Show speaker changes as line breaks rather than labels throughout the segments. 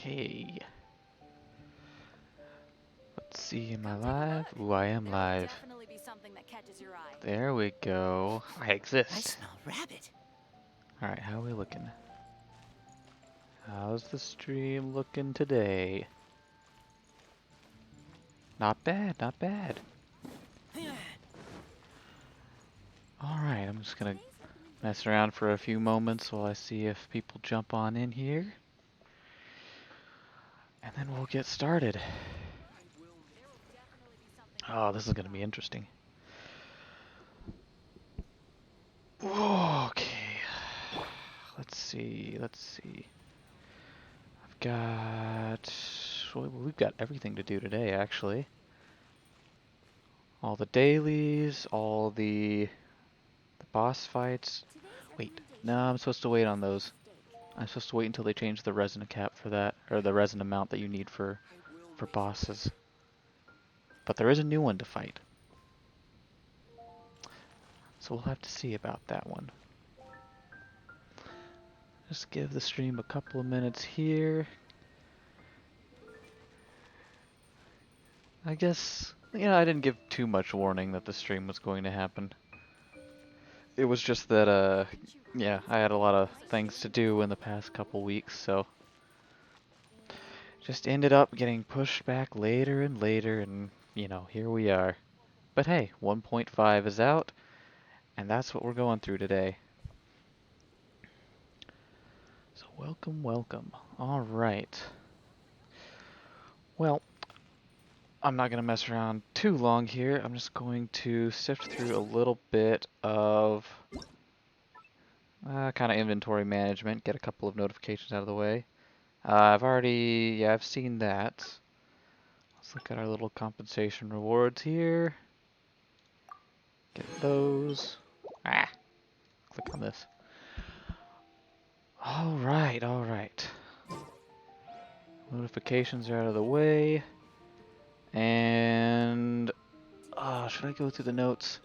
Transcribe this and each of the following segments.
Okay. Let's see, am I live? Ooh, I am live.
Definitely be something that catches your eye.
There we go. I
I
exist.
smell rabbit.
Alright, how are we looking? How's the stream looking today? Not bad, not bad. Alright, I'm just gonna mess around for a few moments while I see if people jump on in here. And then we'll get started. Oh, this is gonna be interesting. Okay. Let's see, let's see. Well, we've got everything to do today, actually. All the dailies, all the boss fights. Wait, no, I'm supposed to wait on those. I'm supposed to wait until they change the resin cap for that, or the resin amount that you need for bosses. But there is a new one to fight. So we'll have to see about that one. Just give the stream a couple of minutes here. I guess, I didn't give too much warning that the stream was going to happen. It was just that, yeah, I had a lot of things to do in the past couple weeks, so just ended up getting pushed back later and later, and, here we are. But hey, 1.5 is out, and that's what we're going through today. So welcome, welcome. Alright. Well, I'm not going to mess around too long here. I'm just going to sift through a little bit of kind of inventory management, get a couple of notifications out of the way. I've seen that. Let's look at our little compensation rewards here. Get those. Click on this. Alright, alright. Notifications are out of the way. And, should I go through the notes?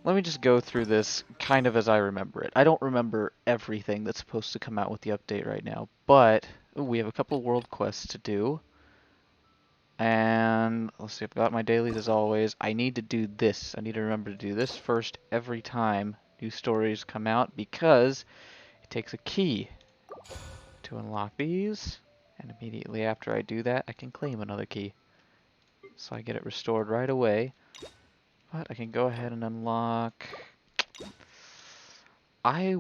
Let me just go through this kind of as I remember it. I don't remember everything that's supposed to come out with the update right now, but we have a couple of world quests to do. And let's see, I've got my dailies as always. I need to do this. I need to remember to do this first every time new stories come out because it takes a key to unlock these. And immediately after I do that, I can claim another key. So I get it restored right away. But I can go ahead and unlock... I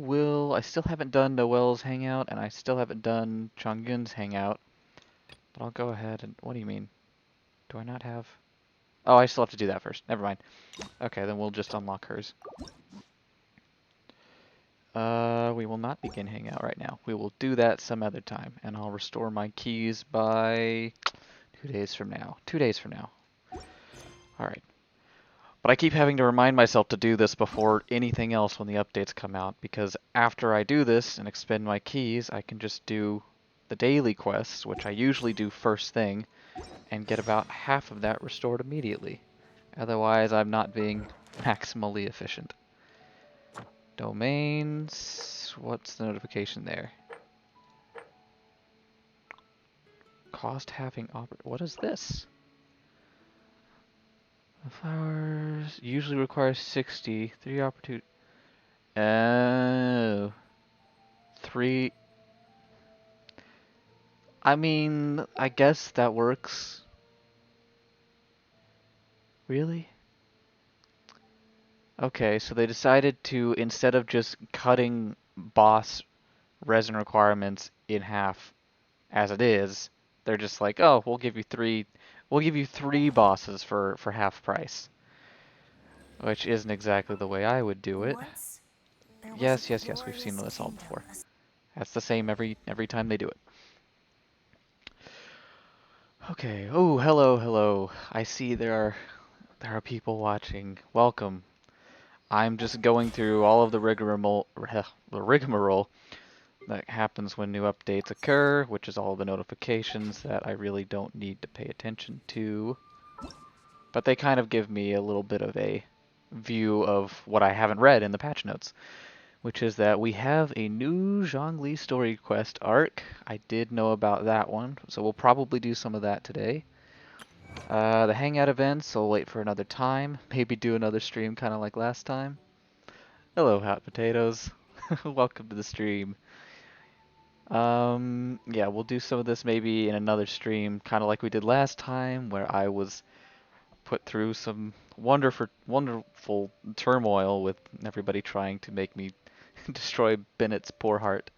still haven't done Noel's hangout, and I still haven't done Chongyun's hangout. But I'll go ahead and... What do you mean? Do I not have... Oh, I still have to do that first. Never mind. Okay, then we'll just unlock hers. We will not begin hangout right now. We will do that some other time, and I'll restore my keys by 2 days from now. 2 days from now. Alright. But I keep having to remind myself to do this before anything else when the updates come out, because after I do this and expend my keys, I can just do the daily quests, which I usually do first thing, and get about half of that restored immediately. Otherwise, I'm not being maximally efficient. Domains, what's the notification there? Cost halving what is this? The flowers usually require 60, 3 opportunity. Oh. 3. I mean, I guess that works. Really? Okay, so they decided to, instead of just cutting boss resin requirements in half as it is, they're just like, oh, we'll give you three bosses for half price. Which isn't exactly the way I would do it. Yes, yes, yes, we've seen this all before. That's the same every time they do it. Okay. Oh, hello, hello. I see there are people watching. Welcome. I'm just going through all of the rigmarole that happens when new updates occur, which is all the notifications that I really don't need to pay attention to. But they kind of give me a little bit of a view of what I haven't read in the patch notes, which is that we have a new Zhongli story quest arc. I did know about that one, so we'll probably do some of that today. The hangout events, I'll wait for another time. Maybe do another stream kind of like last time. Hello, hot potatoes. Welcome to the stream. Yeah, we'll do some of this maybe in another stream, kind of like we did last time, where I was put through some wonderful turmoil with everybody trying to make me destroy Bennett's poor heart.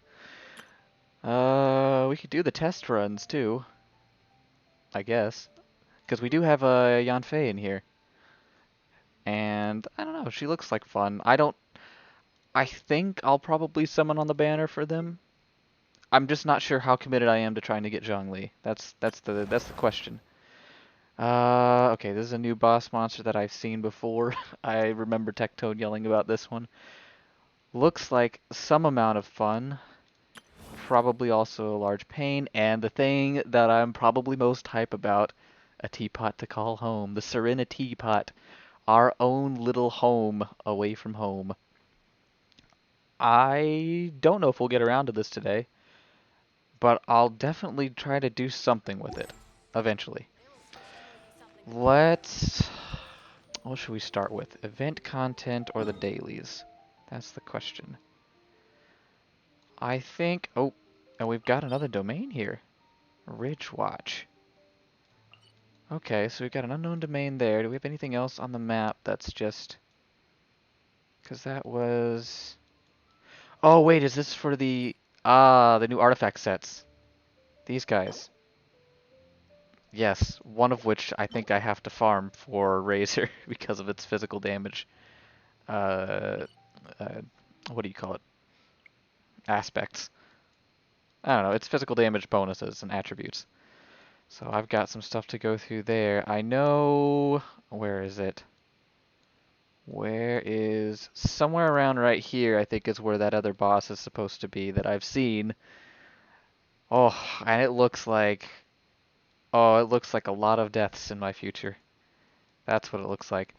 We could do the test runs too, I guess, because we do have a Yanfei in here, and I don't know, she looks like fun. I think I'll probably summon on the banner for them. I'm just not sure how committed I am to trying to get Zhongli. That's the question. Okay, this is a new boss monster that I've seen before. I remember Tectone yelling about this one. Looks like some amount of fun. Probably also a large pain, and the thing that I'm probably most hype about, a teapot to call home. The Serenitea Pot. Our own little home away from home. I don't know if we'll get around to this today, but I'll definitely try to do something with it eventually. Let's... What should we start with? Event content or the dailies? That's the question. I think... Oh, and we've got another domain here. Ridgewatch. Okay, so we've got an unknown domain there. Do we have anything else on the map that's just... Because that was... Oh, wait, is this for the... Ah, the new artifact sets. These guys. Yes, one of which I think I have to farm for Razor because of its physical damage. Uh, uh, what do you call it? Aspects. I don't know, it's physical damage bonuses and attributes. So I've got some stuff to go through there. I know... Where is it? Where is... Somewhere around right here, I think, is where that other boss is supposed to be that I've seen. Oh, and it looks like... Oh, it looks like a lot of deaths in my future. That's what it looks like.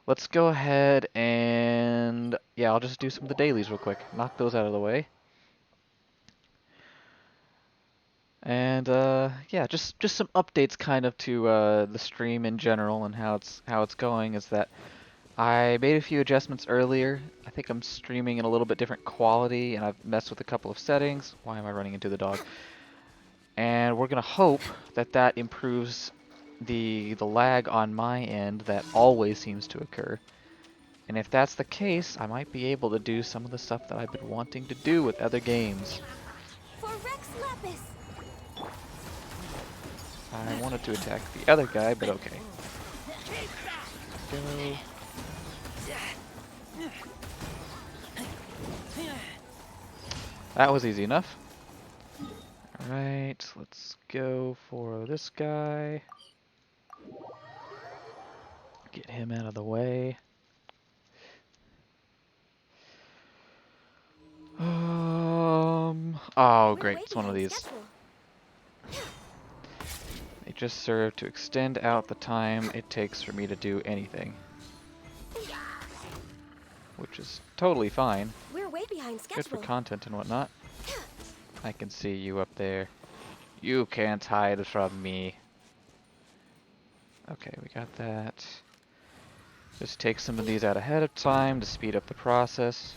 Let's go ahead and... Yeah, I'll just do some of the dailies real quick. Knock those out of the way. And yeah, just some updates kind of to the stream in general and how it's going is that I made a few adjustments earlier. I think I'm streaming in a little bit different quality and I've messed with a couple of settings. Why am I running into the dog? And we're gonna hope that that improves the lag on my end that always seems to occur. And if that's the case, I might be able to do some of the stuff that I've been wanting to do with other games.
For Rex Lapis.
I wanted to attack the other guy, but okay. Go. That was easy enough. Alright, let's go for this guy. Get him out of the way. Oh great, it's one of these. They just serve to extend out the time it takes for me to do anything. Which is totally fine.
We're way behind schedule.
Good for content and whatnot. I can see you up there. You can't hide from me. Okay, we got that. Just take some of these out ahead of time to speed up the process.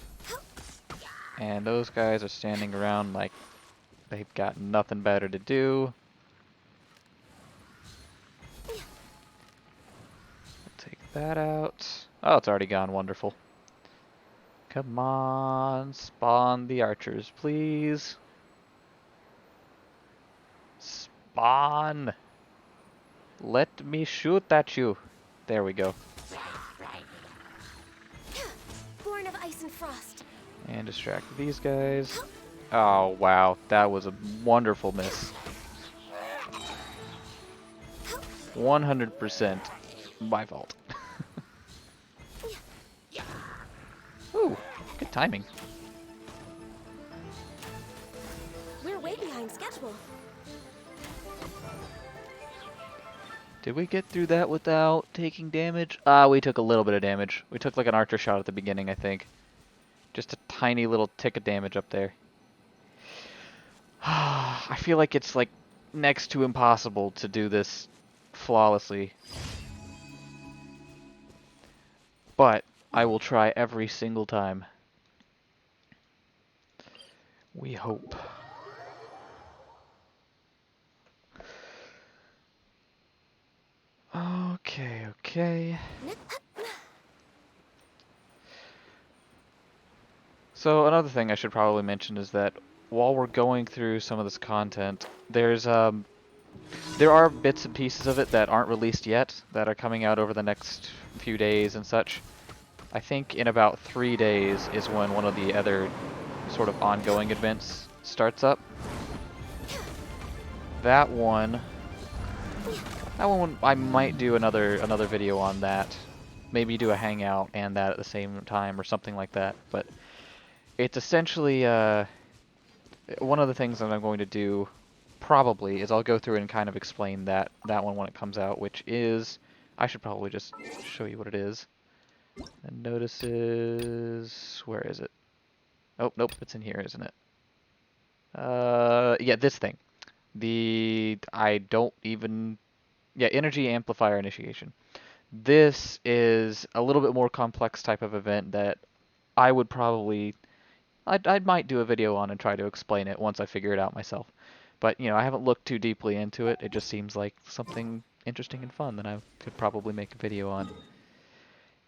And those guys are standing around like they've got nothing better to do. Take that out. Oh, it's already gone. Wonderful. Come on, spawn the archers, please. Spawn! Let me shoot at you. There we go.
Born of ice and frost.
And distract these guys. Oh, wow. That was a wonderful miss. 100% my fault. Ooh, good timing.
We're way behind schedule.
Did we get through that without taking damage? Ah, we took a little bit of damage. We took like an archer shot at the beginning, I think. Just a tiny little tick of damage up there. I feel like it's like next to impossible to do this flawlessly. But I will try every single time. We hope. Okay, okay. So another thing I should probably mention is that while we're going through some of this content, there are bits and pieces of it that aren't released yet that are coming out over the next few days and such. I think in about 3 days is when one of the other sort of ongoing events starts up. That one I might do another video on that. Maybe do a hangout and that at the same time or something like that. But it's essentially one of the things that I'm going to do probably is I'll go through and kind of explain that one when it comes out, which is I should probably just show you what it is. And notices, where is it? Oh, nope, it's in here, isn't it? Yeah, this thing. I don't even, yeah, energy amplifier initiation. This is a little bit more complex type of event that I would probably, I might do a video on and try to explain it once I figure it out myself. But, you know, I haven't looked too deeply into it. It just seems like something interesting and fun that I could probably make a video on.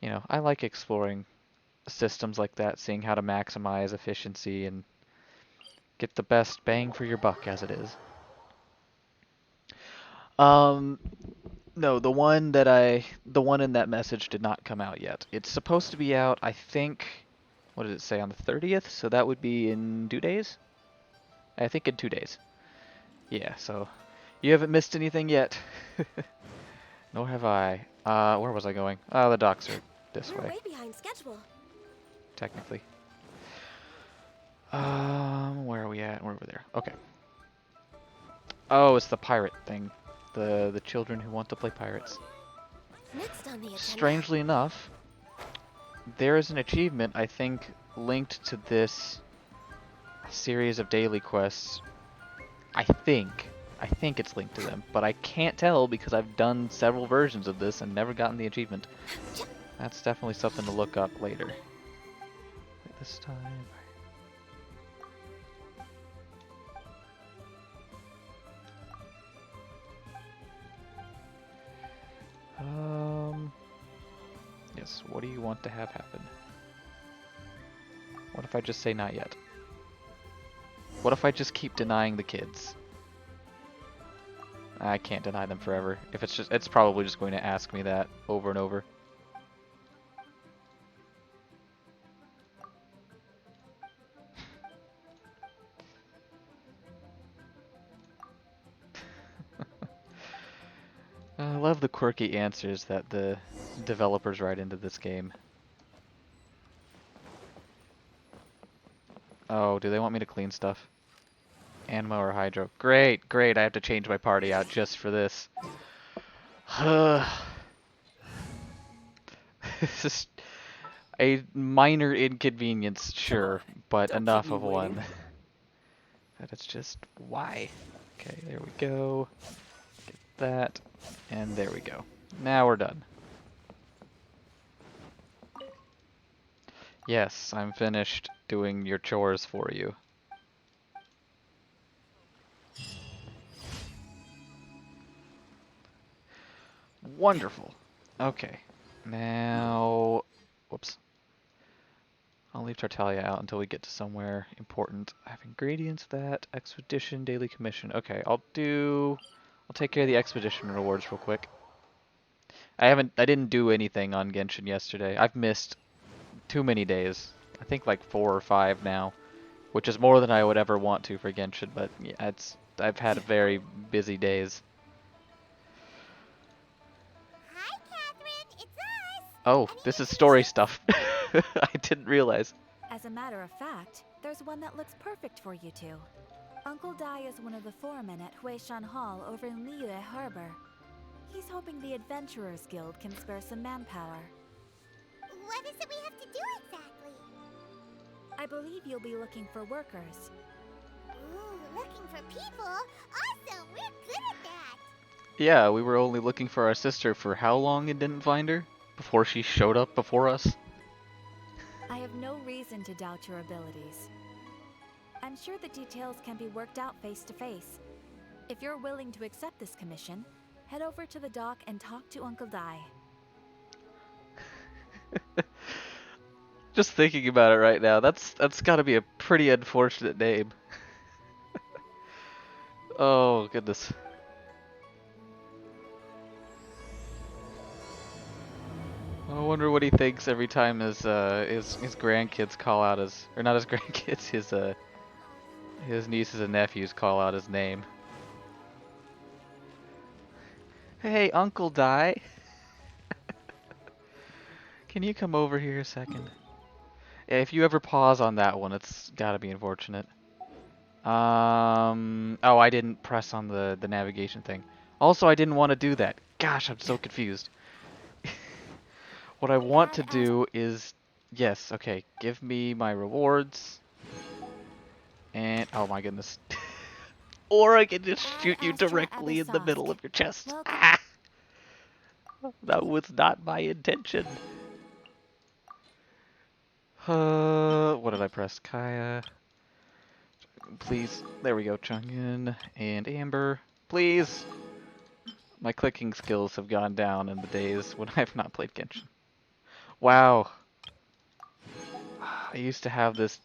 You know, I like exploring systems like that, seeing how to maximize efficiency and get the best bang for your buck as it is. Um, no, the one in that message did not come out yet. It's supposed to be out, I think, what did it say, on the 30th? So that would be in 2 days? I think in 2 days. Yeah, so you haven't missed anything yet. Nor have I. Where was I going? Oh, the docks are this
We're
way,
way behind schedule.
technically. Where are we at? We're over there. Okay. Oh, it's the pirate thing. The children who want to play pirates.
Next on the agenda.
Strangely enough, there is an achievement, I think, linked to this series of daily quests. I think. I think it's linked to them, but I can't tell because I've done several versions of this and never gotten the achievement. That's definitely something to look up later. Wait, this time. Yes, what do you want to have happen? What if I just say not yet? What if I just keep denying the kids? I can't deny them forever. If it's probably just going to ask me that over and over. I love the quirky answers that the developers write into this game. Oh, do they want me to clean stuff? Animo or Hydro? Great, great, I have to change my party out just for this. This is a minor inconvenience, sure, but
Don't
enough
keep me
of
waiting.
one. That it's just, why? Okay, there we go. Get that, and there we go. Now we're done. Yes, I'm finished doing your chores for you. Wonderful. Okay. Now, whoops. I'll leave Tartaglia out until we get to somewhere important. I have ingredients of that. Expedition, daily commission. Okay, I'll take care of the expedition rewards real quick. I didn't do anything on Genshin yesterday. I've missed too many days. I think like 4 or 5 now, which is more than I would ever want to for Genshin, but yeah, I've had very busy days.
Hi, Catherine. It's us.
Oh, this is story stuff. I didn't realize.
As a matter of fact, there's one that looks perfect for you two. Uncle Dai is one of the foremen at Huishan Hall over in Liyue Harbor. He's hoping the Adventurers Guild can spare some manpower.
What is it we have to do exactly?
I believe you'll be looking for workers.
Ooh, looking for people? Awesome! We're good at that!
Yeah, we were only looking for our sister for how long and didn't find her? Before she showed up before us?
I have no reason to doubt your abilities. I'm sure the details can be worked out face to face. If you're willing to accept this commission, head over to the dock and talk to Uncle Dai.
Just thinking about it right now, that's gotta be a pretty unfortunate name. Oh, goodness. I wonder what he thinks every time his grandkids call out his, or not his grandkids, his nieces and nephews call out his name. Hey, Uncle Dai. Can you come over here a second? Yeah, if you ever pause on that one, it's gotta be unfortunate. Oh, I didn't press on the navigation thing. Also, I didn't want to do that. Gosh, I'm so confused. What I want to do is, yes, okay, give me my rewards. And, oh my goodness. Or I can just shoot you directly in the middle of your chest. Ah! That was not my intention. What did I press? Kaya. Please. There we go. Chang'en and Amber. Please. My clicking skills have gone down in the days when I've not played Genshin. Wow. I used to have this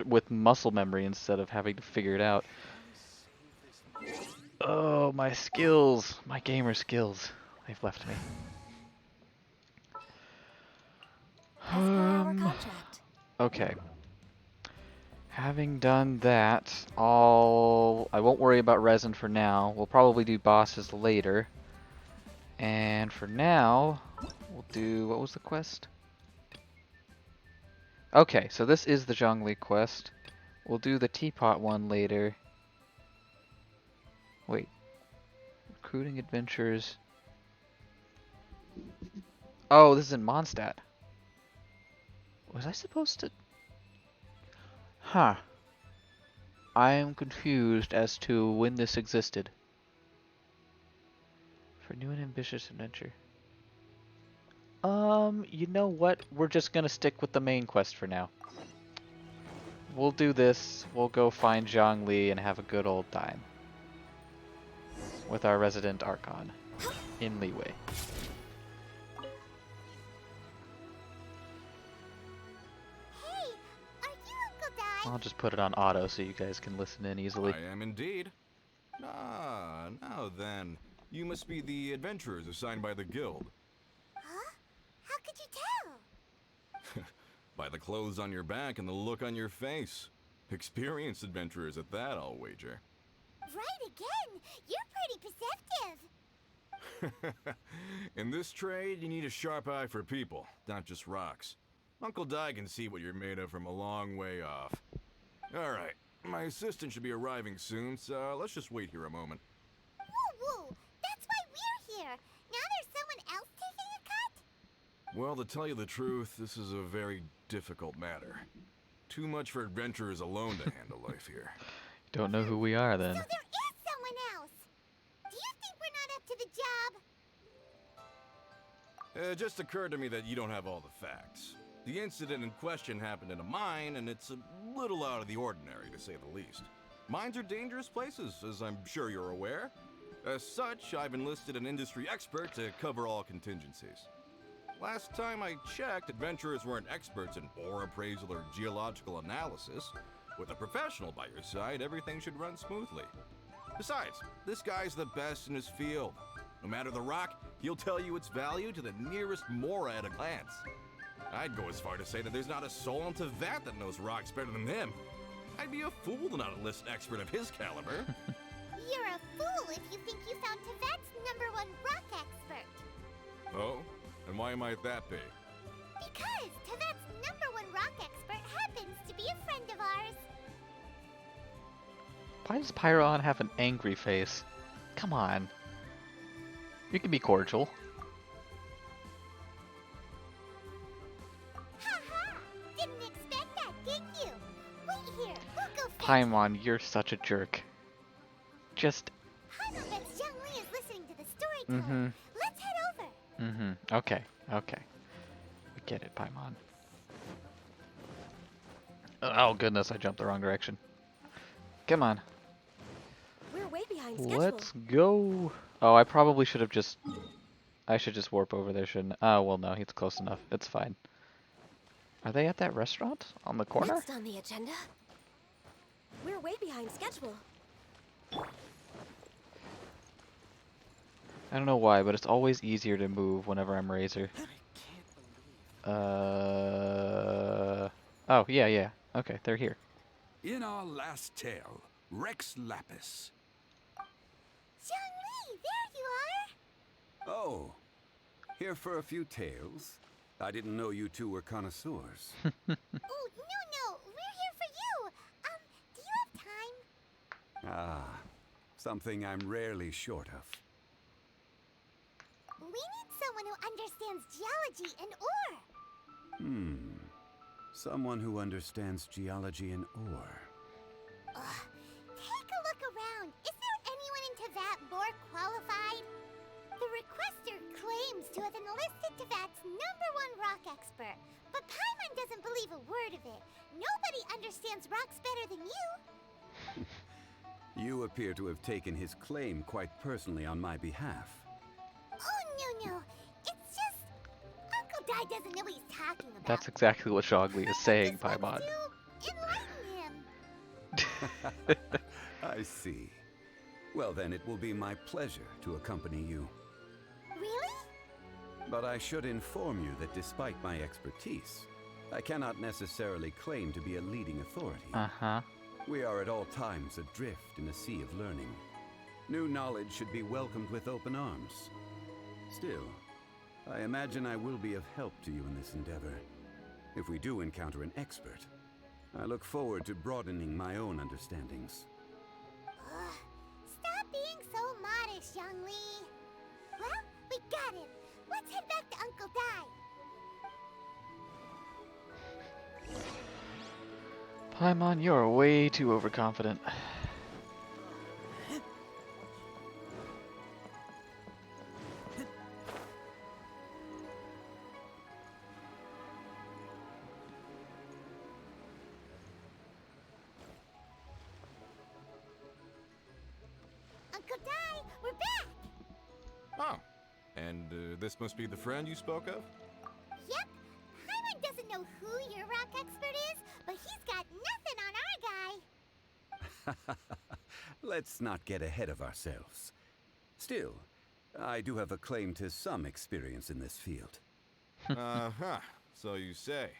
with muscle memory instead of having to figure it out. Oh, my skills. My gamer skills. They've left me.
As per our contract.
Okay. Having done that, I won't worry about resin for now. We'll probably do bosses later. And for now, we'll do, what was the quest? Okay, so this is the Zhongli quest. We'll do the teapot one later. Wait. Recruiting adventures. Oh, this is in Mondstadt. Was I supposed to? Huh. I am confused as to when this existed. For new and ambitious adventure. You know what? We're just gonna stick with the main quest for now. We'll do this. We'll go find Zhongli and have a good old time. With our resident Archon. In Liwei.
Hey, are you Uncle Dai?
I'll just put it on auto so you guys can listen in easily.
I am indeed. Ah, now then. You must be the adventurers assigned by the guild.
Huh? How could you tell?
By the clothes on your back and the look on your face. Experienced adventurers at that, I'll wager.
Right again! You're pretty perceptive!
In this trade, you need a sharp eye for people, not just rocks. Uncle Dai can see what you're made of from a long way off. Alright, my assistant should be arriving soon, so let's just wait here a moment.
Woo woo! That's why we're here! Now there's someone else taking a cut?
Well, to tell you the truth, this is a very difficult matter. Too much for adventurers alone to handle life here.
Don't know who we are then.
So there is someone else! Do you think we're not up to the job?
It just occurred to me that you don't have all the facts. The incident in question happened in a mine, and it's a little out of the ordinary, to say the least. Mines are dangerous places, as I'm sure you're aware. As such, I've enlisted an industry expert to cover all contingencies. Last time I checked, adventurers weren't experts in ore appraisal or geological analysis. With a professional by your side, everything should run smoothly. Besides, this guy's the best in his field. No matter the rock, he'll tell you its value to the nearest mora at a glance. I'd go as far to say that there's not a soul on Tevat that knows rocks better than him. I'd be a fool to not enlist an expert of his caliber.
You're a fool if you think you found Tevat's #1 rock expert.
Oh? And why might that be?
Because Tevat's #1 rock expert happens to be a friend of ours.
Why does Pyron have an angry face? Come on. You can be cordial.
Ha ha! Didn't
Paimon, you're such a jerk. Just.
Paimon bets Zhongli is listening to the storyteller.
Mm-hmm.
Let's head over.
Mm-hmm. Okay. Okay. We get it, Paimon. Oh goodness, I jumped the wrong direction. Come on.
We're way behind schedule.
Let's go. Oh, I probably should have just. I should just warp over there, shouldn't I? Oh, well, no, it's close enough. It's fine. Are they at that restaurant on the corner?
Next on the agenda. We're way behind schedule.
I don't know why, but it's always easier to move whenever I'm Razor. Oh, yeah, yeah. Okay, they're here.
In our last tale, Rex Lapis.
Zhongli, there you are.
Oh, here for a few tales? I didn't know you two were connoisseurs.
Oh, no, we're here for you. Do you have time?
Ah, something I'm rarely short of.
We need someone who understands geology and ore.
Someone who understands geology and ore.
Take a look around. Is there anyone in Teyvat more qualified? The requester claims to have enlisted Teyvat's #1 rock expert, but Paimon doesn't believe a word of it. Nobody understands rocks better than you.
You appear to have taken his claim quite personally on my behalf.
Oh, no. It's just Uncle Dai doesn't know what he's talking about.
That's exactly what Zhongli is saying,
Just
Paimon.
wants to enlighten him.
I see. Well then, it will be my pleasure to accompany you.
Really?
But I should inform you that despite my expertise, I cannot necessarily claim to be a leading authority.
Uh-huh.
We are at all times adrift in a sea of learning. New knowledge should be welcomed with open arms. Still, I imagine I will be of help to you in this endeavor. If we do encounter an expert, I look forward to broadening my own understandings.
Stop being so modest, Zhongli. Well, we got him. Let's head back to Uncle Dai.
Paimon, you're way too overconfident.
Uncle Dai, we're back.
Oh, and this must be the friend you spoke of?
Yep. Paimon doesn't know who your rock expert is, but he's got nothing on our guy.
Let's not get ahead of ourselves. Still, I do have a claim to some experience in this field.
Uh-huh, so you say.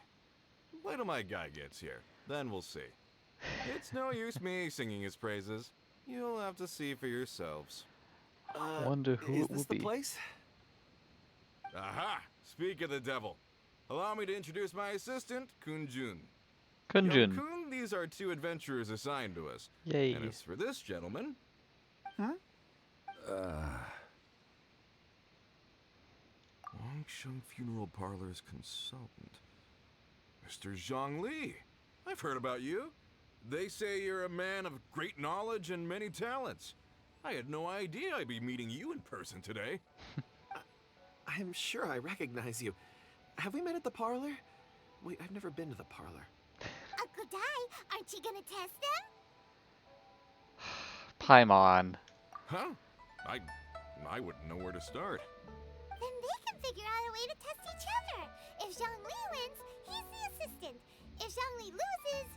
Wait till my guy gets here, then we'll see. It's no use me singing his praises. You'll have to see for yourselves.
Wonder who
Is
it
this
will
the
be.
place?
Aha! Speak of the devil. Allow me to introduce my assistant, Kunjun.
Kunjun.
Young Kun, these are 2 adventurers assigned to us.
Yay.
And as for this gentleman... Wangsheng Funeral Parlor's consultant. Mr. Zhongli. I've heard about you. They say you're a man of great knowledge and many talents. I had no idea I'd be meeting you in person today.
I'm sure I recognize you. Have we met at the parlor? Wait, I've never been to the parlor.
Uncle Dai, aren't you gonna test them?
Paimon.
Huh? I wouldn't know where to start.
Then they can figure out a way to test each other. If Zhongli wins, he's the assistant. If Zhongli loses,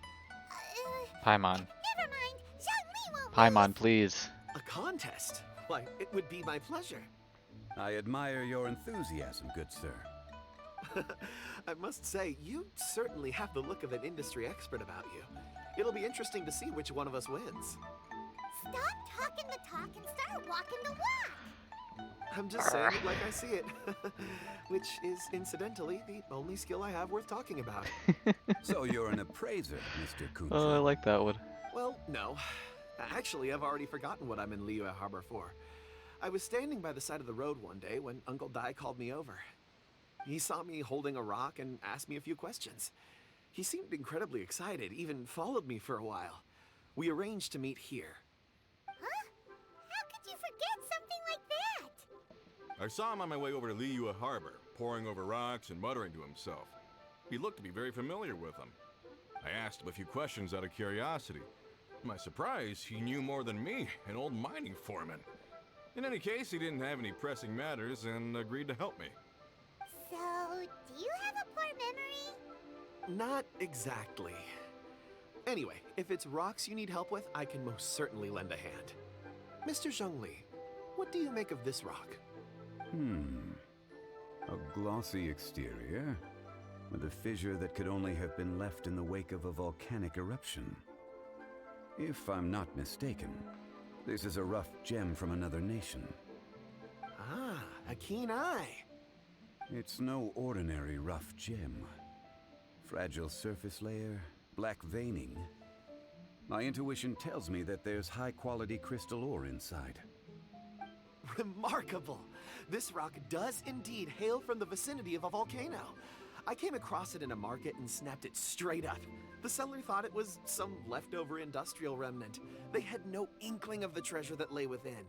Paimon.
never mind. Zhongli won't
Paimon,
lose.
please.
A contest? Why, it would be my pleasure.
I admire your enthusiasm, good sir.
I must say, you certainly have the look of an industry expert about you. It'll be interesting to see which one of us wins.
Stop talking the talk and start walking the walk.
I'm just saying it like I see it. Which is, incidentally, the only skill I have worth talking about.
So you're an appraiser, Mr. Kunjun.
Oh, I like that one.
Well, no. Actually, I've already forgotten what I'm in Liyue Harbor for. I was standing by the side of the road one day when Uncle Dai called me over. He saw me holding a rock and asked me a few questions. He seemed incredibly excited, even followed me for a while. We arranged to meet here.
Huh? How could you forget something like that?
I saw him on my way over to Liyue Harbor, poring over rocks and muttering to himself. He looked to be very familiar with them. I asked him a few questions out of curiosity. To my surprise, he knew more than me, an old mining foreman. In any case, he didn't have any pressing matters and agreed to help me.
So, do you have a poor memory?
Not exactly. Anyway, if it's rocks you need help with, I can most certainly lend a hand. Mr. Zhongli, what do you make of this rock?
A glossy exterior, with a fissure that could only have been left in the wake of a volcanic eruption. If I'm not mistaken, this is a rough gem from another nation.
Ah, a keen eye.
It's no ordinary rough gem. Fragile surface layer, black veining. My intuition tells me that there's high-quality crystal ore inside.
Remarkable! This rock does indeed hail from the vicinity of a volcano. I came across it in a market and snapped it straight up. The seller thought it was some leftover industrial remnant. They had no inkling of the treasure that lay within.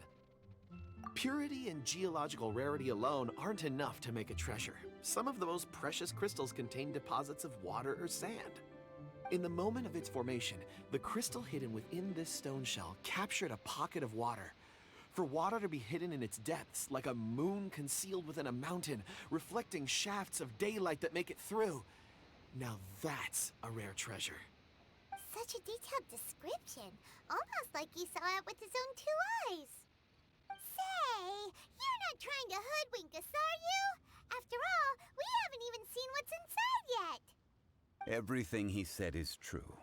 Purity and geological rarity alone aren't enough to make a treasure. Some of the most precious crystals contain deposits of water or sand. In the moment of its formation, the crystal hidden within this stone shell captured a pocket of water. For water to be hidden in its depths, like a moon concealed within a mountain, reflecting shafts of daylight that make it through. Now that's a rare treasure.
Such a detailed description. Almost like he saw it with his own 2 eyes. Say, you're not trying to hoodwink us, are you? After all, we haven't even seen what's inside yet.
Everything he said is true.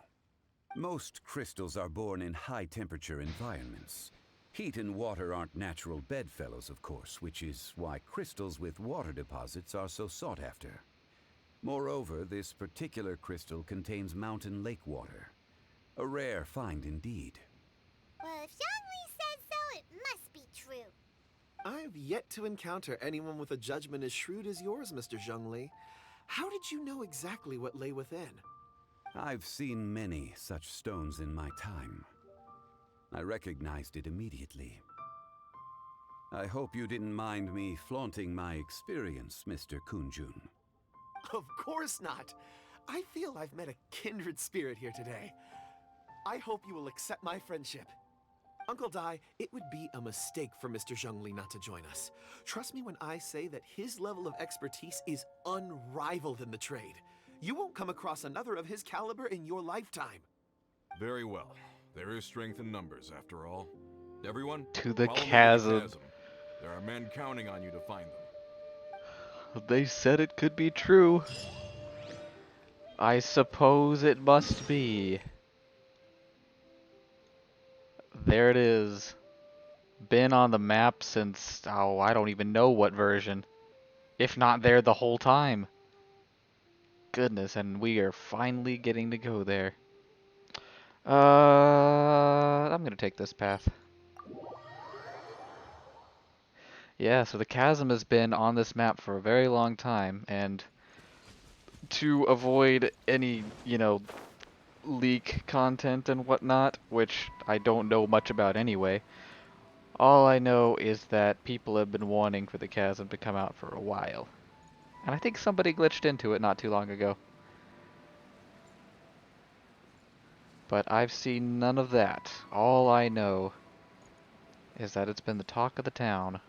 Most crystals are born in high-temperature environments. Heat and water aren't natural bedfellows, of course, which is why crystals with water deposits are so sought after. Moreover, this particular crystal contains mountain lake water. A rare find indeed.
Well, if Zhongli says so, it must be true.
I've yet to encounter anyone with a judgment as shrewd as yours, Mr. Zhongli. How did you know exactly what lay within?
I've seen many such stones in my time. I recognized it immediately. I hope you didn't mind me flaunting my experience, Mr. Kunjun.
Of course not. I feel I've met a kindred spirit here today. I hope you will accept my friendship. Uncle Dai, it would be a mistake for Mr. Zhongli not to join us. Trust me when I say that his level of expertise is unrivaled in the trade. You won't come across another of his caliber in your lifetime.
Very well. There is strength in numbers, after all. Everyone,
To the
follow me
chasm.
There are men counting on you to find them.
They said it could be true. I suppose it must be. There it is. Been on the map since, oh, I don't even know what version. If not there the whole time. Goodness, and we are finally getting to go there. I'm gonna take this path. Yeah, so the chasm has been on this map for a very long time, and to avoid any, leak content and whatnot, which I don't know much about anyway, all I know is that people have been wanting for the chasm to come out for a while. And I think somebody glitched into it not too long ago. But I've seen none of that. All I know is that it's been the talk of the town.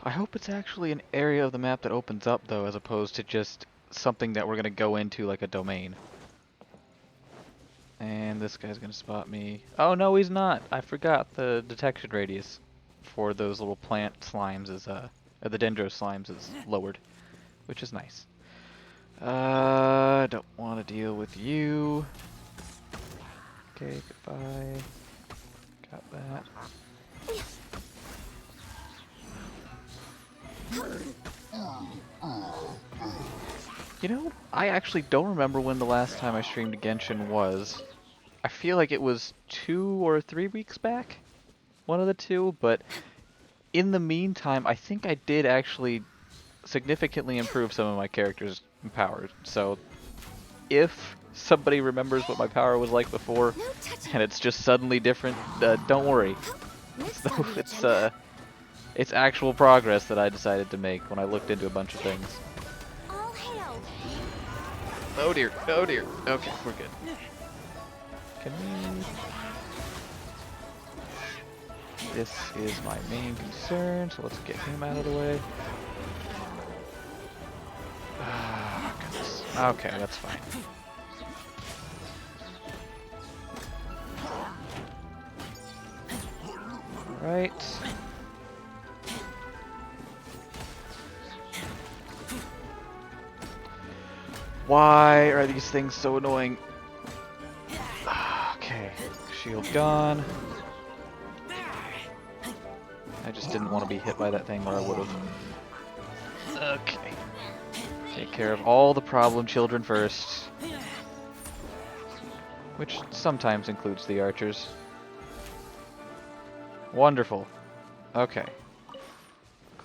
I hope it's actually an area of the map that opens up, though, as opposed to just something that we're going to go into like a domain. And this guy's going to spot me. Oh, no, he's not. I forgot the detection radius for those little plant slimes is, the dendro slimes is lowered, which is nice. Don't want to deal with you. Okay, goodbye. Got that. I actually don't remember when the last time I streamed Genshin was. I feel like it was 2 or 3 weeks back. One of the two, but in the meantime, I think I did actually significantly improve some of my characters' powers. So if somebody remembers what my power was like before,
No touching.
and it's just suddenly different, don't worry.
Next
So
on the
it's
agenda.
it's actual progress that I decided to make when I looked into a bunch of things.
All hail.
Oh dear, oh dear. Okay, we're good. Can we... This is my main concern, so let's get him out of the way. Ah, goodness. Okay, that's fine. Right. Why are these things so annoying? Okay, shield gone. I just didn't want to be hit by that thing or I would have. Okay. Take care of all the problem children first. Which sometimes includes the archers. Wonderful. Okay.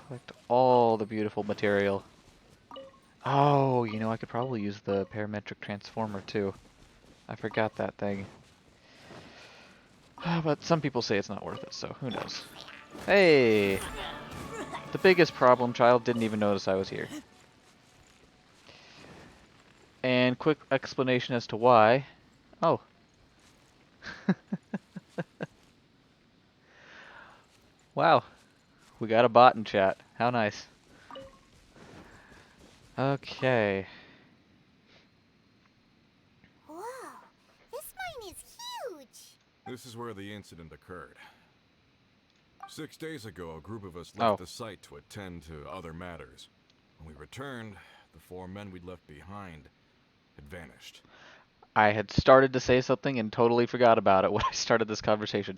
Collect all the beautiful material. Oh, you know, I could probably use the parametric transformer too. I forgot that thing. But some people say it's not worth it, so who knows. Hey! The biggest problem child didn't even notice I was here. And quick explanation as to why. Oh. Wow. We got a bot in chat. How nice. Okay.
Whoa, this mine is huge.
This is where the incident occurred. 6 days ago, a group of us
Oh.
left the site to attend to other matters. When we returned, the 4 men we'd left behind had vanished.
I had started to say something and totally forgot about it when I started this conversation.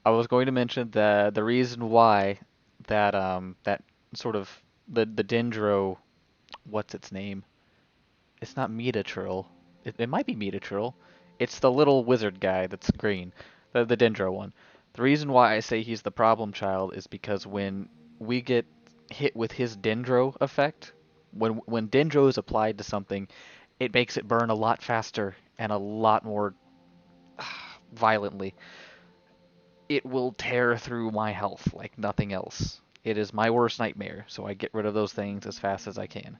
I was going to mention the reason why that that sort of the Dendro, what's its name? It's not Metatrill. It might be Metatrill. It's the little wizard guy that's green, the Dendro one. The reason why I say he's the problem child is because when we get hit with his Dendro effect, when Dendro is applied to something, it makes it burn a lot faster and a lot more violently. It will tear through my health like nothing else. It is my worst nightmare, so I get rid of those things as fast as I can.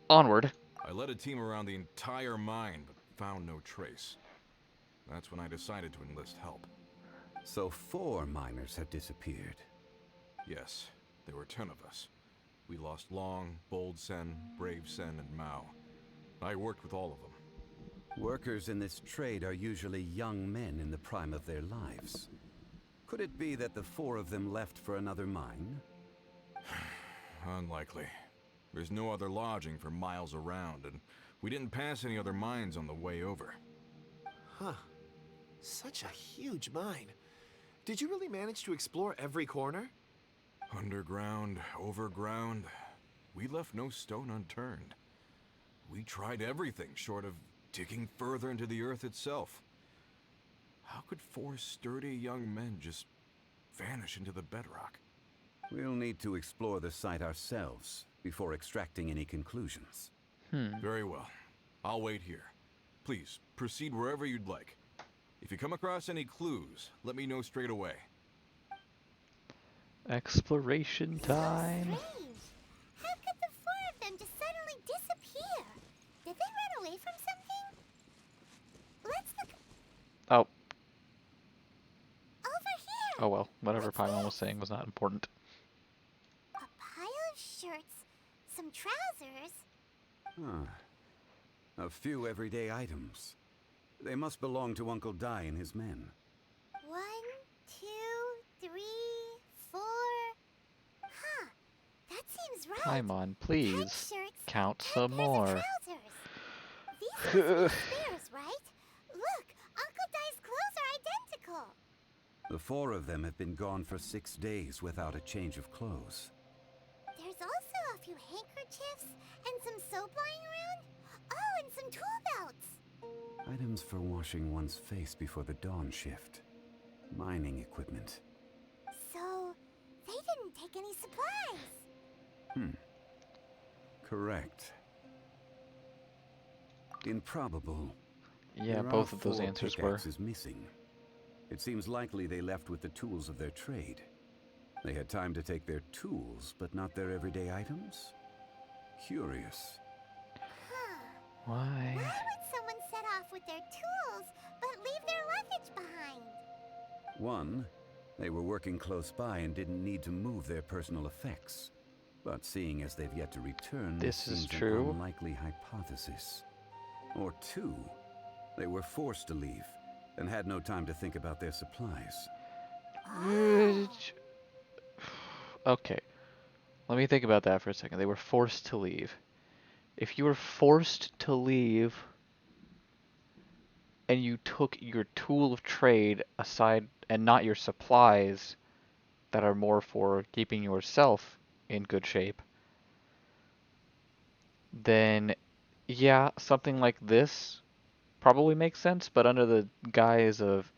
Onward.
I led a team around the entire mine, but found no trace. That's when I decided to enlist help.
So 4 miners have disappeared.
Yes, there were 10 of us. We lost Long, Bold Sen, Brave Sen, and Mao. I worked with all of them.
Workers in this trade are usually young men in the prime of their lives. Could it be that the 4 of them left for another mine?
Unlikely. There's no other lodging for miles around, and we didn't pass any other mines on the way over.
Huh. Such a huge mine. Did you really manage to explore every corner?
Underground, overground, we left no stone unturned. We tried everything short of digging further into the earth itself. How could 4 sturdy young men just vanish into the bedrock?
We'll need to explore the site ourselves before extracting any conclusions.
Very well. I'll wait here. Please, proceed wherever you'd like. If you come across any clues, let me know straight away.
Exploration time.
Strange. How could the 4 of them just suddenly disappear? Did they run away from something? Let's look
Oh,
over here.
oh well. Whatever
What's
Paimon was
this?
saying was not important.
A pile of shirts, some trousers.
Huh. A few everyday items. They must belong to Uncle Dai and his men.
1, 2, 3, 4. Huh. That seems right.
Paimon,
10
please
shirts,
count
10
some
pairs of
more.
trousers. These must be spares, right? Look, Uncle Dai's clothes are identical.
The 4 of them have been gone for 6 days without a change of clothes.
There's also a few handkerchiefs and some soap lying around. Oh, and some tool belts.
Items for washing one's face before the dawn shift. Mining equipment.
So, they didn't take any supplies.
Correct. Improbable.
Yeah,
There
both
are
of those
4
answers were.
pickaxes missing. It seems likely they left with the tools of their trade. They had time to take their tools, but not their everyday items? Curious.
Huh.
Why?
Why would someone set off with their tools but leave their luggage behind?
1, they were working close by and didn't need to move their personal effects. But seeing as they've yet to return,
This is
seems
true.
an unlikely hypothesis. Or 2, they were forced to leave and had no time to think about their supplies.
Which... Okay, let me think about that for a second. They were forced to leave. If you were forced to leave and you took your tool of trade aside and not your supplies that are more for keeping yourself in good shape, then yeah, something like this probably makes sense, but under the guise of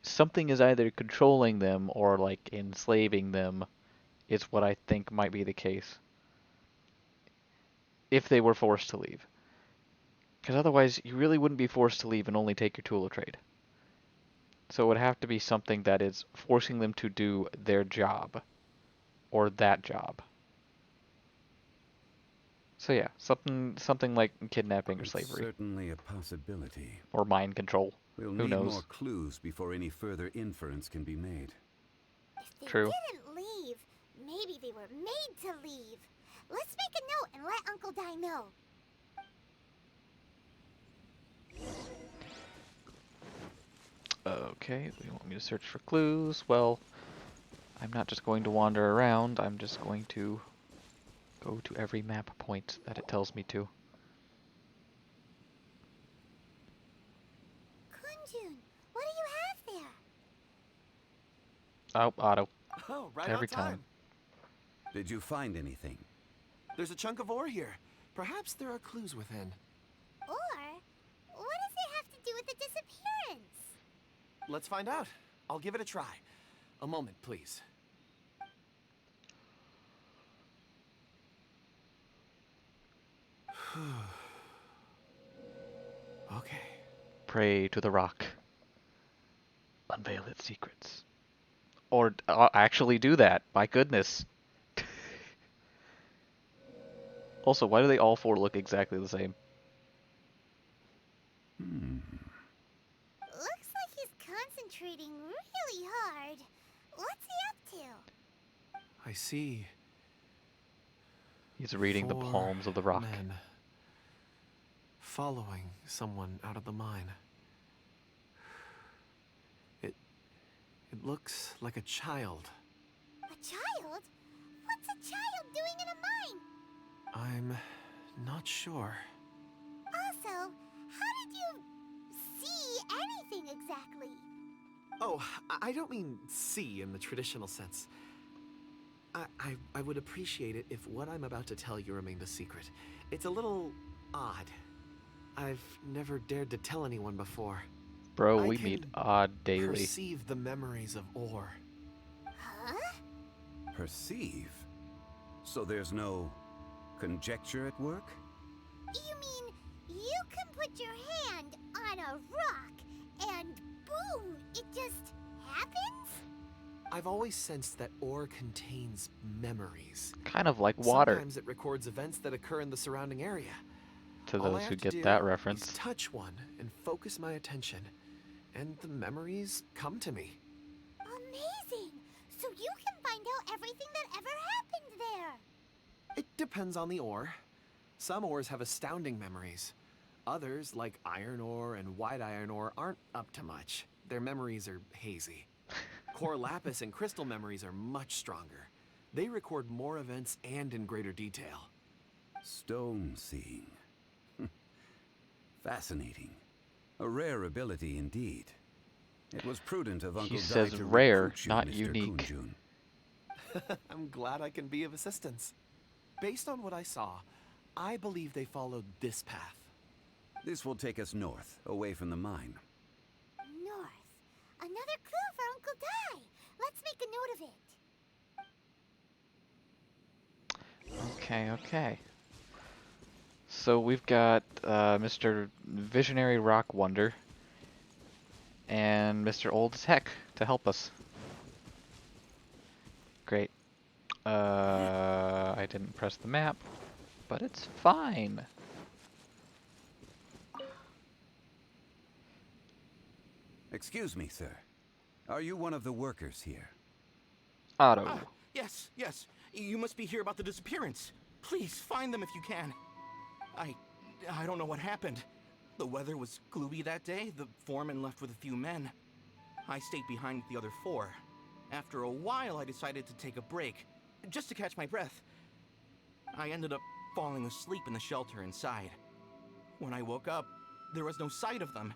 something is either controlling them or like enslaving them is what I think might be the case if they were forced to leave. Because otherwise, you really wouldn't be forced to leave and only take your tool of trade. So it would have to be something that is forcing them to do their job or that job. So yeah, something like kidnapping or
It's
slavery
certainly a possibility.
or mind control.
We'll
Who
need
knows?
more clues before any further inference can be made.
If they
True.
didn't leave, maybe they were made to leave. Let's make a note and let Uncle Di know.
Okay, you want me to search for clues? Well, I'm not just going to wander around, I'm just going to go to every map point that it tells me to.
Kunjun, what do you have there?
Oh, auto.
Oh, right
Every
on time.
time.
Did you find anything?
There's a chunk of ore here. Perhaps there are clues within.
Or, what does it have to do with the disappearance?
Let's find out. I'll give it a try. A moment, please. Okay.
Pray to the rock. Unveil its secrets. Or actually do that, my goodness. Also, why do they all 4 look exactly the same?
Looks like he's concentrating really hard. What's he up to?
I see.
He's reading the
4
palms of the rock.
men following someone out of the mine. It looks like a child.
A child? What's a child doing in a mine?
I'm not sure.
Also, how did you see anything exactly?
Oh, I don't mean see in the traditional sense. I would appreciate it if what I'm about to tell you remained a secret. It's a little odd. I've never dared to tell anyone before.
Bro,
I
we
can
meet odd daily.
Perceive the memories of ore.
Huh?
Perceive? So there's no conjecture at work?
You mean you can put your hand on a rock and boom, it just happens?
I've always sensed that ore contains memories.
Kind of like water,
Sometimes it records events that occur in the surrounding area.
to
All I
those
have
who
to
get
do
that
is
reference.
touch one and focus my attention, and the memories come to me.
Amazing! So you can find out everything that ever happened there.
It depends on the ore. Some ores have astounding memories. Others, like iron ore and white iron ore, aren't up to much. Their memories are hazy. Core lapis and crystal memories are much stronger. They record more events and in greater detail.
Stone seeing. Fascinating. A rare ability indeed. It was prudent of Uncle
He
Dai
says
to
rare,
recruit you,
not
Mr.
unique.
Kunjun.
I'm glad I can be of assistance. Based on what I saw, I believe they followed this path.
This will take us north, away from the mine.
North. Another clue for Uncle Dai. Let's make a note of it.
Okay. So we've got Mr. Visionary Rock Wonder and Mr. Old as Heck to help us. Great. I didn't press the map, but it's fine.
Excuse me, sir. Are you one of the workers here?
Otto.
Yes, yes. You must be here about the disappearance. Please find them if you can. I don't know what happened. The weather was gloomy that day. The foreman left with a few men. I stayed behind with the other 4. After a while, I decided to take a break, just to catch my breath. I ended up falling asleep in the shelter inside. When I woke up, there was no sight of them.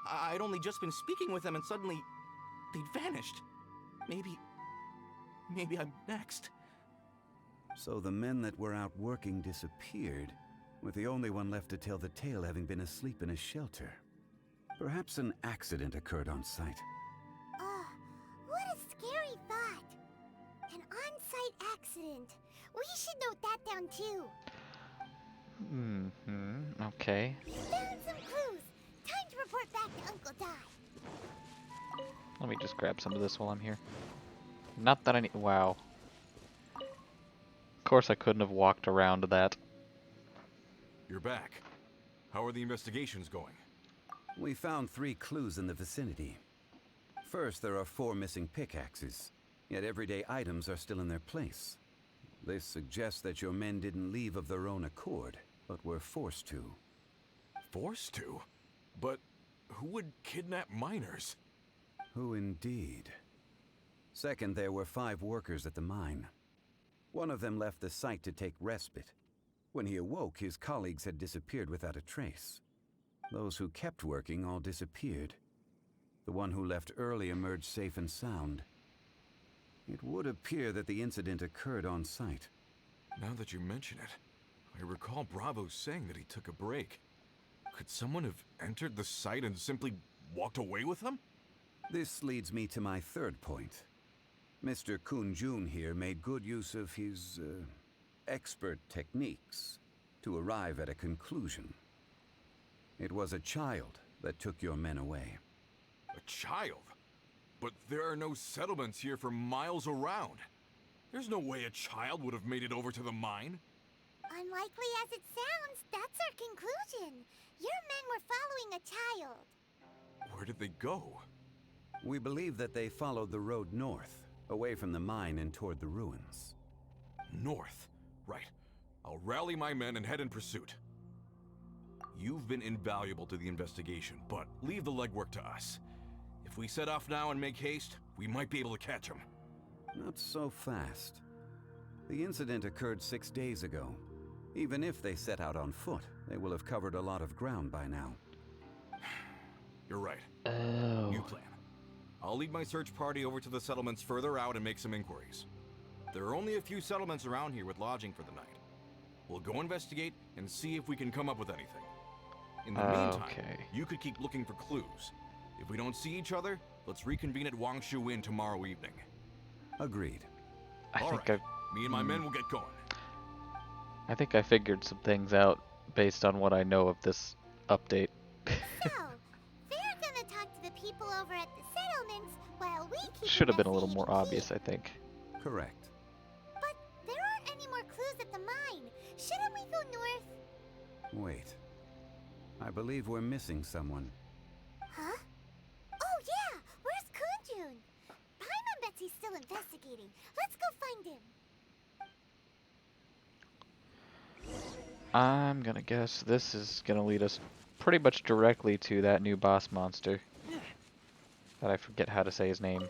I'd only just been speaking with them and suddenly they'd vanished. Maybe I'm next.
So the men that were out working disappeared, with the only one left to tell the tale having been asleep in a shelter. Perhaps an accident occurred on site.
What a scary thought. An on-site accident. We should note that down too.
Okay.
We found some clues. Time to report back to Uncle Di.
Let me just grab some of this while I'm here. Not that I need. Wow. Of course I couldn't have walked around that.
You're back. How are the investigations going?
We found 3 clues in the vicinity. First, there are 4 missing pickaxes, yet everyday items are still in their place. This suggests that your men didn't leave of their own accord, but were forced to.
Forced to? But who would kidnap miners?
Who indeed? Second, there were 5 workers at the mine. One of them left the site to take respite. When he awoke, his colleagues had disappeared without a trace. Those who kept working all disappeared. The one who left early emerged safe and sound. It would appear that the incident occurred on site.
Now that you mention it, I recall Bravo saying that he took a break. Could someone have entered the site and simply walked away with him?
This leads me to my third point. Mr. Kun-jun here made good use of his, expert techniques to arrive at a conclusion. It was a child that took your men away.
A child? But there are no settlements here for miles around. There's no way a child would have made it over to the mine.
Unlikely as it sounds, that's our conclusion. Your men were following a child.
Where did they go?
We believe that they followed the road north, away from the mine and toward the ruins.
North. Right. I'll rally my men and head in pursuit. You've been invaluable to the investigation, but leave the legwork to us. If we set off now and make haste, we might be able to catch them.
Not so fast. The incident occurred 6 days ago. Even if they set out on foot, they will have covered a lot of ground by now.
You're right.
Oh.
New plan. I'll lead my search party over to the settlements further out and make some inquiries. There are only a few settlements around here with lodging for the night. We'll go investigate and see if we can come up with anything. In the meantime, you could keep looking for clues. If we don't see each other, let's reconvene at Wangshu Inn tomorrow evening.
Agreed.
Me and my men will get going.
I think I figured some things out based on what I know of this update.
So, they're gonna talk to the people over at the settlements while we keep
Should have been a little more
investigating
obvious, I think.
Correct.
But there aren't any more clues at the mine. Shouldn't we go north?
Wait. I believe we're missing someone.
Huh? Oh yeah! Where's Kunjun? Paimon bets he's still investigating. Let's go find him.
I'm gonna guess this is gonna lead us pretty much directly to that new boss monster. That I forget how to say his name.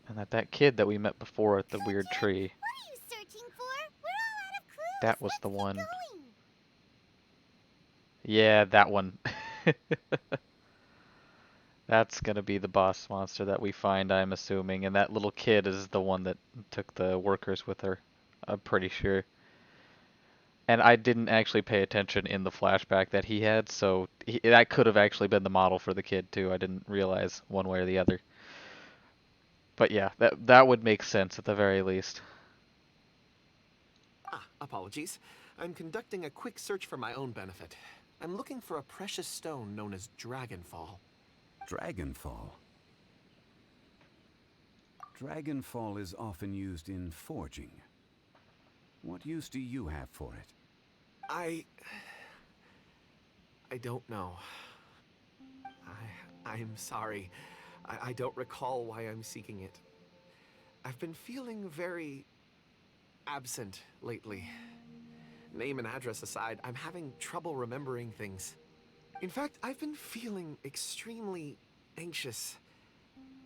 And that kid that we met before at the weird tree.
What are you searching for? We're all out of clues.
That was
Let's
the
keep
one.
going.
Yeah, that one. That's gonna be the boss monster that we find, I'm assuming, and that little kid is the one that took the workers with her. I'm pretty sure. And I didn't actually pay attention in the flashback that he had, so that could have actually been the model for the kid too. I didn't realize one way or the other. But yeah, that would make sense at the very least.
Apologies. I'm conducting a quick search for my own benefit. I'm looking for a precious stone known as Dragonfall.
Dragonfall? Dragonfall is often used in forging. What use do you have for it?
I don't know. I'm sorry. I don't recall why I'm seeking it. I've been feeling very absent lately. Name and address aside, I'm having trouble remembering things. In fact, I've been feeling extremely anxious,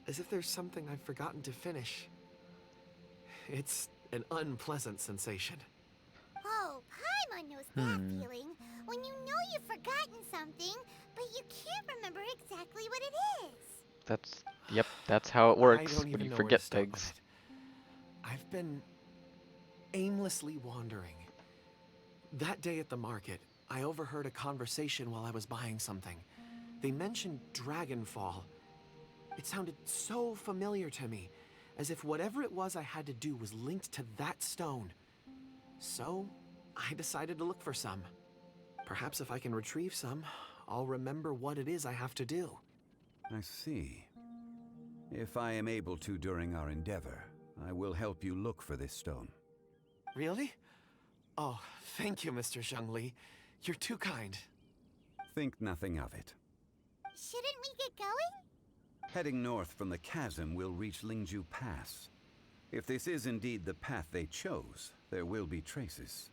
as if there's something I've forgotten to finish. It's an unpleasant sensation.
Oh, Paimon knows that feeling. When you know you've forgotten something, but you can't remember exactly what it is.
Yep, that's how it
I
works
don't
when
even
you
know where
forget
to start with
things.
it. I've been aimlessly wandering. That day at the market, I overheard a conversation while I was buying something. They mentioned Dragonfall. It sounded so familiar to me, as if whatever it was I had to do was linked to that stone. So, I decided to look for some. Perhaps if I can retrieve some, I'll remember what it is I have to do.
I see. If I am able to during our endeavor, I will help you look for this stone.
Really? Oh, thank you, Mr. Zhongli. You're too kind.
Think nothing of it.
Shouldn't we get going?
Heading north from the chasm will reach Lingju Pass. If this is indeed the path they chose, there will be traces.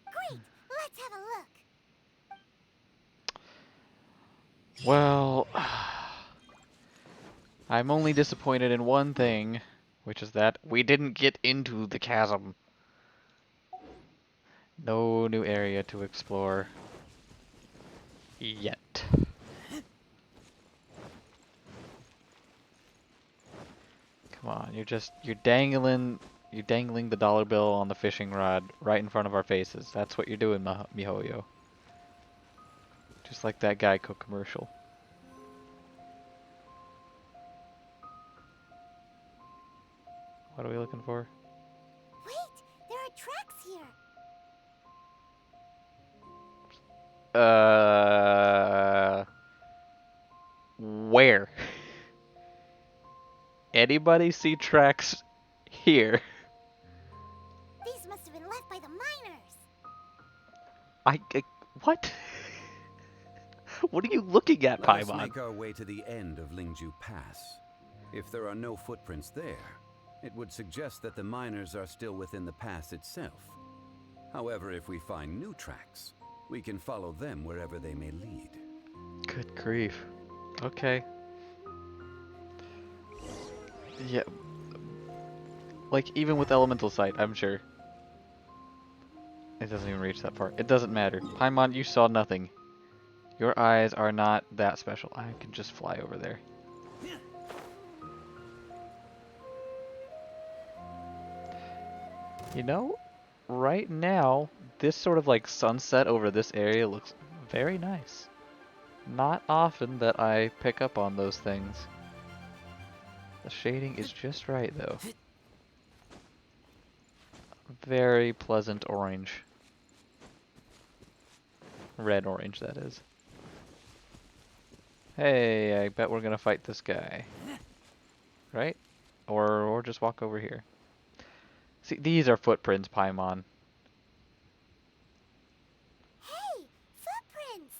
Great, let's have a look.
Well, I'm only disappointed in one thing, which is that we didn't get into the chasm. No new area to explore yet. Come on, you're dangling the dollar bill on the fishing rod right in front of our faces. That's what you're doing, MiHoYo. Just like that Geico commercial. What are we looking for?
Wait, there are tracks here.
Where? Anybody see tracks here?
These must have been left by the miners.
What? What are you looking at,
Let us
Paimon?
make our way to the end of Lingju Pass. If there are no footprints there, it would suggest that the miners are still within the pass itself. However, if we find new tracks, we can follow them wherever they may lead.
Good grief. Okay. Yeah. Like, even with elemental sight, I'm sure. It doesn't even reach that far. It doesn't matter. Paimon, you saw nothing. Your eyes are not that special. I can just fly over there. You know, right now, this sort of like sunset over this area looks very nice. Not often that I pick up on those things. The shading is just right, though. Very pleasant orange. Red orange, that is. Hey, I bet we're gonna fight this guy. Right? Or just walk over here. See, these are footprints, Paimon.
Hey, footprints!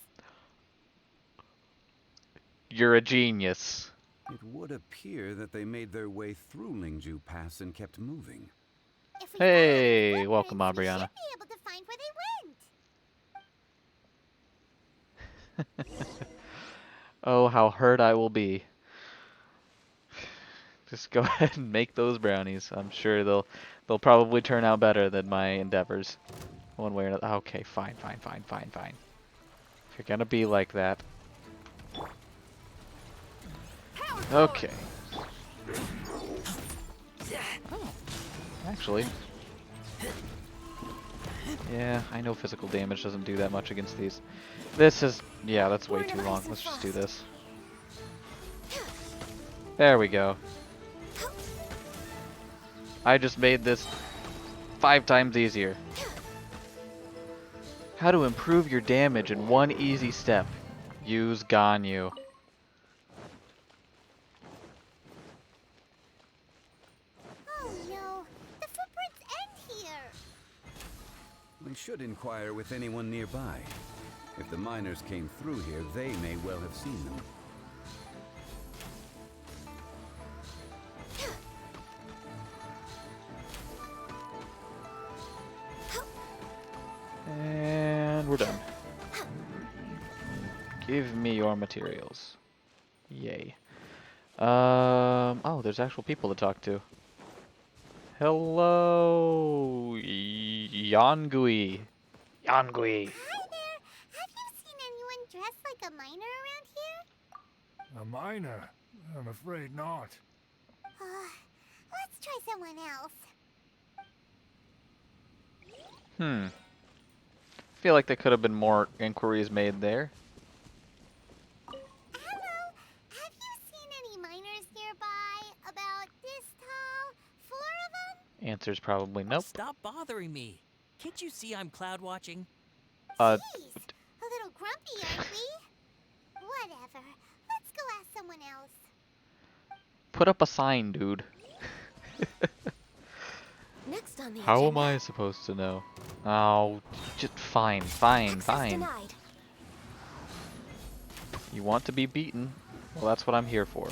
You're a genius.
It would appear that they made their way through Lingju Pass and kept moving.
If we
Hey,
follow the
welcome,
footprints, we
Aubriana.
should be able to find where they went.
Oh, how hurt I will be. Just go ahead and make those brownies. I'm sure they'll probably turn out better than my endeavors. One way or another. Okay, fine. If you're gonna be like that. Okay. Oh, actually. Yeah, I know physical damage doesn't do that much against these. This is... yeah, that's way too long. Let's just do this. There we go. I just made this 5 times easier. How to improve your damage in one easy step. Use Ganyu.
Oh no, the footprints end here.
We should inquire with anyone nearby. If the miners came through here, they may well have seen them.
And we're done. Give me your materials. Yay. Oh, there's actual people to talk to. Hello, Yangui. Yangui.
Hi there. Have you seen anyone dressed like a miner around here?
A miner? I'm afraid not.
Let's try someone else.
Feel like there could have been more inquiries made there.
Hello. Have you seen any miners nearby? About this tall? 4 of them?
Answer's probably nope.
Stop bothering me. Can't you see I'm cloud watching?
Uh,
Jeez, a little grumpy, aren't we? Whatever. Let's go ask someone else.
put up a sign, dude.
Next on the
How am I supposed to know? Oh, just fine.
denied.
You want to be beaten? Well, that's what I'm here for.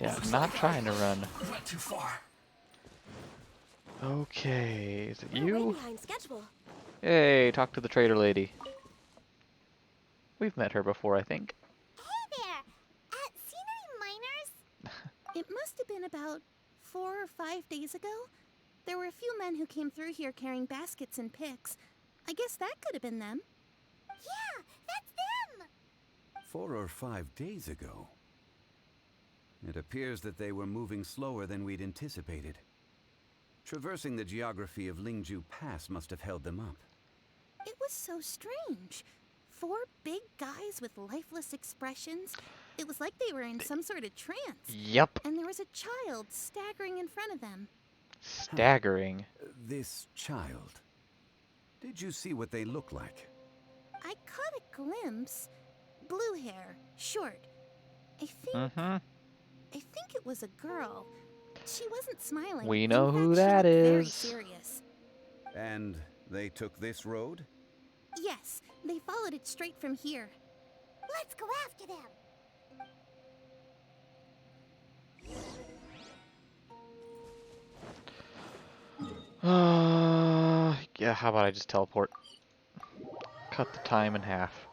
Yeah, I'm not trying to run.
Went too far.
Okay, is it you?
behind schedule.
Hey, talk to the trader lady. We've met her before, I think.
Hey there. Seen any miners?
It must have been about 4 or 5 days ago. There were a few men who came through here carrying baskets and picks. I guess that could have been them.
Yeah, that's them.
4 or 5 days ago. It appears that they were moving slower than we'd anticipated. Traversing the geography of Lingju Pass must have held them up.
It was so strange. 4 big guys with lifeless expressions. It was like they were in some sort of trance.
Yep.
And there was a child staggering in front of them.
Staggering.
This child. Did you see what they look like?
I caught a glimpse. Blue hair, short. I think it was a girl. She wasn't smiling.
We know
In
who
fact, she
that
looked very
is.
serious.
And they took this road?
Yes, they followed it straight from here.
Let's go after them.
Yeah, how about I just teleport? Cut the time in half.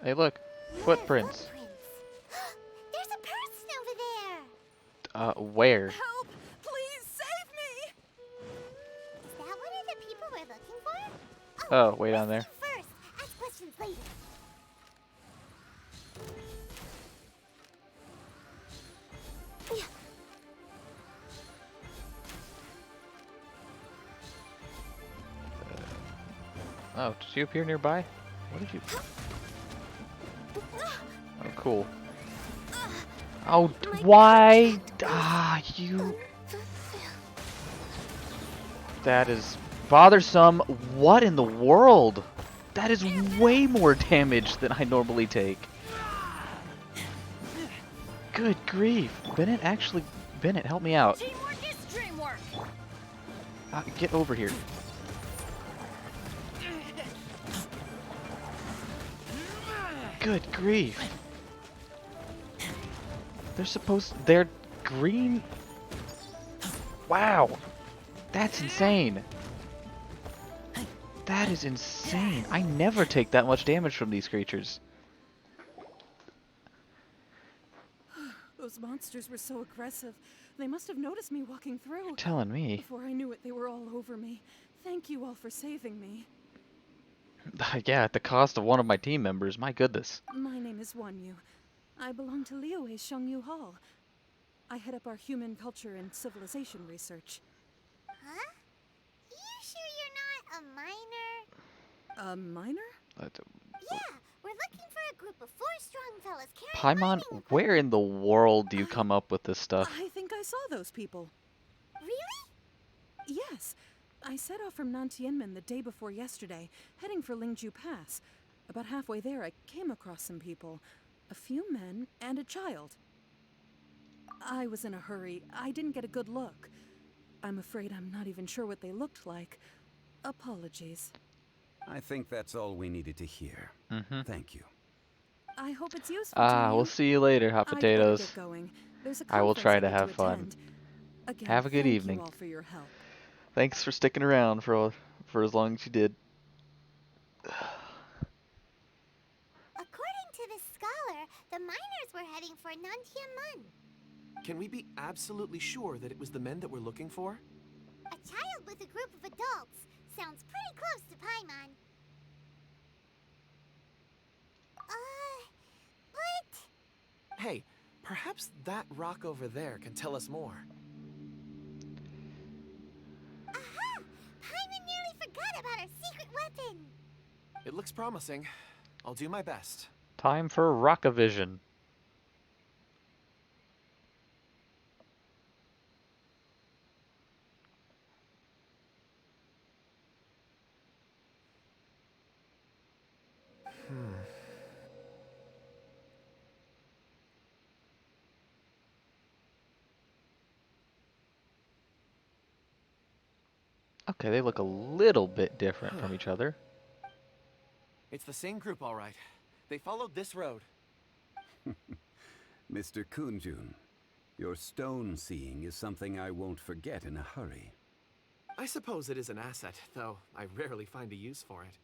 Hey, look. Footprints.
There's a person over there.
Where?
Help! Please save me!
Is that one of the people we're looking for?
Oh, way down there.
First, ask questions later.
Oh, did you appear nearby? What did you... Oh, cool. Oh, why? Ah, you... That is bothersome. What in the world? That is way more damage than I normally take. Good grief. Bennett, help me out.
Teamwork is dreamwork!
Get over here. Good grief. They're green. Wow. That's insane. That is insane. I never take that much damage from these creatures.
Those monsters were so aggressive. They must have noticed me walking through.
You're telling me.
Before I knew it, they were all over me. Thank you all for saving me.
Yeah, at the cost of one of my team members. My goodness.
My name is Wanyu. I belong to Liyue's Shengyu Hall. I head up our human culture and civilization research.
Huh? You
A miner?
Yeah, we're looking for a group of 4 strong fellas carrying
Paimon,
mining
where
equipment.
in the world do you come up with this stuff?
I think I saw those people.
Really?
Yes. I set off from Nantianmen the day before yesterday, heading for Lingju Pass. About halfway there, I came across some people. A few men and a child. I was in a hurry. I didn't get a good look. I'm afraid I'm not even sure what they looked like. Apologies.
I think that's all we needed to hear. Thank you.
I hope it's useful to you.
We'll see you later, hot
I'd better
potatoes.
get going. There's a
I will
conference
try
I
to
need
have fun.
attend. Again,
Have a good
thank
evening.
you all for your help.
Thanks for sticking around for as long as you did.
According to the scholar, the miners were heading for Nantianmen.
Can we be absolutely sure that it was the men that we're looking for?
A child with a group of adults. Sounds pretty close to Paimon. But...
Hey, perhaps that rock over there can tell us more.
Aha! Paimon nearly forgot about our secret weapon.
It looks promising. I'll do my best.
Time for Rockavision. Okay, they look a little bit different from each other.
It's the same group, all right. They followed this road.
Mr. Kunjun, your stone seeing is something I won't forget in a hurry.
I suppose it is an asset, though I rarely find a use for it.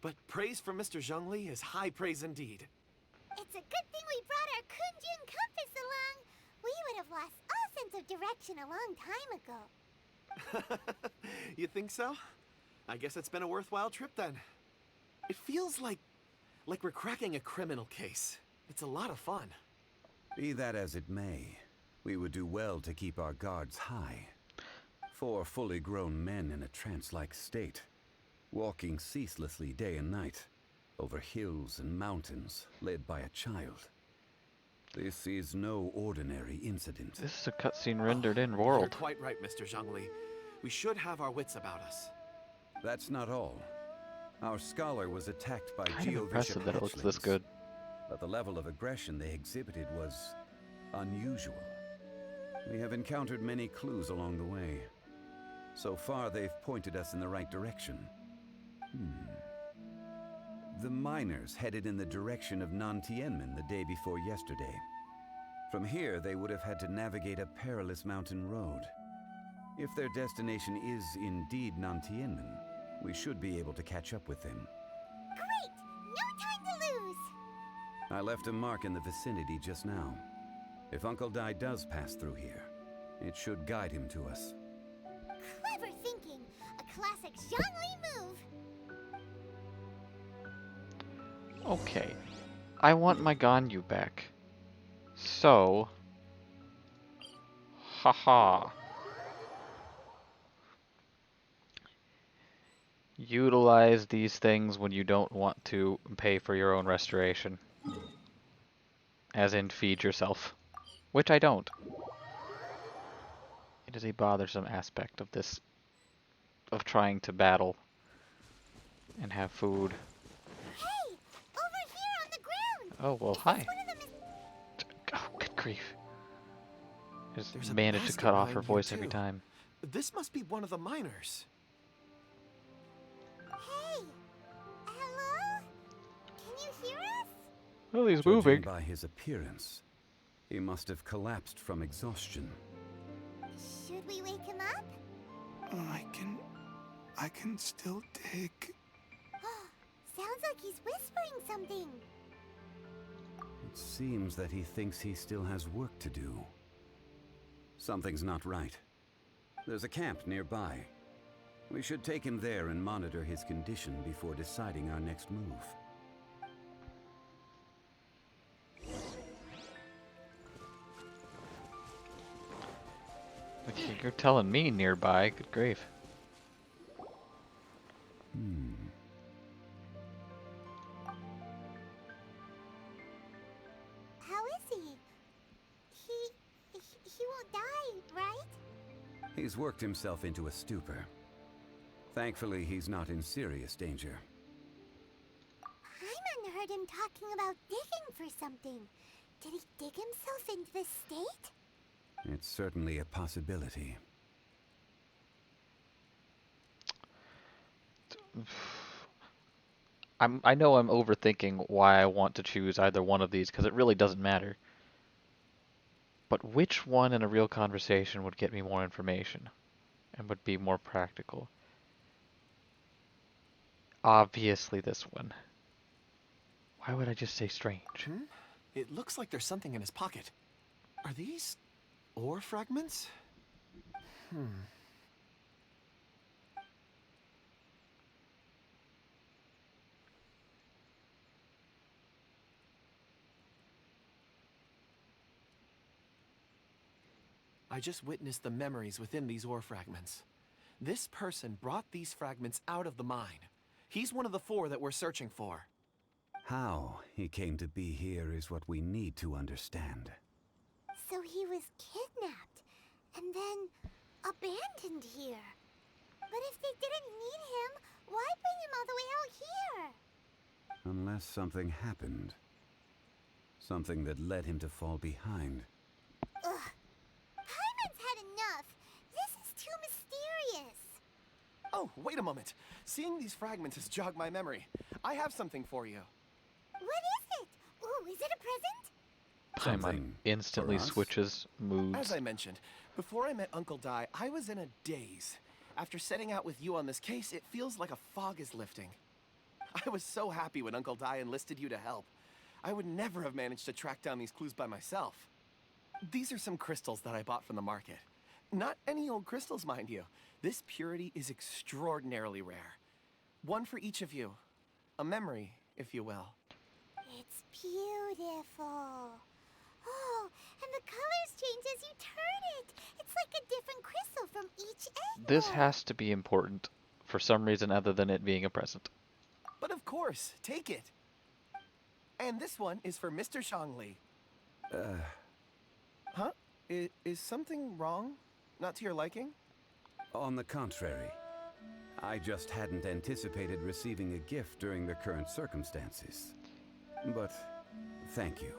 But praise from Mr. Zhongli is high praise indeed.
It's a good thing we brought our Kunjun compass along. We would have lost all sense of direction a long time ago.
You think so? I guess it's been a worthwhile trip then. It feels like we're cracking a criminal case. It's a lot of fun.
Be that as it may, we would do well to keep our guards high. 4 fully grown men in a trance-like state, walking ceaselessly day and night, over hills and mountains, led by a child. This is no ordinary incident.
This is a cutscene rendered in
You're
world.
quite right, Mr. Zhongli. We should have our wits about us.
That's not all. Our scholar was attacked by
Kind of
Geovicious
impressive that it looks this
hatchlings,
good.
but the level of aggression they exhibited was unusual. We have encountered many clues along the way. So far, they've pointed us in the right direction. The miners headed in the direction of Nantianmen the day before yesterday. From here, they would have had to navigate a perilous mountain road. If their destination is indeed Nantianmen, we should be able to catch up with them.
Great! No time to lose!
I left a mark in the vicinity just now. If Uncle Dai does pass through here, it should guide him to us.
Clever thinking. A classic Zhongli move.
Okay. I want my Ganyu back. So... Haha. Utilize these things when you don't want to pay for your own restoration. As in, feed yourself. Which I don't. It is a bothersome aspect of this, of trying to battle and have food.
Hey! Over here on the ground!
Oh, well,
Is this
hi.
one of them
Oh, good grief. I
There's
just
a
managed to
basket
cut off
lying
her
here,
voice every
too.
time.
This must be one of the miners.
Hey! Hello? Can you hear us?
Oh, he's
Judging
moving.
by his appearance, he must have collapsed from exhaustion.
Should we wake him up?
I can still dig.
Sounds like he's whispering something.
It seems that he thinks he still has work to do. Something's not right. There's a camp nearby. We should take him there and monitor his condition before deciding our next move.
You're telling me nearby. Good grief.
is he? He won't die, right?
He's worked himself into a stupor. Thankfully, he's not in serious danger.
Paimon heard him talking about digging for something. Did he dig himself into this state?
It's certainly a possibility.
I know I'm overthinking why I want to choose either one of these, because it really doesn't matter. But which one in a real conversation would get me more information and would be more practical? Obviously this one. Why would I just say strange?
It looks like there's something in his pocket. Are these ore fragments? I just witnessed the memories within these ore fragments. This person brought these fragments out of the mine. He's one of the 4 that we're searching for.
How he came to be here is what we need to understand.
So he was kidnapped and then abandoned here. But if they didn't need him, why bring him all the way out here?
Unless something happened. Something that led him to fall behind.
Ugh. Paimon's had enough. This is too mysterious.
Oh, wait a moment. Seeing these fragments has jogged my memory. I have something for you.
What is it? Ooh, is it a present?
Paimon instantly
for us?
switches moods.
As I mentioned, before I met Uncle Dai, I was in a daze. After setting out with you on this case, it feels like a fog is lifting. I was so happy when Uncle Dai enlisted you to help. I would never have managed to track down these clues by myself. These are some crystals that I bought from the market. Not any old crystals, mind you. This purity is extraordinarily rare. One for each of you. A memory, if you will.
It's beautiful. Oh, and the colors change as you turn it. It's like a different crystal from each angle.
This has to be important for some reason other than it being a present.
But of course, take it. And this one is for Mr. Shangli. Huh? Is something wrong? Not to your liking?
On the contrary, I just hadn't anticipated receiving a gift during the current circumstances. But thank you.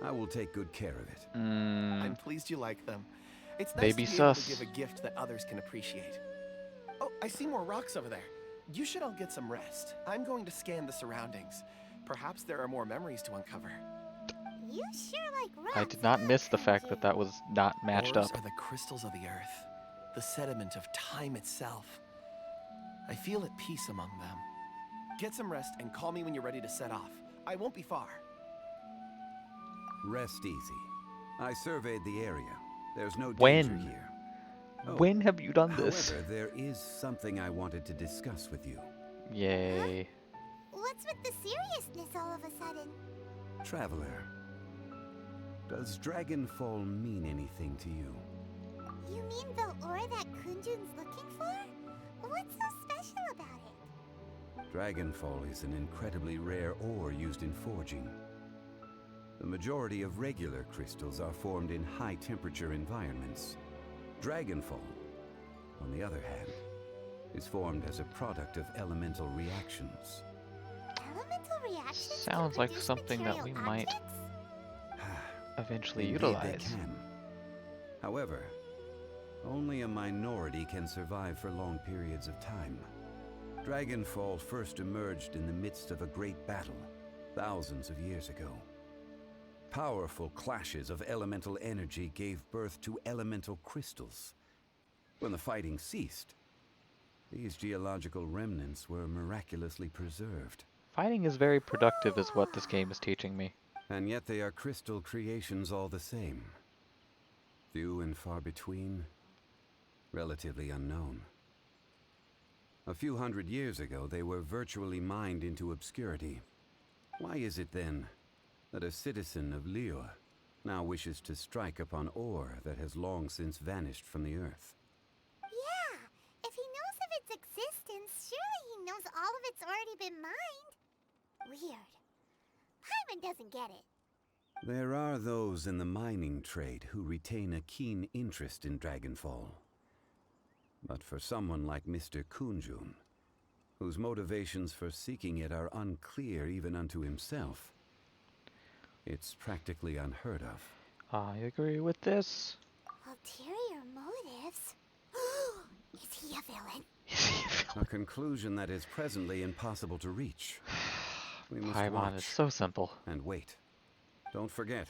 I will take good care of it.
I'm pleased you like them. It's nice
Baby
to be able
sus.
to give a gift that others can appreciate. Oh, I see more rocks over there. You should all get some rest. I'm going to scan the surroundings. Perhaps there are more memories to uncover.
You sure like rocks.
I did not miss the fact that that was not matched
Ores
up.
are the crystals of the earth, the sediment of time itself. I feel at peace among them. Get some rest and call me when you're ready to set off. I won't be far.
Rest easy. I surveyed the area. There's no
When?
danger here. Oh,
When have you done this?
However, there is something I wanted to discuss with you.
Yay.
What's with the seriousness all of a sudden?
Traveler, does Dragonfall mean anything to you?
You mean the ore that Kunjun's looking for? What's so special about it?
Dragonfall is an incredibly rare ore used in forging. The majority of regular crystals are formed in high-temperature environments. Dragonfall, on the other hand, is formed as a product of elemental reactions.
Elemental reactions to
Sounds like
produce
something that we
material
might
objects?
eventually
Indeed
utilize.
they can. However, only a minority can survive for long periods of time. Dragonfall first emerged in the midst of a great battle, thousands of years ago. Powerful clashes of elemental energy gave birth to elemental crystals. When the fighting ceased, these geological remnants were miraculously preserved.
Fighting is very productive is what this game is teaching me.
And yet they are crystal creations all the same. Few and far between, relatively unknown. A few hundred years ago, they were virtually mined into obscurity. Why is it then that a citizen of Liyue now wishes to strike upon ore that has long since vanished from the earth?
Yeah, if he knows of its existence, surely he knows all of it's already been mined. Weird. Paimon doesn't get it.
There are those in the mining trade who retain a keen interest in Dragonfall. But for someone like Mr. Kunjun, whose motivations for seeking it are unclear even unto himself, it's practically unheard of.
I agree with this.
Ulterior motives? Is he a villain?
A conclusion that is presently impossible to reach. We must
Paimon
watch
is so simple.
and wait. Don't forget,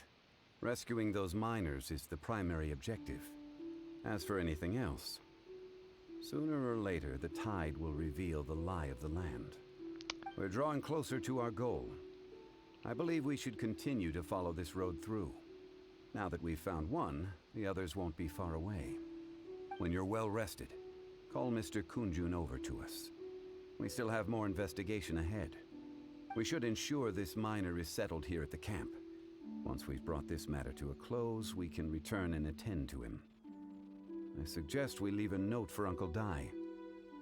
rescuing those miners is the primary objective. As for anything else, sooner or later the tide will reveal the lie of the land. We're drawing closer to our goal. I believe we should continue to follow this road through. Now that we've found one, the others won't be far away. When you're well rested, call Mr. Kunjun over to us. We still have more investigation ahead. We should ensure this miner is settled here at the camp. Once we've brought this matter to a close, we can return and attend to him. I suggest we leave a note for Uncle Dai.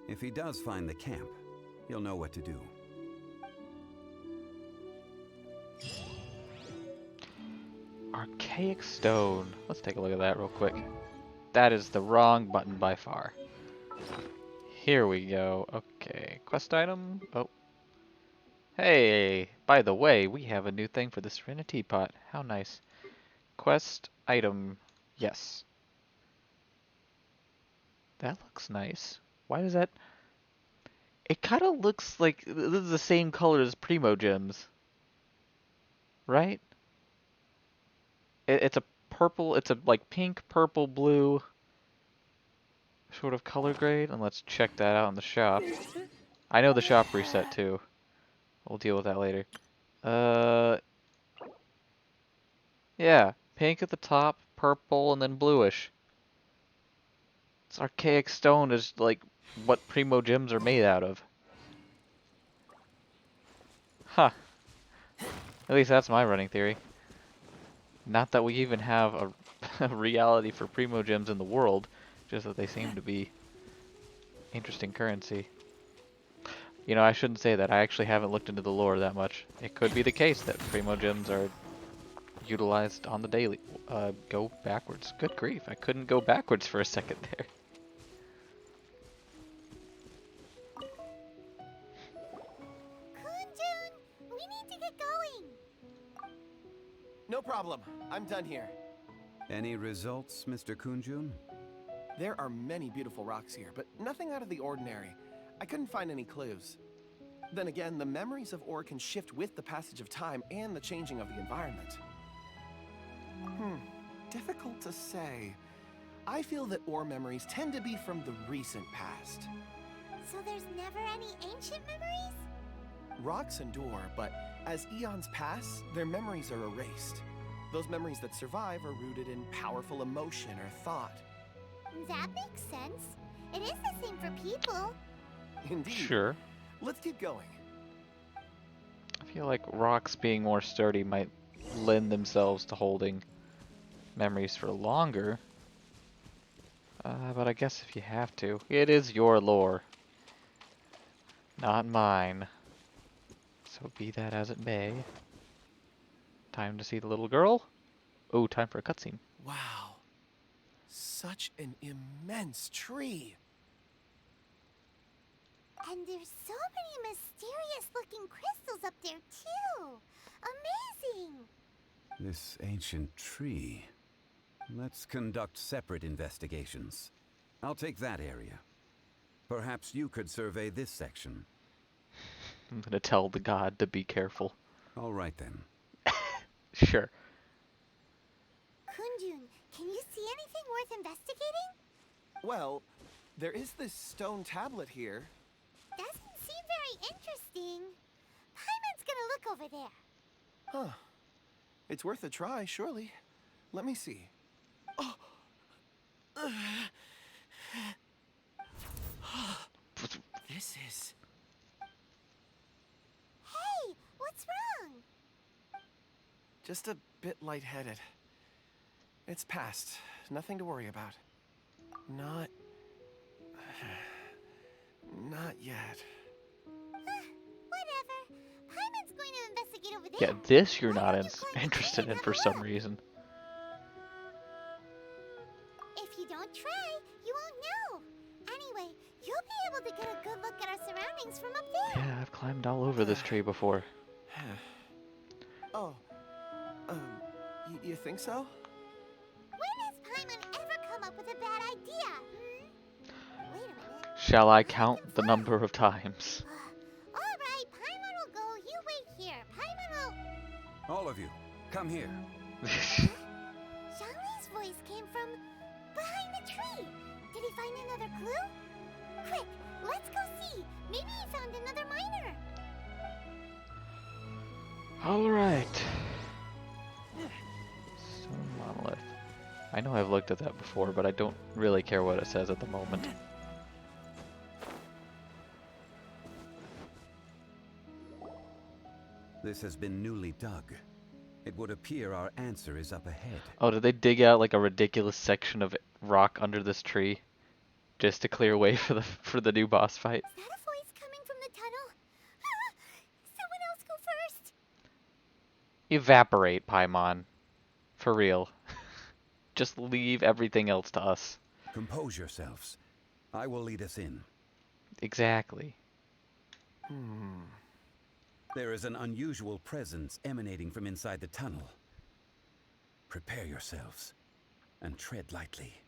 If he does find the camp, he'll know what to do.
Archaic stone. Let's take a look at that real quick. That is the wrong button by far. Here we go. Okay, quest item. Oh. Hey, by the way, we have a new thing for the Serenitea Pot. How nice. Quest item. Yes. That looks nice. Why does that... It kind of looks like this is the same color as Primo Gems. Right? It's a purple, it's a like pink, purple, blue sort of color grade. And let's check that out in the shop. I know the shop reset too. We'll deal with that later. Yeah, pink at the top, purple, and then bluish. This archaic stone is like what Primo Gems are made out of. Huh. At least that's my running theory. Not that we even have a reality for Primo Gems in the world, just that they seem to be interesting currency. You know, I shouldn't say that. I actually haven't looked into the lore that much. It could be the case that Primo Gems are utilized on the daily. Go backwards. Good grief, I couldn't go backwards for a second there.
Kunjun, we need to get going.
No problem. I'm done here.
Any results, Mr. Kunjun?
There are many beautiful rocks here, but nothing out of the ordinary. I couldn't find any clues. Then again, the memories of ore can shift with the passage of time and the changing of the environment. Difficult to say. I feel that ore memories tend to be from the recent past.
So there's never any ancient memories?
Rocks endure, but as eons pass, their memories are erased. Those memories that survive are rooted in powerful emotion or thought.
That makes sense. It is the same for people.
Indeed.
Sure.
Let's keep going.
I feel like rocks being more sturdy might lend themselves to holding memories for longer. But I guess if you have to, it is your lore, not mine. So be that as it may. Time to see the little girl. Oh, time for a cutscene.
Wow. Such an immense tree.
And there's so many mysterious looking crystals up there too. Amazing.
This ancient tree. Let's conduct separate investigations. I'll take that area. Perhaps you could survey this section.
I'm gonna tell the god to be careful.
All right then.
Sure.
Kunjun, can you see anything worth investigating?
Well, there is this stone tablet here.
Doesn't seem very interesting. Paimon's gonna look over there.
Huh. It's worth a try, surely. Let me see. Oh. This is...
Hey, what's wrong?
just a bit lightheaded. It's past. Nothing to worry about. Not yet.
Whatever. Paimon's going to investigate over there.
Yeah, this you're
Why
not
don't you climb the tree
interested
and
in
have
for
a
some
look?
reason.
If you don't try, you won't know. Anyway, you'll be able to get a good look at our surroundings from up there.
Yeah, I've climbed all over this tree before.
Oh, you think so?
When has Paimon ever come up with a bad idea? Wait a minute.
Shall I count the number of times?
All right, Paimon will go. You wait here. Paimon will...
All of you, come here.
Zhangli's voice came from behind the tree. Did he find another clue? Quick, let's go see. Maybe he found another miner.
Alright. Stone monolith. I know I've looked at that before, but I don't really care what it says at the moment.
This has been newly dug. It would appear our answer is up ahead.
Oh, did they dig out like a ridiculous section of rock under this tree? Just to clear way for the new boss fight?
Is that a voice coming from the tunnel? Someone else go first.
Evaporate, Paimon. For real. Just leave everything else to us.
Compose yourselves. I will lead us in.
Exactly.
There is an unusual presence emanating from inside the tunnel. Prepare yourselves and tread lightly.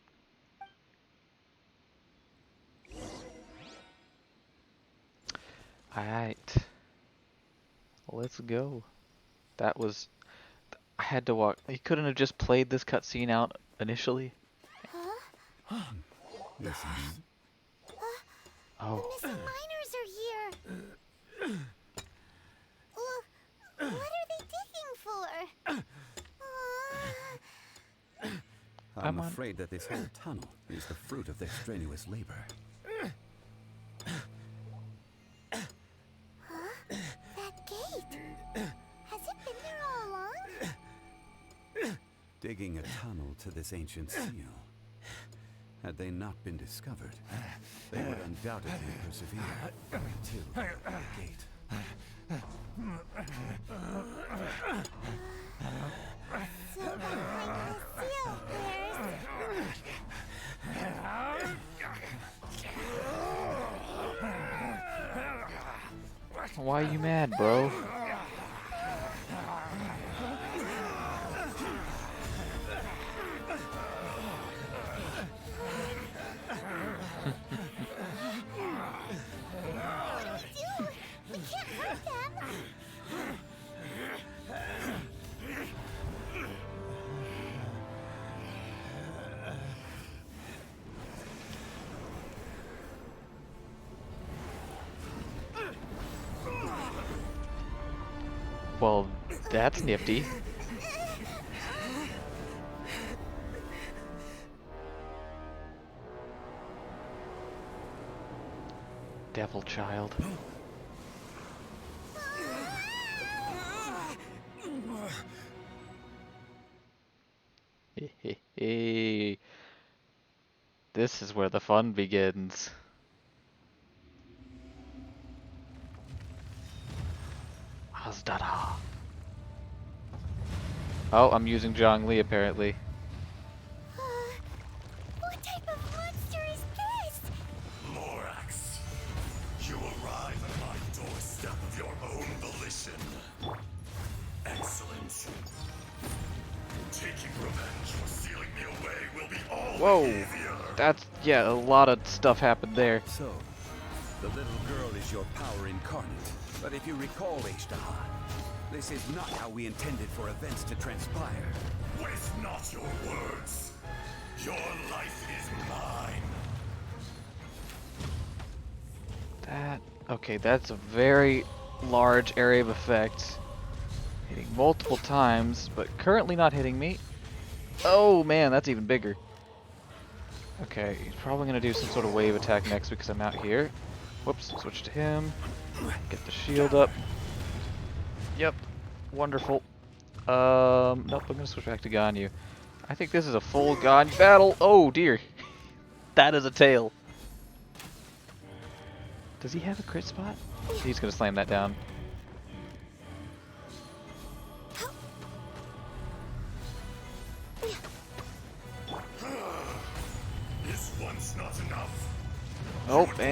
Alright. Let's go. That was... I had to walk... He couldn't have just played this cutscene out initially?
Listen.
Oh.
The missing miners are here. What are they digging for?
I'm
Paimon.
afraid that this whole tunnel is the fruit of their strenuous labor.
That gate. Has it been there all along?
Digging a tunnel to this ancient seal. Had they not been discovered, they would undoubtedly persevere until the gate.
So behind the seal,
Why are you mad, bro?
We can't hurt them.
Well, that's nifty. Devil child. This is where the fun begins. Azdara. Oh, I'm using Zhongli apparently.
What type of monster is this?
Morax, you arrive at my doorstep of your own volition. Excellent. Taking revenge for sealing me away will be all
Whoa,
the easier.
that's, yeah, a lot of stuff happened there.
So, the little girl is your power incarnate. But if you recall, Ishtaha, this is not how we intended for events to transpire.
Waste not your words. Your life is mine.
Okay, that's a very large area of effect. Hitting multiple times, but currently not hitting me. Oh man, that's even bigger. Okay, he's probably gonna do some sort of wave attack next because I'm out here. Whoops, switch to him. Get the shield up. Yep, wonderful. Nope, I'm gonna switch back to Ganyu. I think this is a full Ganyu battle. Oh dear, that is a tail. Does he have a crit spot? He's gonna slam that down.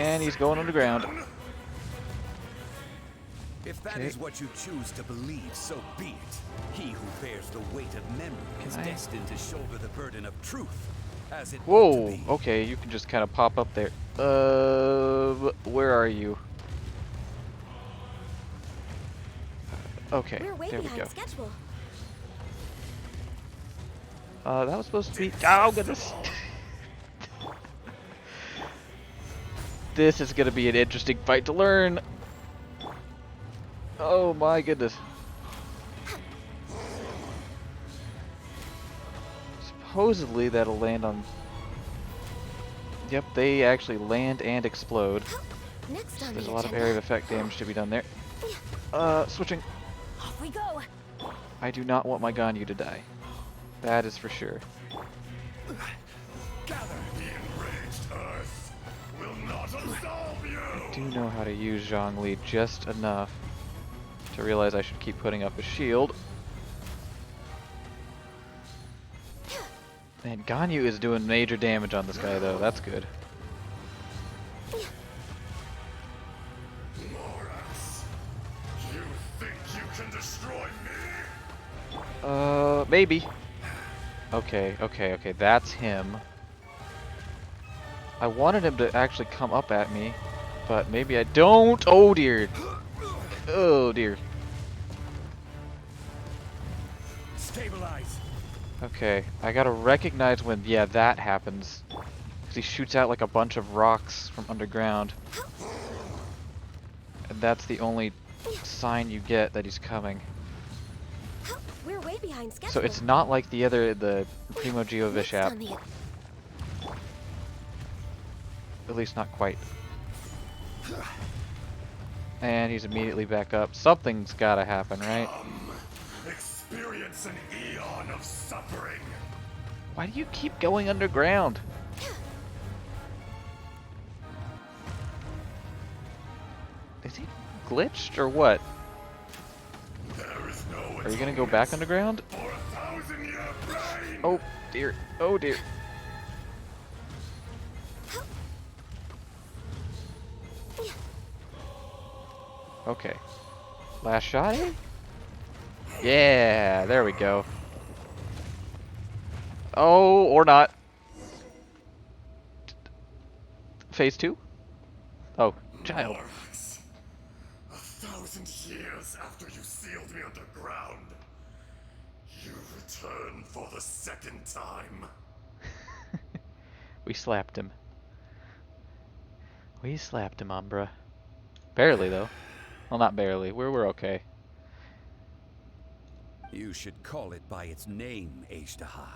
And he's going underground.
If that
Okay.
is what you choose to believe, so be it. He who bears the weight of memory is
Can I-
destined to shoulder the burden of truth, as it ought to
Whoa,
be.
okay, you can just kind of pop up there. Where are you? Okay,
We're way
there we
behind
go.
schedule.
That was supposed to be. Oh goodness. This is gonna be an interesting fight to learn. Oh my goodness. Supposedly that'll land on. Yep, they actually land and explode.
Next on
There's
the
a lot of
agenda.
area of effect damage to be done there. Switching.
Off we go.
I do not want my Ganyu to die. That is for sure.
Gather! The enraged Earth will not absolve you!
I do know how to use Zhongli just enough to realize I should keep putting up a shield. And Ganyu is doing major damage on this guy though, that's good.
Morax, you think you can destroy me?
Maybe. Okay, that's him. I wanted him to actually come up at me, but maybe I don't. Oh dear. Oh dear.
Stabilize.
Okay, I gotta recognize when, yeah, that happens. Because he shoots out like a bunch of rocks from underground. And that's the only sign you get that he's coming.
We're way behind schedule.
So it's not like the Primo Geovish
Next
app.
on the-
At least not quite. And he's immediately back up. Something's gotta happen, right?
Experience an eon of suffering.
Why do you keep going underground? Is he glitched or what?
There is no
Are you gonna go back underground?
for 1,000-year reign.
Oh dear. Oh dear. Okay. Last shot, eh? Yeah, there we go. Oh, or not. Phase 2? Oh, child.
Morax, 1,000 years after you sealed me underground, you return for the second time.
We slapped him. We slapped him, Umbra. Barely, though. Well, not barely. We're okay.
You should call it by its name, Ashtaha.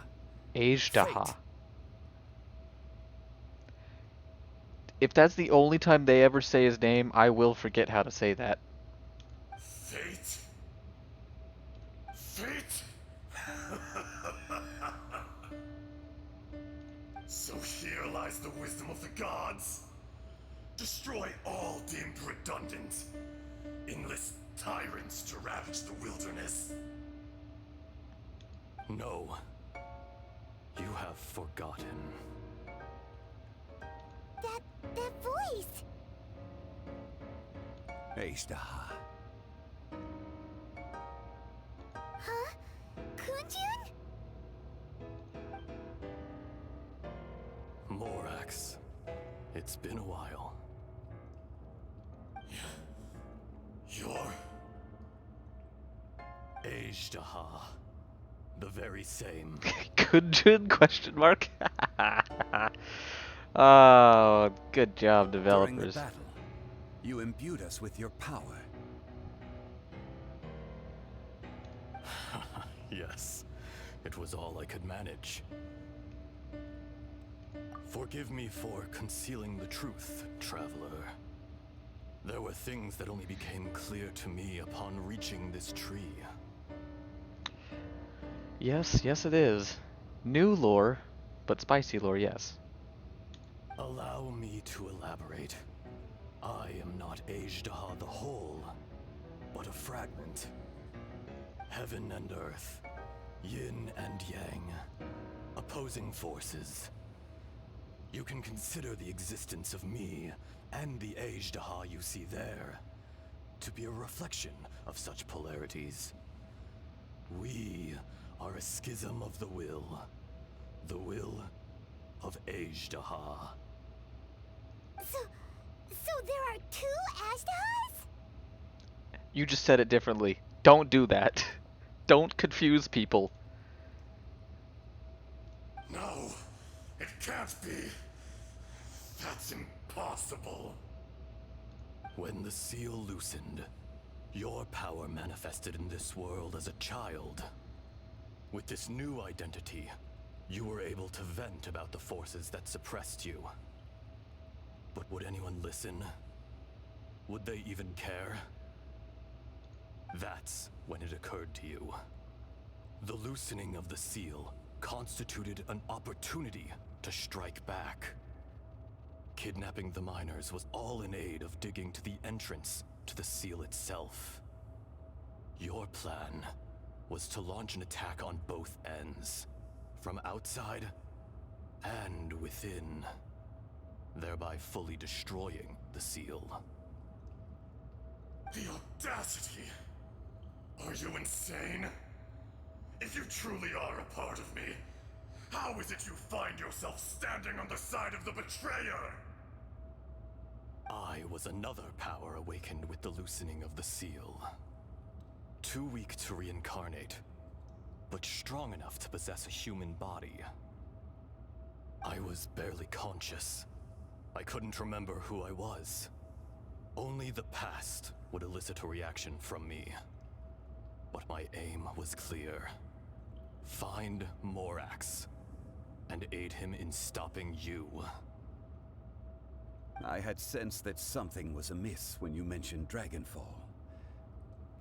Ajdaha.
Fate.
If that's the only time they ever say his name, I will forget how to say that.
Fate? Fate? So here lies the wisdom of the gods. Destroy all deemed redundant. Enlist tyrants to ravage the wilderness.
No. You have forgotten.
That voice!
Ashtaha.
Huh? Kunjun?
Morax. It's been a while.
You're...
Ajdaha. The very same.
Kunjun? Question mark. Oh, good job,
During
developers.
the battle, you imbued us with your power.
Yes. It was all I could manage. Forgive me for concealing the truth, traveler. There were things that only became clear to me upon reaching this tree.
Yes, yes it is. New lore, but spicy lore, yes.
Allow me to elaborate. I am not Ajdaha the whole, but a fragment. Heaven and earth, yin and yang, opposing forces.
You can consider the existence of me and the Ajdaha you see there to be a reflection of such polarities. We are a schism of the will of Ajdaha.
So there are two Ashdahas?
You just said it differently. Don't do that. Don't confuse people.
No, it can't be. That's impossible. When the seal loosened, your power manifested in this world as a child. With this new identity, you were able to vent about the forces that suppressed you. But would anyone listen? Would they even care? That's when it occurred to you. The loosening of the seal constituted an opportunity to strike back. Kidnapping the miners was all in aid of digging to the entrance to the seal itself. Your plan was to launch an attack on both ends, from outside and within, thereby fully destroying the seal. The audacity! Are you insane? If you truly are a part of me, how is it you find yourself standing on the side of the betrayer? I was another power awakened with the loosening of the seal. Too weak to reincarnate, but strong enough to possess a human body. I was barely conscious. I couldn't remember who I was. Only the past would elicit a reaction from me. But my aim was clear. Find Morax, and aid him in stopping you.
I had sensed that something was amiss when you mentioned Dragonfall.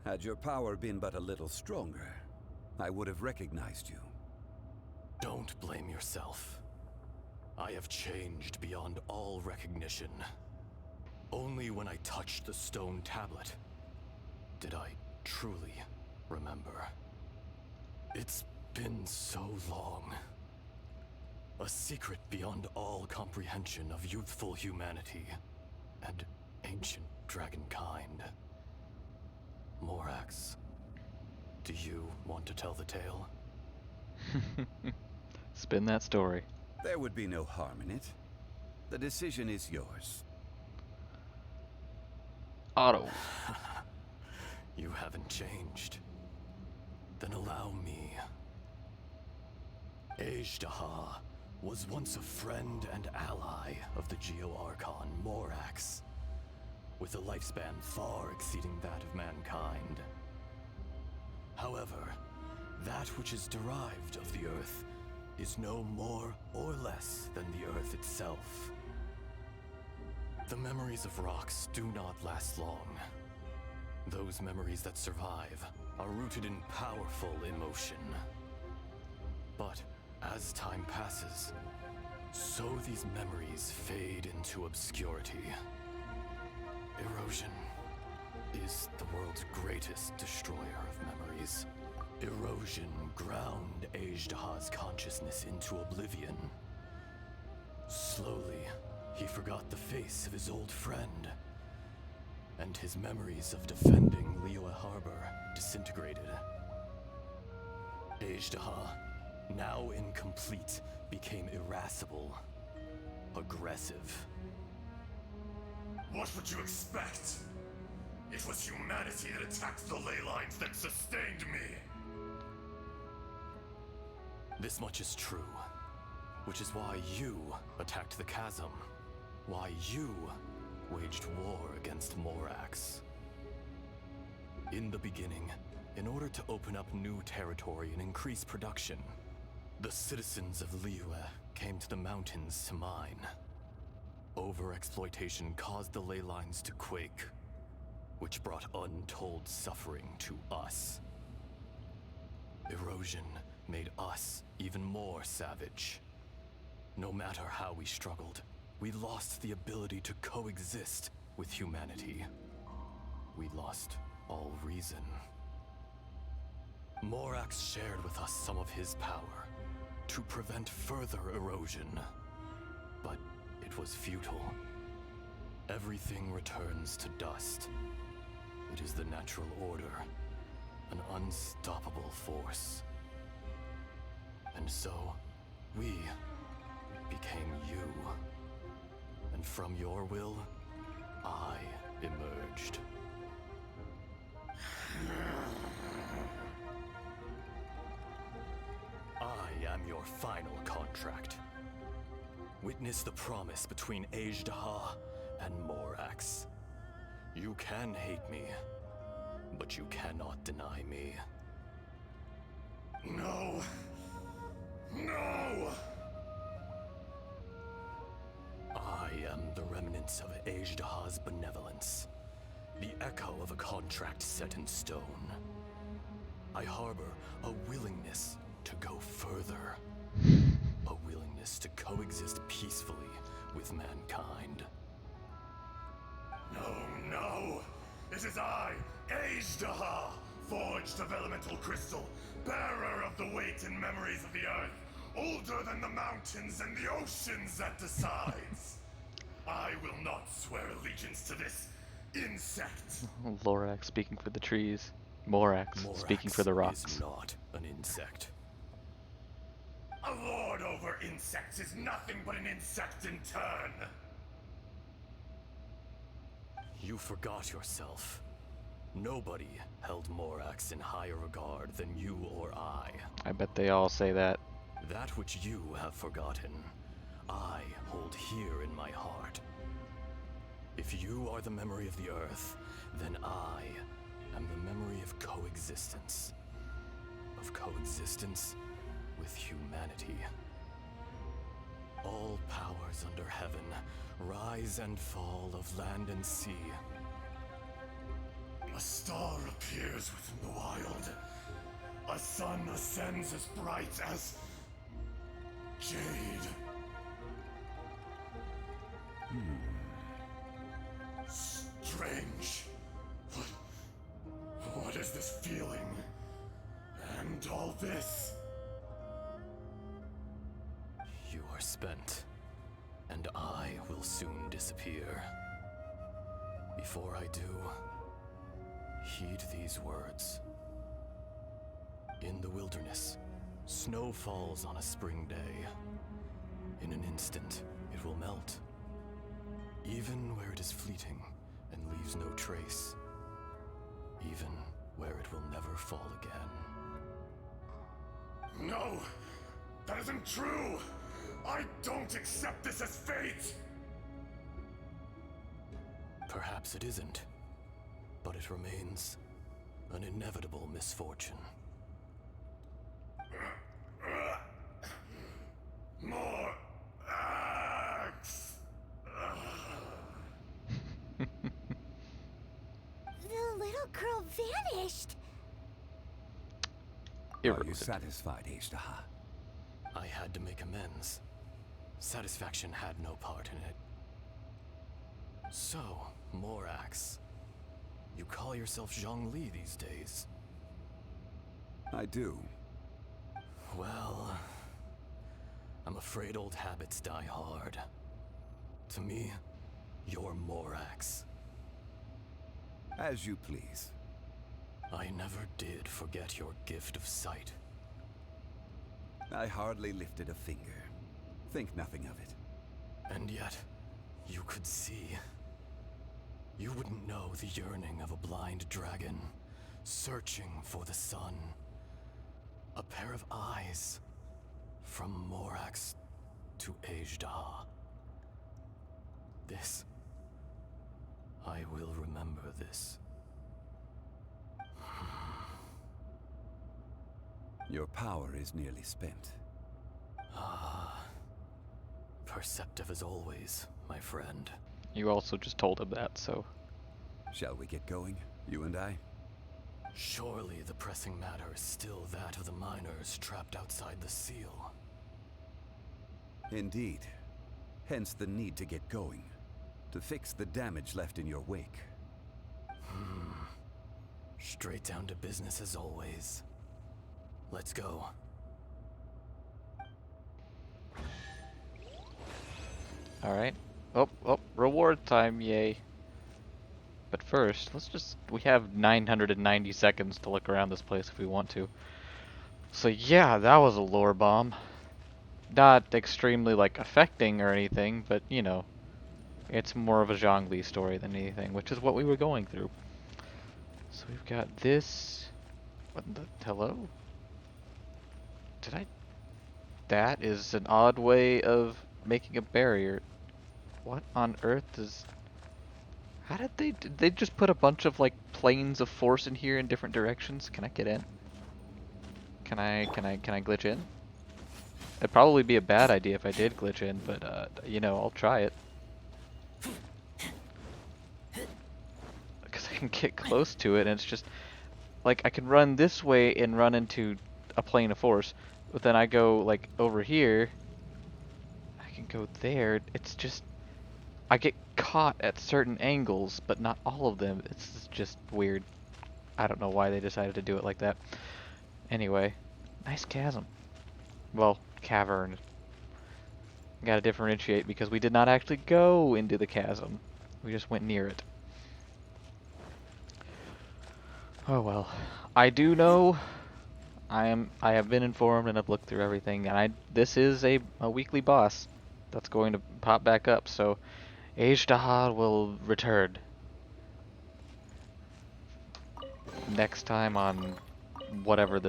Had your power been but a little stronger, I would have recognized you.
Don't blame yourself. I have changed beyond all recognition. Only when I touched the stone tablet did I truly remember. It's been so long. A secret beyond all comprehension of youthful humanity and ancient dragonkind. Morax, do you want to tell the tale?
Spin that story.
There would be no harm in it. The decision is yours.
Otto.
You haven't changed. Then allow me. Ajdaha was once a friend and ally of the Geo-Archon Morax, with a lifespan far exceeding that of mankind. However, that which is derived of the Earth is no more or less than the Earth itself. The memories of rocks do not last long. Those memories that survive are rooted in powerful emotion. But as time passes, so these memories fade into obscurity. Erosion is the world's greatest destroyer of memories. Erosion ground Ajdaha's consciousness into oblivion. Slowly, he forgot the face of his old friend, and his memories of defending Liyue Harbor disintegrated. Ajdaha, now incomplete, became irascible, aggressive. What would you expect? It was humanity that attacked the ley lines that sustained me. This much is true, which is why you attacked the chasm, why you waged war against Morax. In the beginning, in order to open up new territory and increase production, the citizens of Liyue came to the mountains to mine. Overexploitation caused the ley lines to quake, which brought untold suffering to us. Erosion made us even more savage. No matter how we struggled, we lost the ability to coexist with humanity. We lost all reason. Morax shared with us some of his power to prevent further erosion. But it was futile. Everything returns to dust. It is the natural order, an unstoppable force. And so, we became you. And from your will, I emerged. I am your final contract. Witness the promise between Ajdaha and Morax. You can hate me, but you cannot deny me.
No! No!
I am the remnants of Ajdaha's benevolence, the echo of a contract set in stone. I harbor a willingness to go further, a willingness to coexist peacefully with mankind.
No, no! This is I, Ajdaha, forged of elemental crystal, bearer of the weight and memories of the earth, older than the mountains and the oceans that decides. I will not swear allegiance to this insect.
Lorax speaking for the trees. Morax speaking for the rocks.
Is not an insect.
A lord over insects is nothing but an insect in turn.
You forgot yourself. Nobody held Morax in higher regard than you or I.
I bet they all say that.
That which you have forgotten, I hold here in my heart. If you are the memory of the earth, then I am the memory of coexistence. Of coexistence with humanity. All powers under heaven, rise and fall of land and sea.
A star appears within the wild. A sun ascends as bright as jade. Strange. What is this feeling? And all this?
You are spent, and I will soon disappear. Before I do, heed these words. In the wilderness, snow falls on a spring day. In an instant, it will melt. Even where it is fleeting and leaves no trace. Even where it will never fall again.
No! That isn't true! I don't accept this as fate!
Perhaps it isn't, but it remains an inevitable misfortune.
More axe!
The little girl vanished!
Are you satisfied, Ajdaha?
I had to make amends. Satisfaction had no part in it. So, Morax, you call yourself Zhongli these days?
I do.
Well, I'm afraid old habits die hard. To me, you're Morax.
As you please.
I never did forget your gift of sight.
I hardly lifted a finger. Think nothing of it.
And yet, you could see. You wouldn't know the yearning of a blind dragon, searching for the sun. A pair of eyes, from Morax to Ajdaha. This, I will remember this.
Your power is nearly spent.
Ah, perceptive as always, my friend.
You also just told him that, so...
Shall we get going, you and I?
Surely the pressing matter is still that of the miners trapped outside the seal.
Indeed. Hence the need to get going. To fix the damage left in your wake.
Straight down to business as always. Let's go.
Alright. Oh, reward time, yay. But first, we have 990 seconds to look around this place if we want to. So yeah, that was a lore bomb. Not extremely, like, affecting or anything, but, you know, it's more of a Zhongli story than anything, which is what we were going through. So we've got this. What the? Hello? Did I? That is an odd way of making a barrier. What on earth is... How did they just put a bunch of, like, planes of force in here in different directions? Can I get in? Can I glitch in? It'd probably be a bad idea if I did glitch in, but, you know, I'll try it. Because I can get close to it, and it's just... Like, I can run this way and run into a plane of force, but then I go, like, over here... I can go there. It's just... I get caught at certain angles, but not all of them. It's just weird. I don't know why they decided to do it like that. Anyway, nice chasm. Well, cavern. Gotta differentiate because we did not actually go into the chasm. We just went near it. Oh well. I do know. I have been informed and have looked through everything, and this is a weekly boss that's going to pop back up, so Ajdahar will return next time on whatever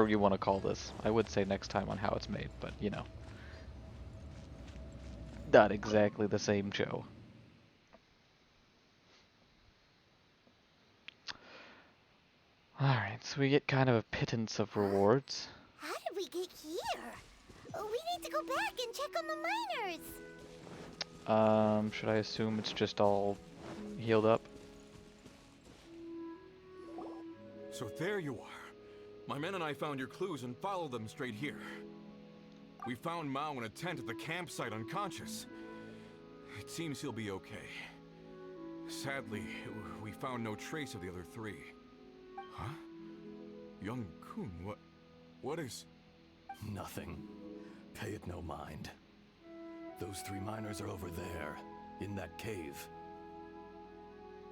you want to call this. I would say next time on How It's Made, but you know, not exactly the same show. Alright, so we get kind of a pittance of rewards.
How did we get here? We need to go back and check on the miners.
Should I assume it's just all healed up?
So there you are. My men and I found your clues and followed them straight here. We found Mao in a tent at the campsite unconscious. It seems he'll be okay. Sadly, we found no trace of the other three. Huh? Young Kun, what is...
Nothing. Pay it no mind. Those three miners are over there, in that cave.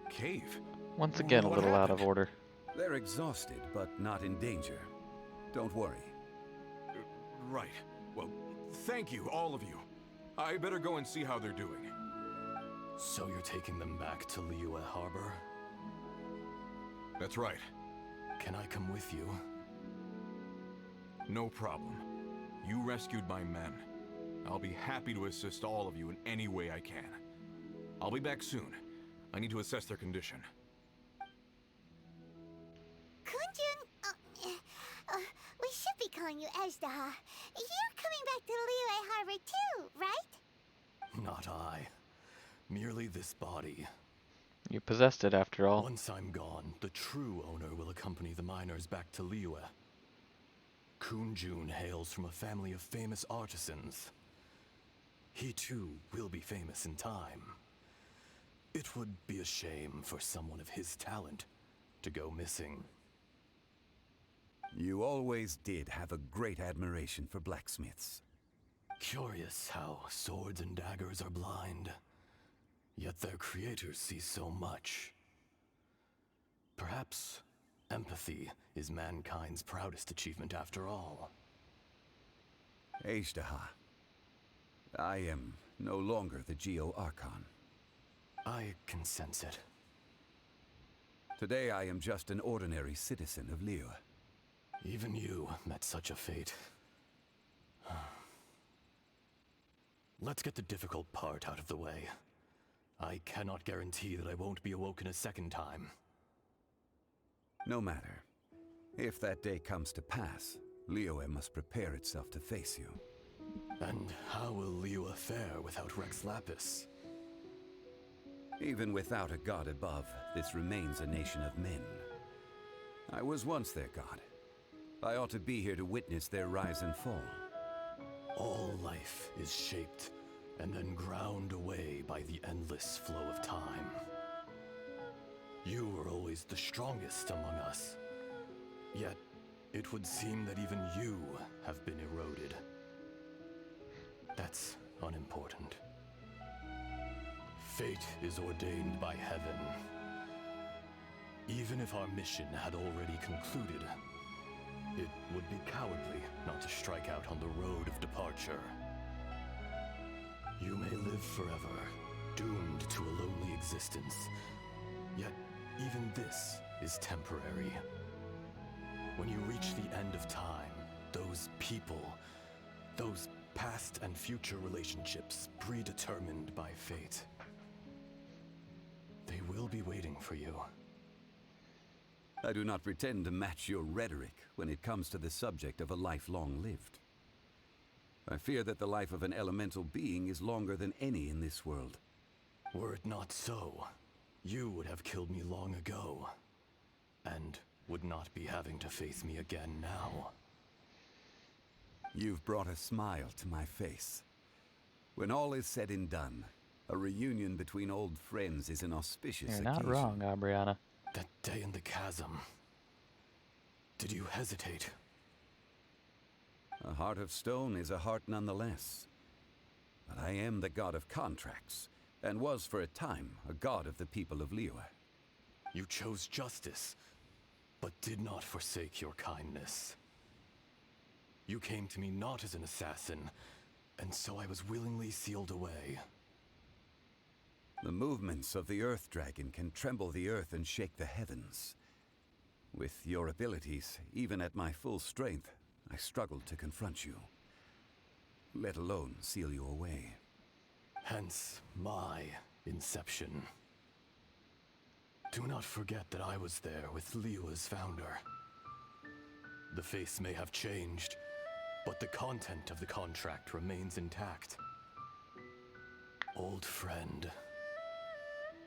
Cave?
Once again, a little out of order.
They're exhausted, but not in danger. Don't worry.
Right. Well, thank you, all of you. I better go and see how they're doing.
So you're taking them back to Liyue Harbor?
That's right.
Can I come with you?
No problem. You rescued my men. I'll be happy to assist all of you in any way I can. I'll be back soon. I need to assess their condition.
Kunjun, we should be calling you Ajdahar. You're coming back to Liyue Harbor too, right?
Not I. Merely this body.
You possessed it after all.
Once I'm gone, the true owner will accompany the miners back to Liyue. Kunjun hails from a family of famous artisans. He too will be famous in time. It would be a shame for someone of his talent to go missing.
You always did have a great admiration for blacksmiths.
Curious how swords and daggers are blind, yet their creators see so much. Perhaps empathy is mankind's proudest achievement after all.
Ajdahar, I am no longer the Geo-Archon.
I can sense it.
Today I am just an ordinary citizen of Liyue.
Even you met such a fate. Let's get the difficult part out of the way. I cannot guarantee that I won't be awoken a second time.
No matter. If that day comes to pass, Liyue must prepare itself to face you.
And how will Liyue fare without Rex Lapis?
Even without a god above, this remains a nation of men. I was once their god. I ought to be here to witness their rise and fall.
All life is shaped and then ground away by the endless flow of time. You were always the strongest among us. Yet, it would seem that even you have been eroded. That's unimportant. Fate is ordained by heaven. Even if our mission had already concluded, it would be cowardly not to strike out on the road of departure. You may live forever, doomed to a lonely existence. Yet, even this is temporary. When you reach the end of time, those people, those past and future relationships predetermined by fate, they will be waiting for you.
I do not pretend to match your rhetoric when it comes to the subject of a life long lived. I fear that the life of an elemental being is longer than any in this world.
Were it not so, you would have killed me long ago, and would not be having to face me again now.
You've brought a smile to my face. When all is said and done, a reunion between old friends is an auspicious
You're not
occasion.
wrong, Aubriana.
That day in the chasm, did you hesitate?
A heart of stone is a heart nonetheless. But I am the god of contracts, and was for a time a god of the people of Liyue.
You chose justice, but did not forsake your kindness. You came to me not as an assassin, and so I was willingly sealed away.
The movements of the Earth Dragon can tremble the earth and shake the heavens. With your abilities, even at my full strength, I struggled to confront you, let alone seal you away.
Hence my inception. Do not forget that I was there with Liyue's founder. The face may have changed, but the content of the contract remains intact. Old friend,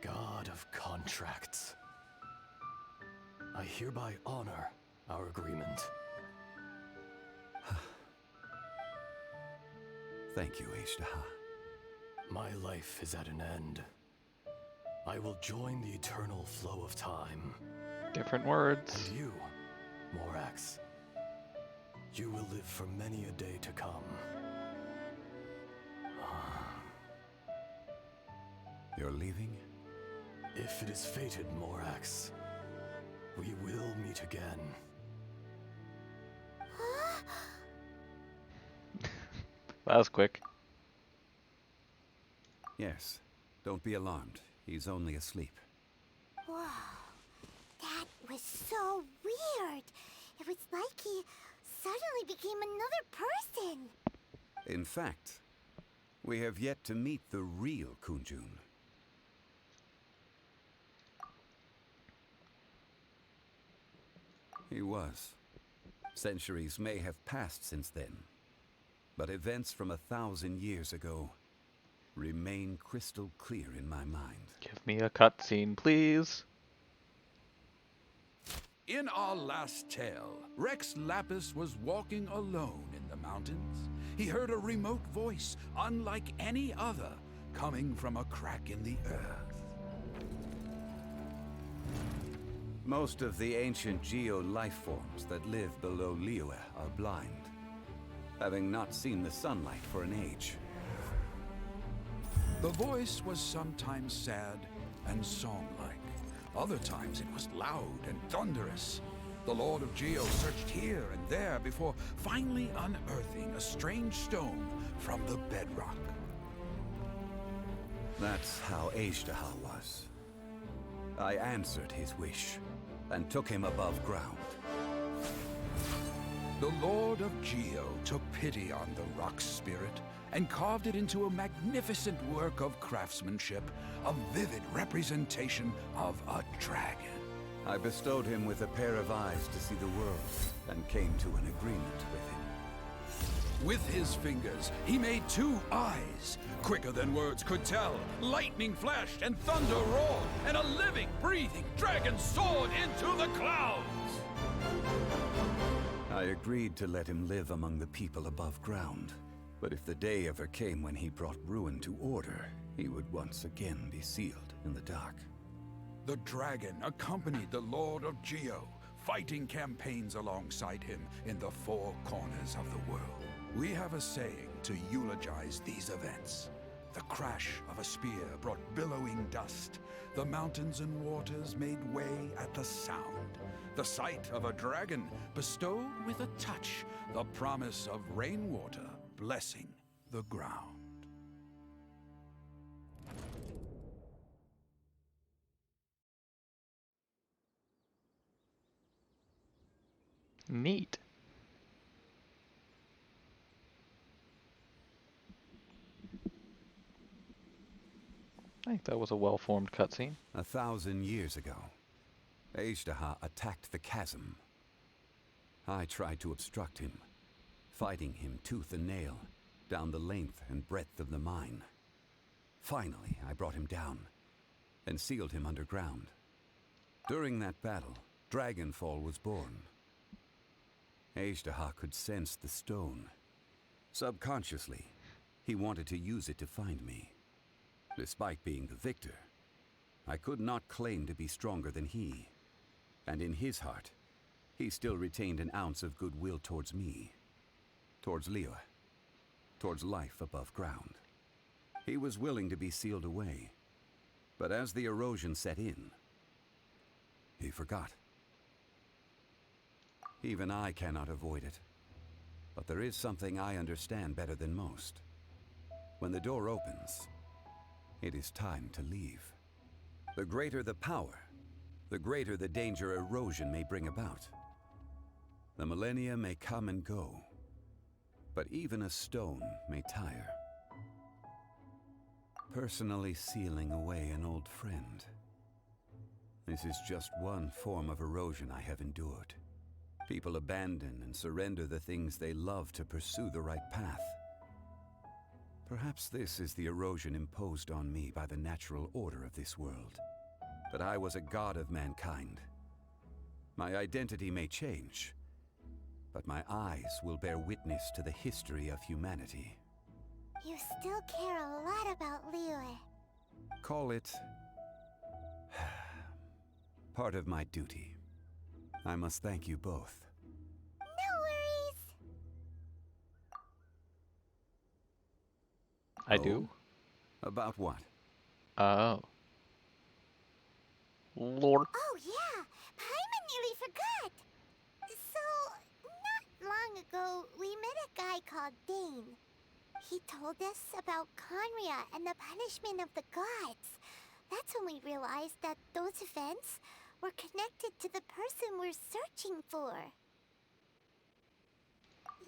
god of contracts, I hereby honor our agreement.
Thank you, Ashtaha.
My life is at an end. I will join the eternal flow of time.
Different words.
And you, Morax, you will live for many a day to come.
You're leaving?
If it is fated, Morax, we will meet again.
That was quick.
Yes. Don't be alarmed. He's only asleep.
Whoa. That was so weird. It was like he suddenly became another person.
In fact, we have yet to meet the real Kunjun. He was. Centuries may have passed since then, but events from 1,000 years ago remain crystal clear in my mind.
Give me a cutscene, please.
In our last tale, Rex Lapis was walking alone in the mountains. He heard a remote voice, unlike any other, coming from a crack in the earth.
Most of the ancient geo life forms that live below Liyue are blind, having not seen the sunlight for an age.
The voice was sometimes sad and song-like. Other times it was loud and thunderous. The Lord of Geo searched here and there before finally unearthing a strange stone from the bedrock.
That's how Ashtaha was. I answered his wish and took him above ground.
The Lord of Geo took pity on the rock spirit and carved it into a magnificent work of craftsmanship, a vivid representation of a dragon.
I bestowed him with a pair of eyes to see the world and came to an agreement with him.
With his fingers, he made 2 eyes. Quicker than words could tell, lightning flashed and thunder roared, and a living, breathing dragon soared into the clouds!
I agreed to let him live among the people above ground. But if the day ever came when he brought ruin to order, he would once again be sealed in the dark.
The dragon accompanied the Lord of Geo, fighting campaigns alongside him in the 4 corners of the world. We have a saying to eulogize these events. The crash of a spear brought billowing dust. The mountains and waters made way at the sound. The sight of a dragon bestowed with a touch the promise of rainwater blessing the ground.
Neat. I think that was a well-formed cutscene.
1,000 years ago, Ajdaha attacked the chasm. I tried to obstruct him, fighting him tooth and nail down the length and breadth of the mine. Finally, I brought him down and sealed him underground. During that battle, Dragonfall was born. Ajdaha could sense the stone. Subconsciously, he wanted to use it to find me. Despite being the victor, I could not claim to be stronger than he. And in his heart, he still retained an ounce of goodwill towards me, towards Liyue, towards life above ground. He was willing to be sealed away, but as the erosion set in, he forgot. Even I cannot avoid it, but there is something I understand better than most. When the door opens, it is time to leave. The greater the power, the greater the danger erosion may bring about. The millennia may come and go, but even a stone may tire. Personally sealing away an old friend. This is just one form of erosion I have endured. People abandon and surrender the things they love to pursue the right path. Perhaps this is the erosion imposed on me by the natural order of this world. But I was a god of mankind. My identity may change, but my eyes will bear witness to the history of humanity.
You still care a lot about Liyue.
Call it part of my duty. I must thank you both.
No worries.
I do?
About what?
Oh. Lord.
Oh yeah, Paimon nearly forgot. So, not long ago, we met a guy called Dane. He told us about Conria and the punishment of the gods. That's when we realized that those events were connected to the person we're searching for.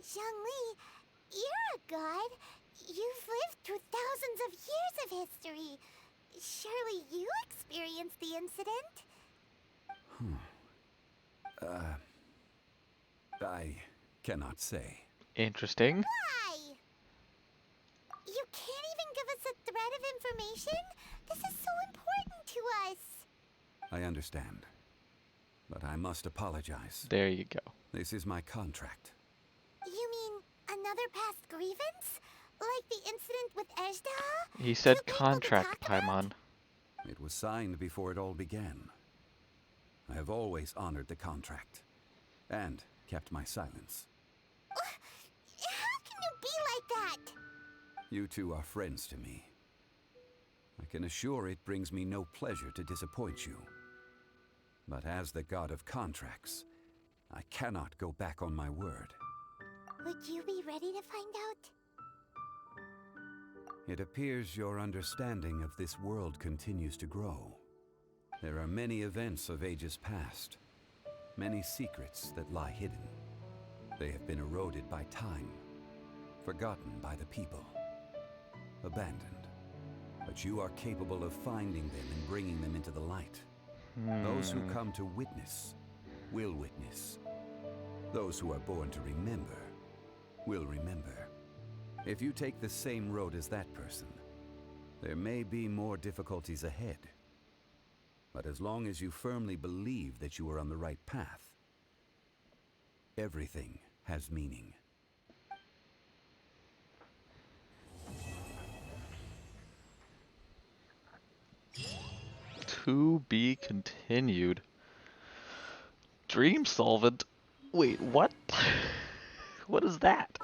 Zhongli, you're a god. You've lived through thousands of years of history. Surely you experienced the incident?
I cannot say.
Interesting.
Why? You can't even give us a thread of information? This is so important to us.
I understand, but I must apologize.
There you go.
This is my contract.
You mean another past grievance? Like the incident with Ajdaha?
He said contract, Paimon.
It was signed before it all began. I have always honored the contract, and kept my silence.
How can you be like that?
You two are friends to me. I can assure it brings me no pleasure to disappoint you. But as the god of contracts, I cannot go back on my word.
Would you be ready to find out?
It appears your understanding of this world continues to grow. There are many events of ages past, many secrets that lie hidden. They have been eroded by time, forgotten by the people, abandoned. But you are capable of finding them and bringing them into the light. Those who come to witness will witness. Those who are born to remember will remember. If you take the same road as that person, there may be more difficulties ahead. But as long as you firmly believe that you are on the right path, everything has meaning.
To be continued. Dream solvent? Wait, what? What is that?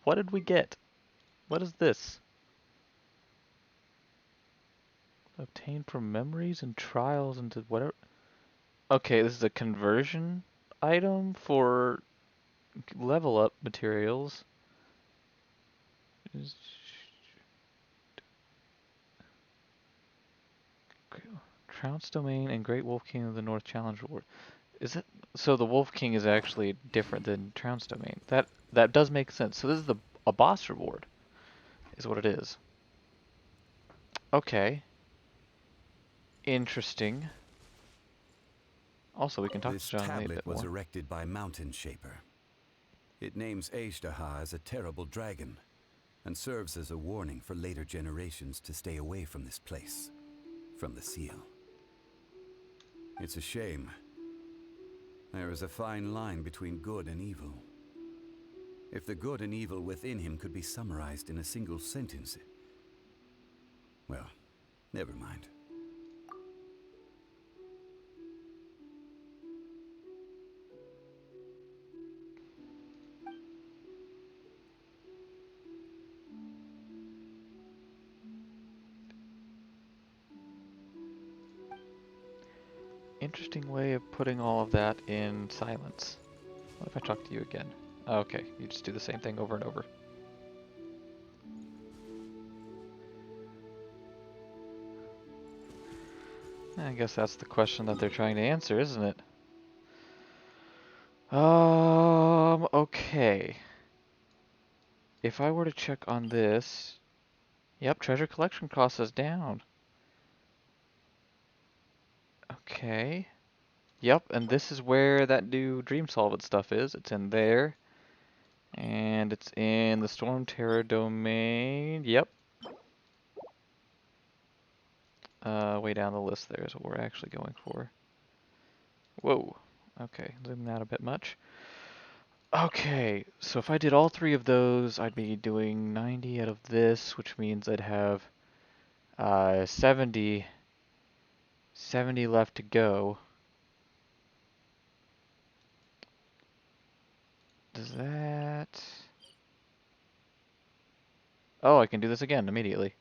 What did we get? What is this? Obtained from memories and trials into whatever. Okay, this is a conversion item for level up materials. Trounce Domain and Great Wolf King of the North Challenge Reward. Is it so? The Wolf King is actually different than Trounce Domain. That does make sense. So this is a boss reward, is what it is. Okay. Interesting. Also, we can talk to
This
John Lee a
tablet
bit
was
more.
erected by Mountain Shaper. It names Aishtaha as a terrible dragon, and serves as a warning for later generations to stay away from this place, from the seal. It's a shame. There is a fine line between good and evil. If the good and evil within him could be summarized in a single sentence, well, never mind.
Interesting way of putting all of that in silence. What if I talk to you again? Okay, you just do the same thing over and over. I guess that's the question that they're trying to answer, isn't it? Okay. If I were to check on this, yep, treasure collection cost is down. Okay. Yep, and this is where that new Dream Solvent stuff is. It's in there. And it's in the Storm Terror domain. Yep. Way down the list there is what we're actually going for. Whoa. Okay, zooming out a bit much. Okay, so if I did all three of those, I'd be doing 90 out of this, which means I'd have 70 left to go. Does that... Oh, I can do this again immediately.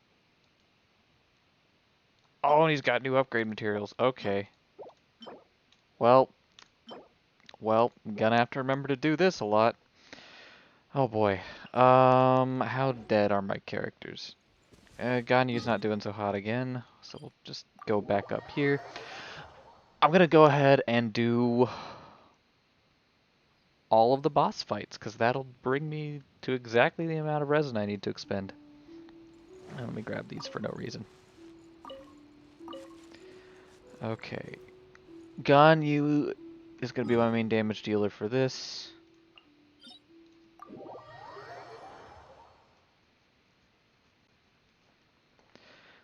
Oh, and he's got new upgrade materials. Okay. Well, I'm gonna have to remember to do this a lot. Oh boy. How dead are my characters? Ganyu's not doing so hot again, so we'll just go back up here. I'm gonna go ahead and do all of the boss fights, because that'll bring me to exactly the amount of resin I need to expend. And let me grab these for no reason. Okay. Ganyu is gonna be my main damage dealer for this.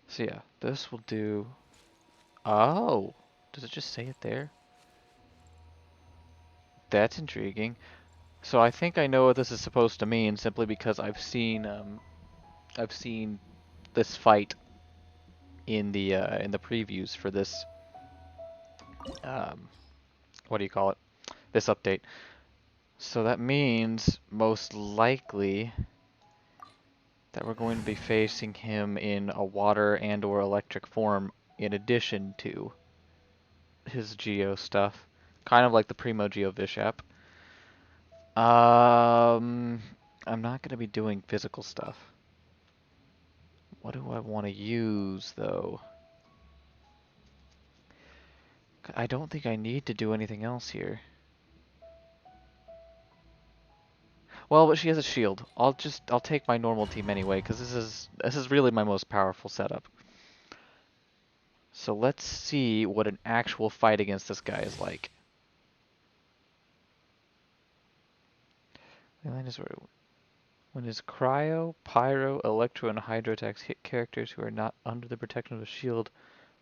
So yeah, this will do... Oh! Does it just say it there? That's intriguing. So I think I know what this is supposed to mean, simply because I've seen this fight in the previews for this what do you call it? This update. So that means most likely that we're going to be facing him in a water and or electric form in addition to his Geo stuff. Kind of like the Primo Geo Vishap. I'm not going to be doing physical stuff. What do I want to use, though? I don't think I need to do anything else here. Well, but she has a shield. I'll take my normal team anyway, because this is really my most powerful setup. So let's see what an actual fight against this guy is like. When his Cryo, Pyro, Electro, and Hydro attacks hit characters who are not under the protection of a shield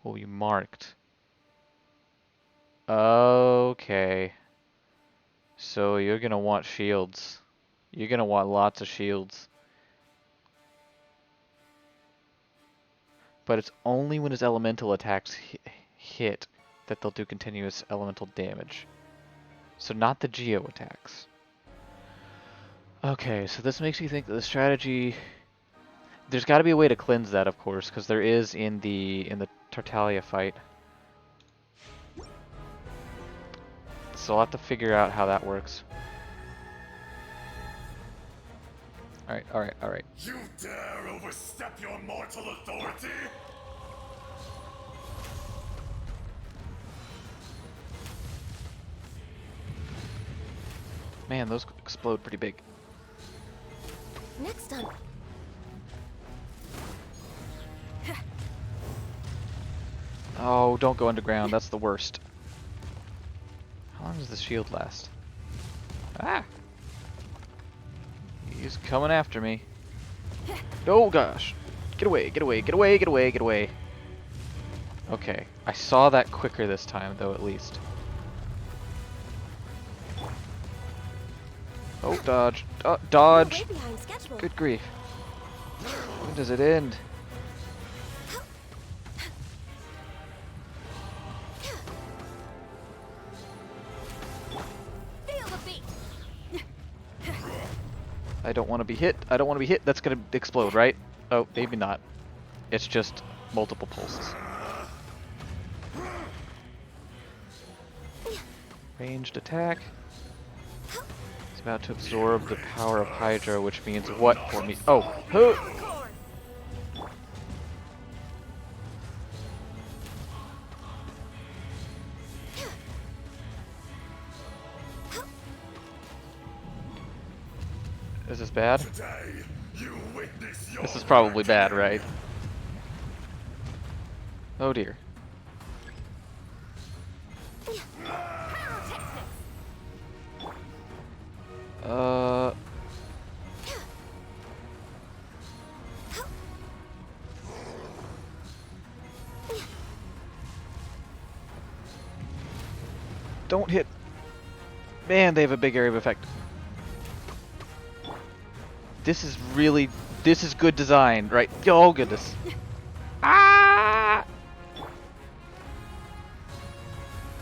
will be marked. Okay. So you're gonna want shields. You're gonna want lots of shields. But it's only when his elemental attacks hit that they'll do continuous elemental damage. So not the Geo attacks. Okay, so this makes me think that the strategy There's got to be a way to cleanse that, of course, because there is in the Tartaglia fight. So I'll have to figure out how that works. Alright, alright, alright.
You dare overstep your mortal authority?
Man, those explode pretty big.
Next time.
Oh, don't go underground. That's the worst. How long does the shield last? Ah! He's coming after me. Oh gosh. Get away, get away, get away, get away, get away. Okay. I saw that quicker this time, though, at least. Oh, dodge. Dodge! Good grief. When does it end? I don't want to be hit. I don't want to be hit. That's going to explode, right? Oh, maybe not. It's just multiple pulses. Ranged attack. It's about to absorb the power of Hydra, which means what for me? Oh! Huh. Is this bad? This is probably bad, right? Oh dear. Don't hit. Man, they have a big area of effect. This is really, this is good design, right? Oh goodness. Ah!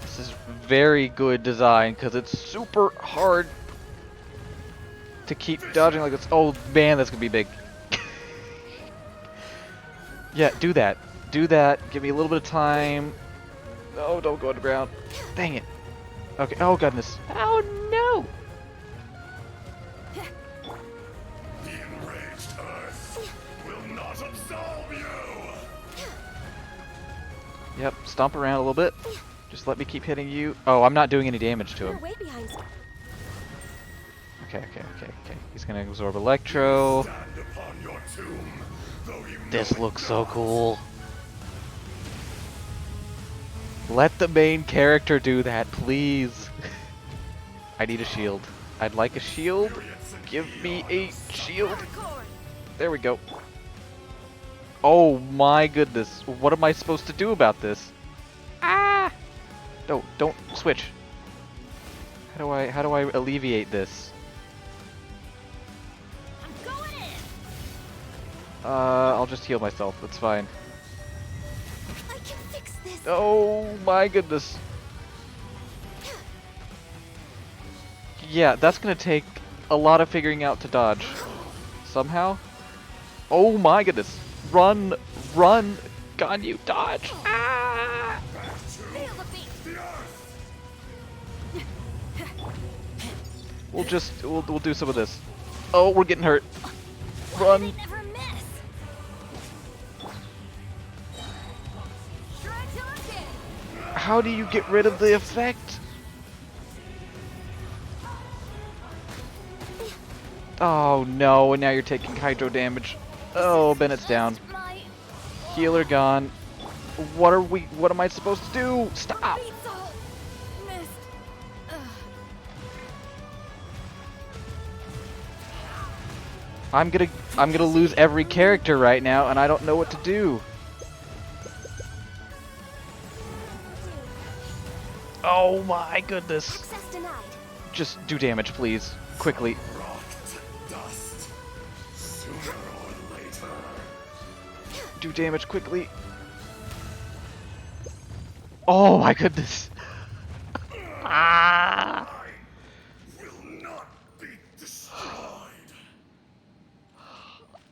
This is very good design because it's super hard to keep dodging like this. Oh man, that's gonna be big. Yeah, do that. Do that. Give me a little bit of time. Oh, don't go underground. Dang it. Okay. Oh goodness. Oh no.
The enraged Earth will not absolve you.
Yep. Stomp around a little bit. Just let me keep hitting you. Oh, I'm not doing any damage to him.
Way behind.
Okay. He's gonna absorb Electro.
Stand upon your tomb, though you
This looks so cool. Let the main character do that, please. I need a shield. I'd like a shield. Give me a shield. There we go. Oh my goodness. What am I supposed to do about this? Ah! No, don't switch. How do I alleviate this? I'll just heal myself. That's fine.
I can fix this.
Oh my goodness. Yeah, that's gonna take a lot of figuring out to dodge. Somehow. Oh my goodness. Run! Run! God, you dodge! Ah! We'll do some of this. Oh, we're getting hurt. Run! How do you get rid of the effect? Oh no, and now you're taking hydro damage. Oh, Bennett's down. Healer gone. What am I supposed to do? Stop! I'm gonna lose every character right now and I don't know what to do. Oh my goodness. Just do damage, please. Quickly. Do damage quickly. Oh my goodness. Ah.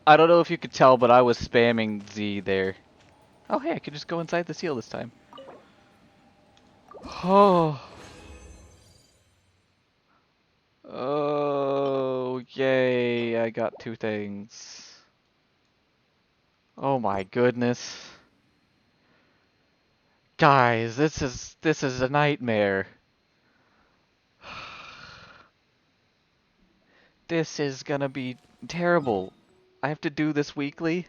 I don't know if you could tell, but I was spamming Z there. Oh, hey, I could just go inside the seal this time. Oh. Oh, yay, I got 2 things. Oh my goodness. Guys, this is a nightmare. This is gonna be terrible. I have to do this weekly?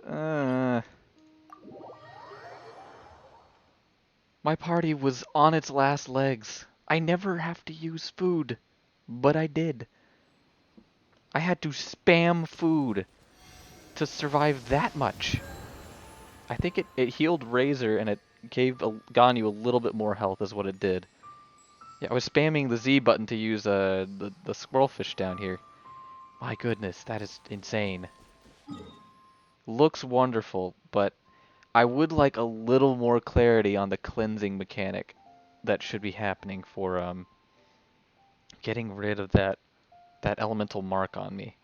My party was on its last legs. I never have to use food, but I did. I had to spam food to survive that much. I think it healed Razor and it gave Ganyu a little bit more health is what it did. Yeah, I was spamming the Z button to use the squirrelfish down here. My goodness, that is insane. Looks wonderful, but I would like a little more clarity on the cleansing mechanic that should be happening for getting rid of that elemental mark on me.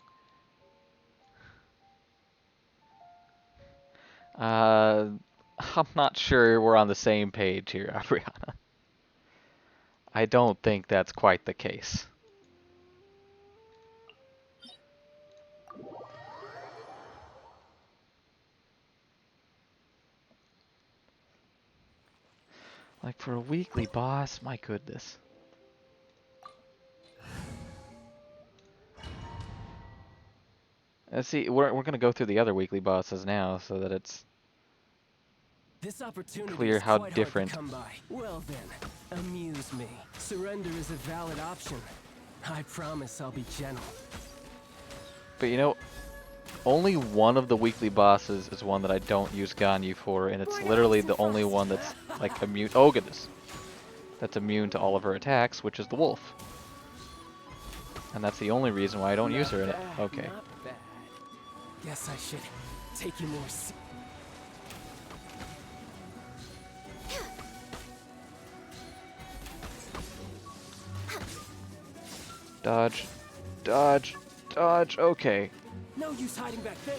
I'm not sure we're on the same page here, Abriana. I don't think that's quite the case. Like for a weekly boss, my goodness. Let's see, we're gonna go through the other weekly bosses now so that it's
This opportunity
clear
is
how
quite
different.
hard to come by. Well then, amuse me. Surrender is a valid option. I promise I'll be gentle.
But you know, only one of the weekly bosses is one that I don't use Ganyu for, and it's literally the only one that's like immune. Oh goodness, that's immune to all of her attacks, which is the wolf. And that's the only reason why I don't use her in it. Okay.
Not bad. Guess I should take you more
Dodge, dodge, dodge. Okay.
No use hiding back there.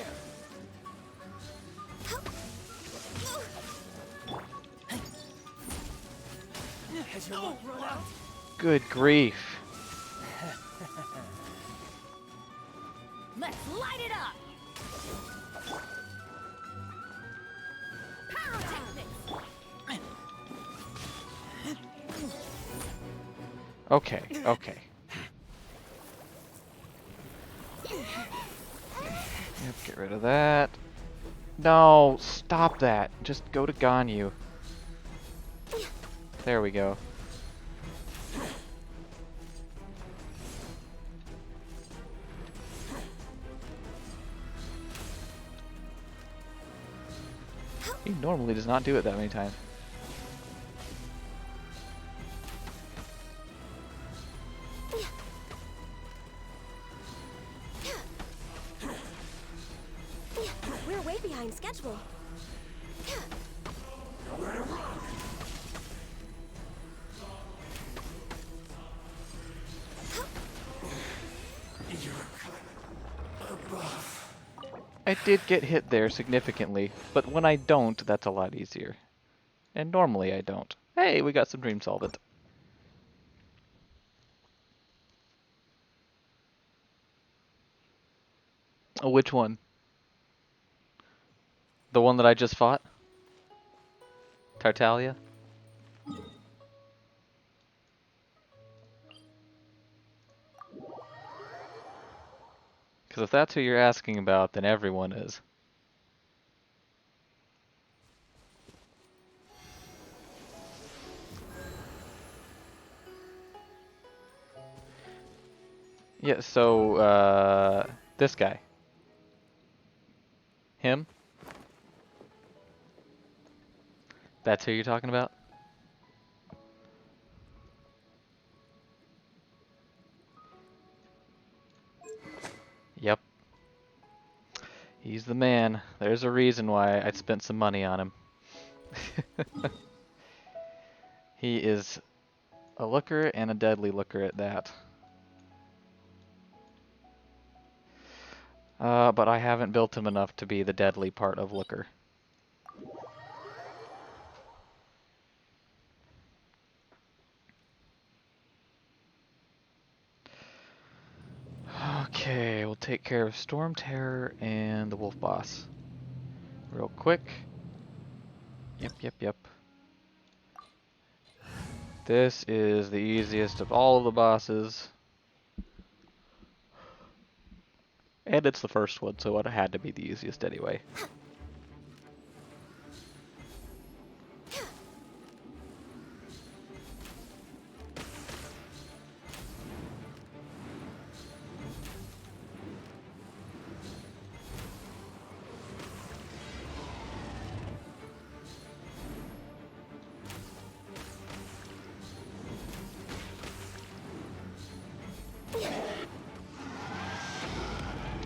Has your luck run out?
Good grief.
Let's light it up!
Okay, okay. Yep, get rid of that. No, stop that. Just go to Ganyu. There we go. He normally does not do it that many times.
We're way behind schedule.
I did get hit there significantly, but when I don't, that's a lot easier. And normally I don't. Hey, we got some Dream Solvent. Oh, which one? The one that I just fought? Tartaglia? Because if that's who you're asking about, then everyone is. Yeah, so, this guy. Him? That's who you're talking about? Yep. He's the man. There's a reason why I spent some money on him. He is a looker and a deadly looker at that. But I haven't built him enough to be the deadly part of Looker. Okay, we'll take care of Storm Terror and the Wolf Boss. Real quick. Yep. This is the easiest of all of the bosses. And it's the first one, so it had to be the easiest anyway.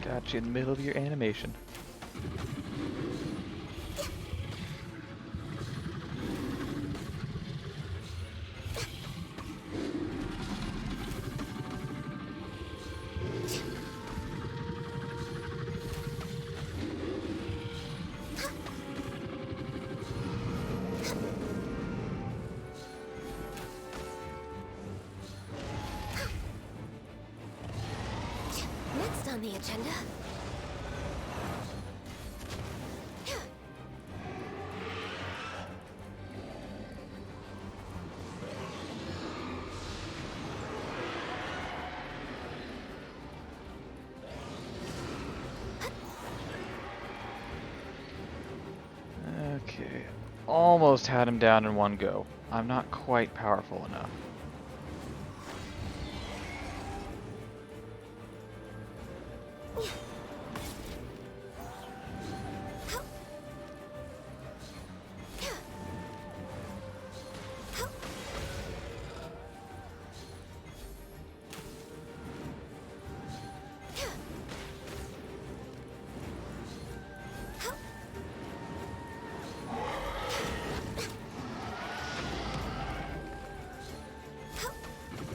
Got you in the middle of your animation.
Next on the agenda.
Okay, almost had him down in one go. I'm not quite powerful enough.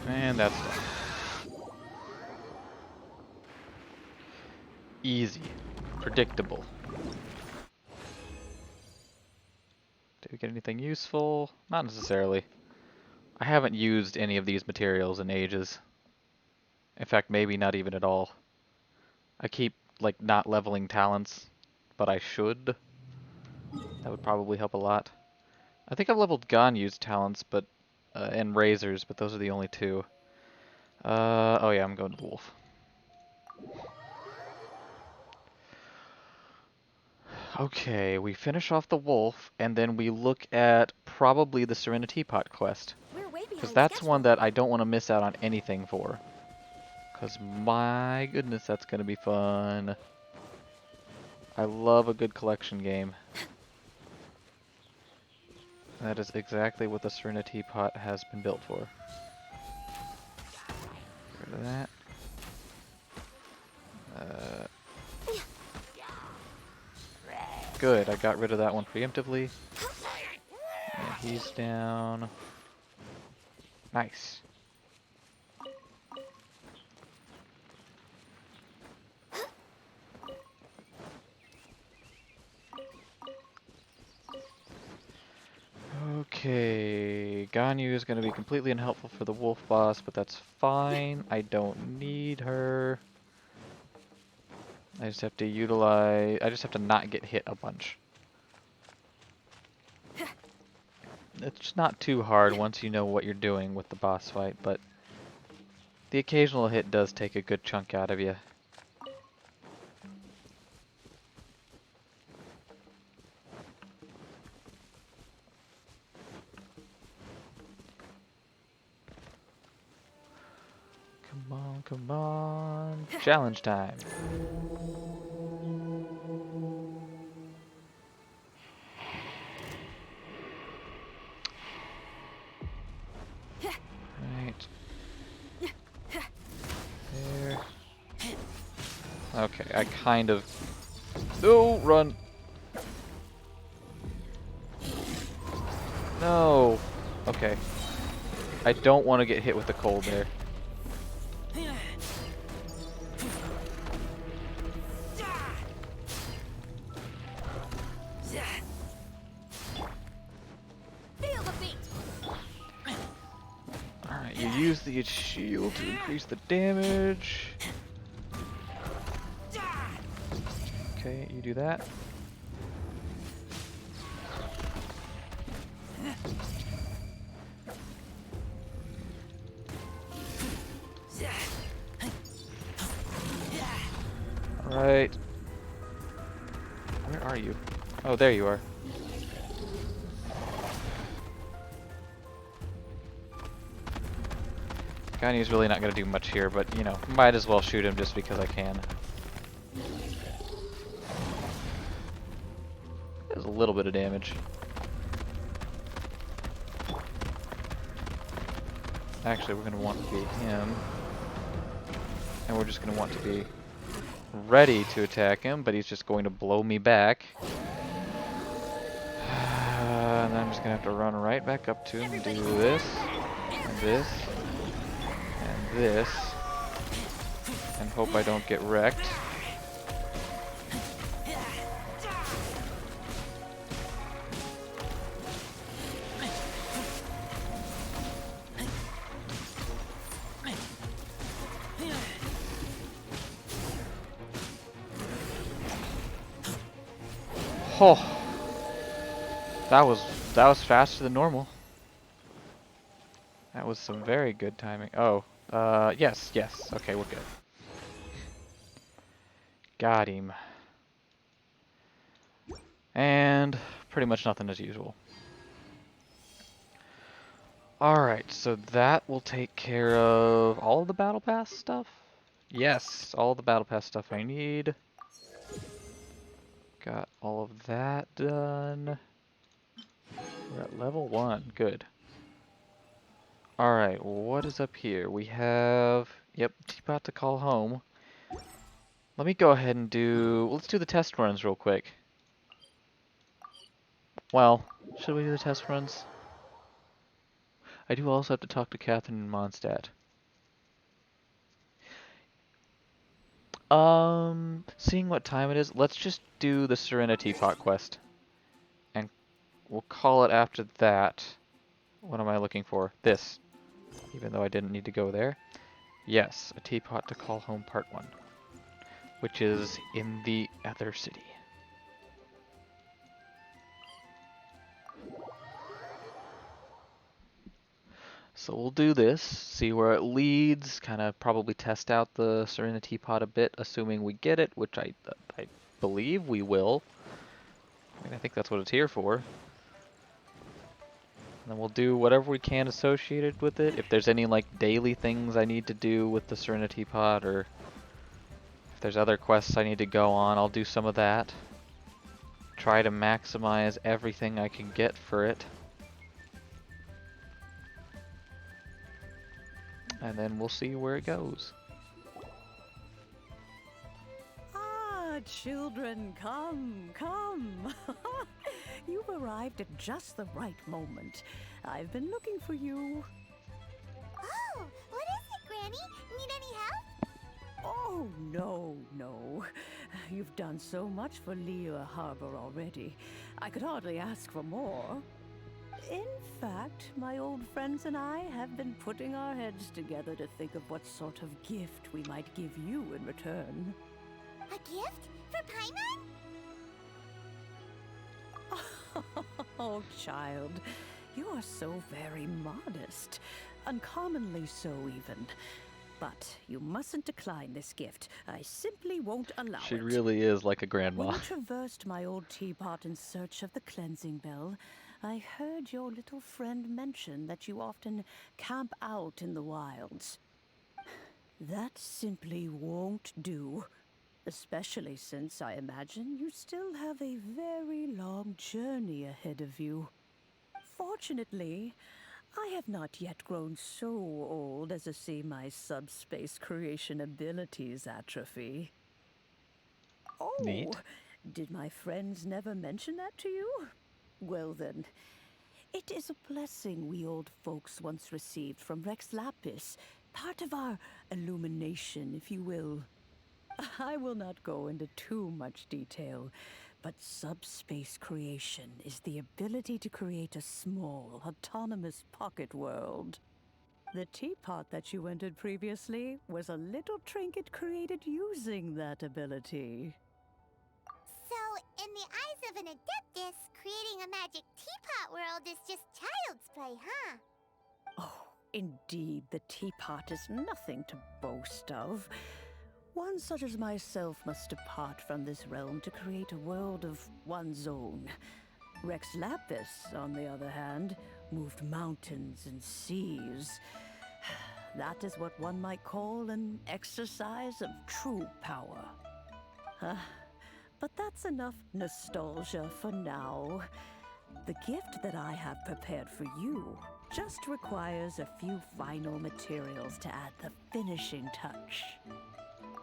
And that's done. Easy. Predictable. Did we get anything useful? Not necessarily. I haven't used any of these materials in ages. In fact, maybe not even at all. I keep, like, not leveling talents, but I should. That would probably help a lot. I think I've leveled Ganyu's talents, but and Razor's, but those are the only two. Oh yeah, I'm going to the wolf. Okay, we finish off the wolf, and then we look at probably the Serenitea Pot quest. Because that's one that I don't want to miss out on anything for. Because my goodness, that's going to be fun. I love a good collection game. That is exactly what the Serenitea Pot has been built for. Get rid of that. Good, I got rid of that one preemptively. And he's down. Nice. Okay, Ganyu is going to be completely unhelpful for the wolf boss, but that's fine. I don't need her. I just have to utilize... I just have to not get hit a bunch. It's not too hard once you know what you're doing with the boss fight, but the occasional hit does take a good chunk out of you. Come on. Challenge time. Right. There. Okay, I kind of... No, run! No! Okay. I don't want to get hit with the cold there. use the shield to increase the damage. Okay, you do that. Alright. Where are you? Oh, there you are. Ganya's really not going to do much here, but, you know, might as well shoot him just because I can. There's a little bit of damage. Actually, we're going to want to be him. And we're just going to want to be ready to attack him, but he's just going to blow me back. And then I'm just going to have to run right back up to him and do this, and this, and this, and hope I don't get wrecked. Oh, that was faster than normal. That was some very good timing. Oh, yes, yes. Okay, we're good. Got him. And pretty much nothing as usual. Alright, so that will take care of all of the Battle Pass stuff? Yes, all the Battle Pass stuff I need. Got all of that done. We're at level 1, good. Alright, what is up here? We have, yep, Teapot to call home. Let me go ahead and let's do the test runs real quick. Well, should we do the test runs? I do also have to talk to Catherine and Mondstadt. Seeing what time it is, let's just do the Serenitea Pot quest. And we'll call it after that. What am I looking for? This. Even though I didn't need to go there. Yes, a teapot to call home part 1. Which is in the other city. So we'll do this, see where it leads, kind of probably test out the Serenitea Pot a bit, assuming we get it, which I believe we will. I mean, I think that's what it's here for. And then we'll do whatever we can associated with it. If there's any like daily things I need to do with the Serenitea Pot, or if there's other quests I need to go on, I'll do some of that. Try to maximize everything I can get for it. And then we'll see where it goes.
Ah, children, come, come. You've arrived at just the right moment. I've been looking for you.
Oh, what is it, Granny? Need any help?
Oh, no. You've done so much for Liyue Harbor already. I could hardly ask for more. In fact, my old friends and I have been putting our heads together to think of what sort of gift we might give you in return.
A gift? For Paimon?
Oh, child, you are so very modest. Uncommonly so, even. But you mustn't decline this gift. I simply won't allow it.
She really is like a grandma.
When I traversed my old teapot in search of the cleansing bell, I heard your little friend mention that you often camp out in the wilds. That simply won't do. Especially since I imagine you still have a very long journey ahead of you. Fortunately, I have not yet grown so old as to see my subspace creation abilities atrophy. Oh,
Neat.
Did my friends never mention that to you? Well then, it is a blessing we old folks once received from Rex Lapis, part of our illumination, if you will. I will not go into too much detail, but subspace creation is the ability to create a small, autonomous pocket world. The teapot that you entered previously was a little trinket created using that ability.
So, in the eyes of an Adeptus, creating a magic teapot world is just child's play, huh?
Oh, indeed, the teapot is nothing to boast of. One such as myself must depart from this realm to create a world of one's own. Rex Lapis, on the other hand, moved mountains and seas. That is what one might call an exercise of true power. But that's enough nostalgia for now. The gift that I have prepared for you just requires a few final materials to add the finishing touch.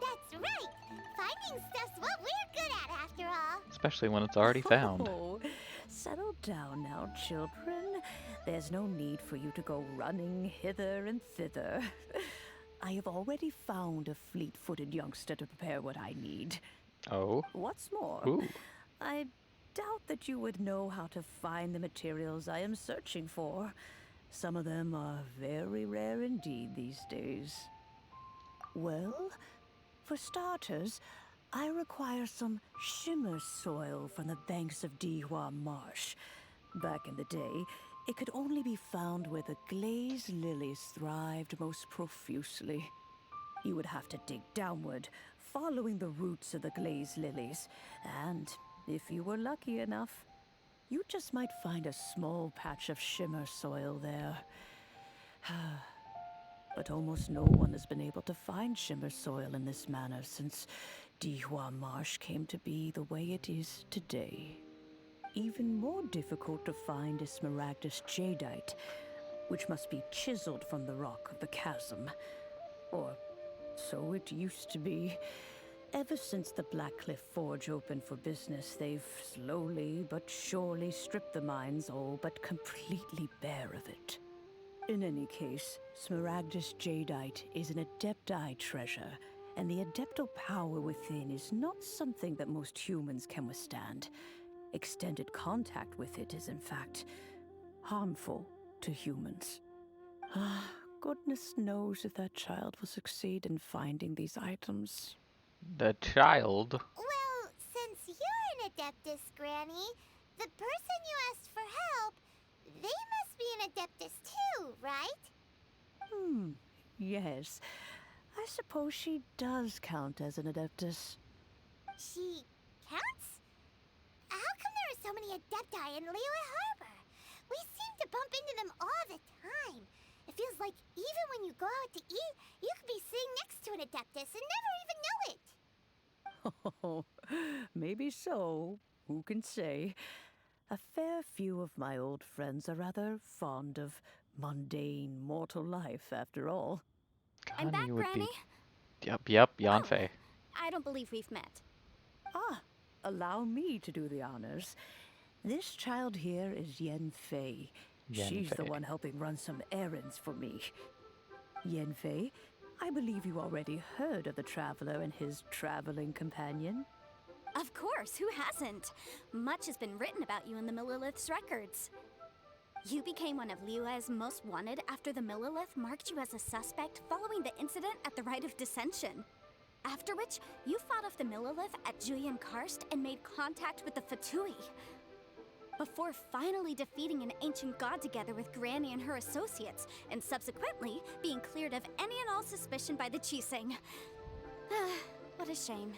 That's right! Finding stuff's what we're good at, after all.
Especially when it's already found.
Oh, settle down now, children. There's no need for you to go running hither and thither. I have already found a fleet-footed youngster to prepare what I need.
Oh?
What's more,
Ooh.
I doubt that you would know how to find the materials I am searching for. Some of them are very rare indeed these days. Well, for starters, I require some shimmer soil from the banks of Dihua Marsh. Back in the day, it could only be found where the glazed lilies thrived most profusely. You would have to dig downward, following the roots of the glazed lilies, and if you were lucky enough, you just might find a small patch of shimmer soil there. But almost no one has been able to find shimmer soil in this manner since Dihua Marsh came to be the way it is today. Even more difficult to find is Smaragdus jadeite, which must be chiseled from the rock of the chasm. Or so it used to be. Ever since the Blackcliff Forge opened for business, they've slowly but surely stripped the mines all but completely bare of it. In any case, Smaragdus jadeite is an Adepti treasure, and the Adeptal power within is not something that most humans can withstand. Extended contact with it is, in fact, harmful to humans. Goodness knows if that child will succeed in finding these items.
The child?
Well, since you're an Adeptus, Granny, the person you asked for help, they must be an Adeptus too, right?
Yes. I suppose she does count as an Adeptus.
She counts? How come there are so many Adepti in Liyue Harbor? We seem to bump into them all the time. It feels like even when you go out to eat, you could be sitting next to an Adeptus and never even know it.
Oh, maybe so. Who can say? A fair few of my old friends are rather fond of mundane mortal life, after all.
I'm back, Granny. Yep, Yanfei.
I don't believe we've met.
Allow me to do the honors. This child here is Yanfei. She's the one helping run some errands for me. Yanfei, I believe you already heard of the Traveler and his traveling companion.
Of course, who hasn't? Much has been written about you in the Millilith's records. You became one of Liyue's most wanted after the Millilith marked you as a suspect following the incident at the Rite of Dissension. After which, you fought off the Millilith at Julian Karst and made contact with the Fatui. Before finally defeating an ancient god together with Granny and her associates, and subsequently being cleared of any and all suspicion by the Chiseng. What a shame.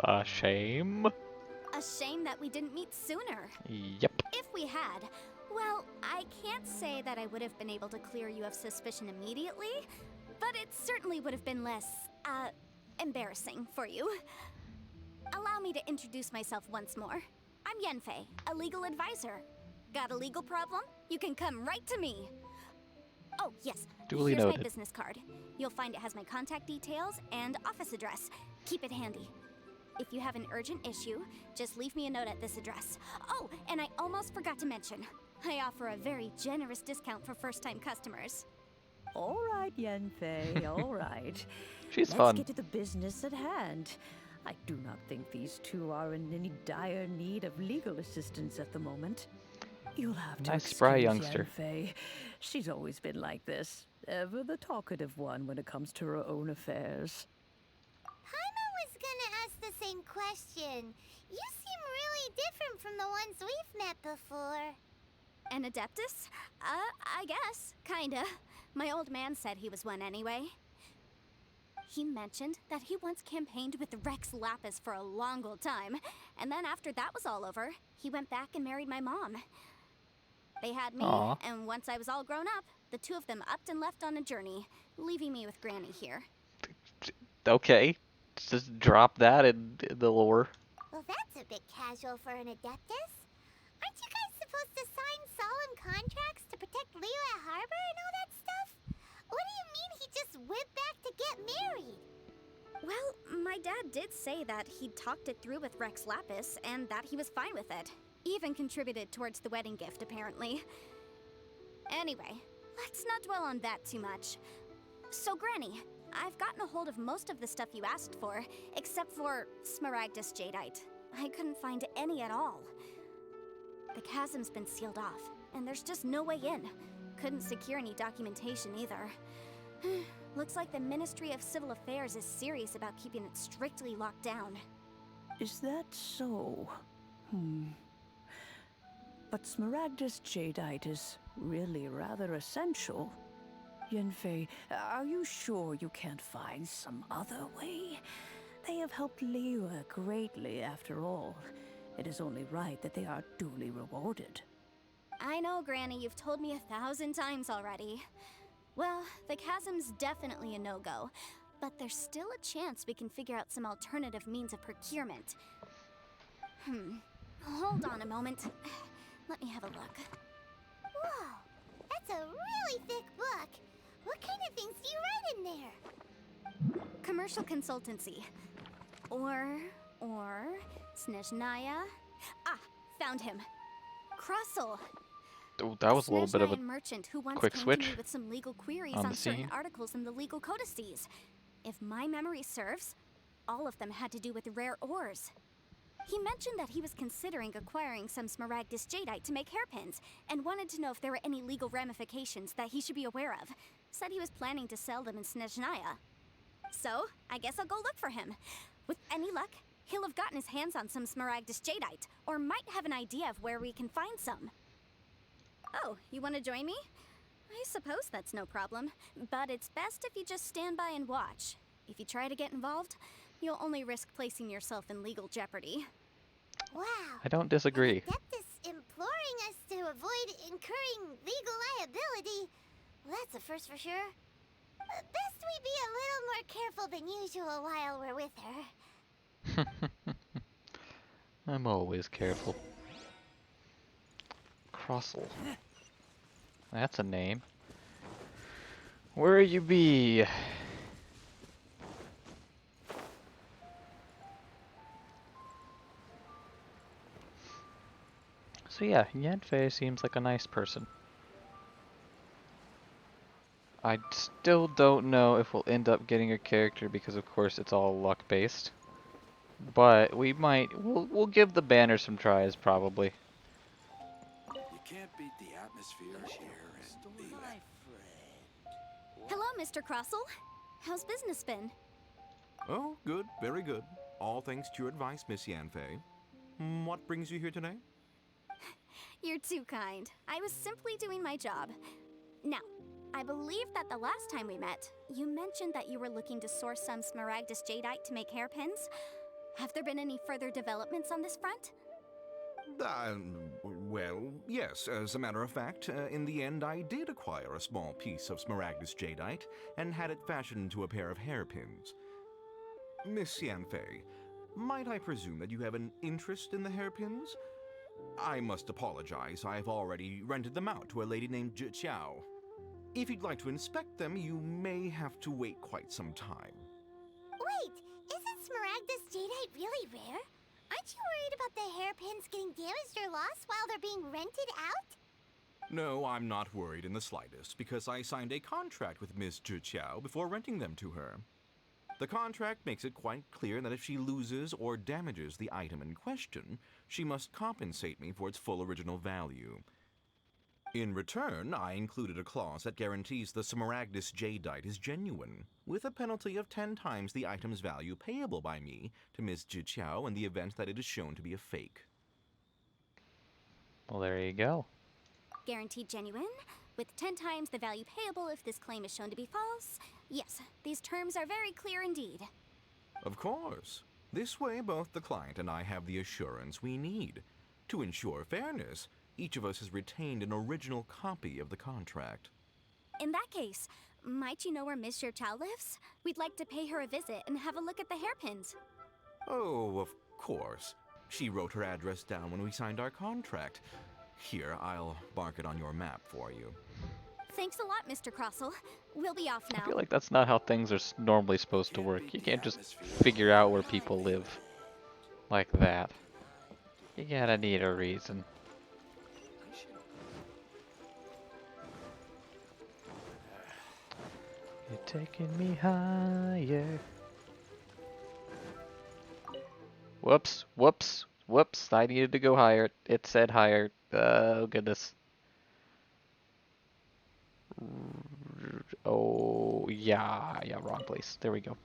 A shame?
A shame that we didn't meet sooner.
Yep.
If we had, well, I can't say that I would have been able to clear you of suspicion immediately, but it certainly would have been less, embarrassing for you. Allow me to introduce myself once more. I'm Yanfei, a legal advisor. Got a legal problem? You can come right to me. Oh, yes.
Duly
Here's
noted.
my business card. You'll find it has my contact details and office address. Keep it handy. If you have an urgent issue, just leave me a note at this address. Oh, and I almost forgot to mention, I offer a very generous discount for first-time customers.
All right, Yanfei, all right.
She's
Let's
fun.
get to the business at hand. I do not think these two are in any dire need of legal assistance at the moment. You'll have to
Nice spry
excuse
youngster.
Yanfei. She's always been like this, Ever the talkative one when it comes to her own affairs.
Paimon was gonna ask the same question. You seem really different from the ones we've met before.
An Adeptus? I guess. Kinda. My old man said he was one anyway. He mentioned that he once campaigned with Rex Lapis for a long old time, and then after that was all over, he went back and married my mom. They had me,
Aw.
and once I was all grown up, the two of them upped and left on a journey, leaving me with Granny here.
Okay, just drop that in the lore.
Well, that's a bit casual for an Adeptus. Aren't you guys supposed to sign solemn contracts to protect Liyue Harbor and all that stuff? What do you mean he just went back to get married?
Well, my dad did say that he'd talked it through with Rex Lapis, and that he was fine with it. Even contributed towards the wedding gift, apparently. Anyway, let's not dwell on that too much. So, Granny, I've gotten a hold of most of the stuff you asked for, except for Smaragdus Jadeite. I couldn't find any at all. The chasm's been sealed off, and there's just no way in. Couldn't secure any documentation either. Looks like the Ministry of Civil Affairs is serious about keeping it strictly locked down.
Is that so? But Smaragdus Jadeite is really rather essential. Yanfei, are you sure you can't find some other way? They have helped Liyue greatly after all. It is only right that they are duly rewarded.
I know, Granny, you've told me 1,000 times already. Well, the chasm's definitely a no-go, but there's still a chance we can figure out some alternative means of procurement. Hold on a moment. Let me have a look.
Whoa, that's a really thick book. What kind of things do you write in there?
Commercial consultancy. Or Snezhnaya. Ah, found him. Crossel.
Oh, that was a little bit of a
Snezhnayan merchant who once
quick
came
switch
to me with some legal queries
on
on
the
certain
scene.
articles in the legal codices. If my memory serves, all of them had to do with rare ores. He mentioned that he was considering acquiring some Smaragdus Jadeite to make hairpins, and wanted to know if there were any legal ramifications that he should be aware of. Said he was planning to sell them in Snezhnaya. So, I guess I'll go look for him. With any luck, he'll have gotten his hands on some Smaragdus Jadeite, or might have an idea of where we can find some. Oh, you want to join me? I suppose that's no problem, but it's best if you just stand by and watch. If you try to get involved, you'll only risk placing yourself in legal jeopardy.
Wow.
I don't disagree.
Adeptus imploring us to avoid incurring legal liability. Well, that's a first for sure. Best we be a little more careful than usual while we're with her.
I'm always careful. Crossel. That's a name. Where you be? So yeah, Yanfei seems like a nice person. I still don't know if we'll end up getting a character because of course it's all luck based. But we might, we'll give the banner some tries probably.
You can't beat the atmosphere here at Liyue.
Hello, Mr. Crossel. How's business been?
Oh, good, very good. All thanks to your advice, Miss Yanfei. What brings you here today?
You're too kind. I was simply doing my job. Now, I believe that the last time we met, you mentioned that you were looking to source some Smaragdus Jadeite to make hairpins. Have there been any further developments on this front?
Well, yes. As a matter of fact, in the end, I did acquire a small piece of Smaragdus Jadeite and had it fashioned into a pair of hairpins. Miss Yanfei, might I presume that you have an interest in the hairpins? I must apologize. I've already rented them out to a lady named Zhi Qiao. If you'd like to inspect them, you may have to wait quite some time.
Wait, isn't Smaragdus Jadeite really rare? Aren't you worried about the hairpins getting damaged or lost while they're being rented out?
No, I'm not worried in the slightest, because I signed a contract with Miss Zhi Qiao before renting them to her. The contract makes it quite clear that if she loses or damages the item in question, she must compensate me for its full original value. In return, I included a clause that guarantees the Smaragdus Jadeite is genuine, with a penalty of 10 times the item's value payable by me to Ms. Jiqiao in the event that it is shown to be a fake.
Well, there you go.
Guaranteed genuine, with 10 times the value payable if this claim is shown to be false. Yes, these terms are very clear indeed.
Of course. This way, both the client and I have the assurance we need. To ensure fairness, each of us has retained an original copy of the contract.
In that case, might you know where Miss Jiqiao lives? We'd like to pay her a visit and have a look at the hairpins.
Oh, of course. She wrote her address down when we signed our contract. Here, I'll mark it on your map for you.
Thanks a lot, Mr. Crossell. We'll be off now.
I feel like that's not how things are normally supposed to work. You can't just figure out where people live like that. You gotta need a reason. You're taking me higher. Whoops, whoops, whoops. I needed to go higher. It said higher. Oh, goodness. Oh, yeah, wrong place. There we go.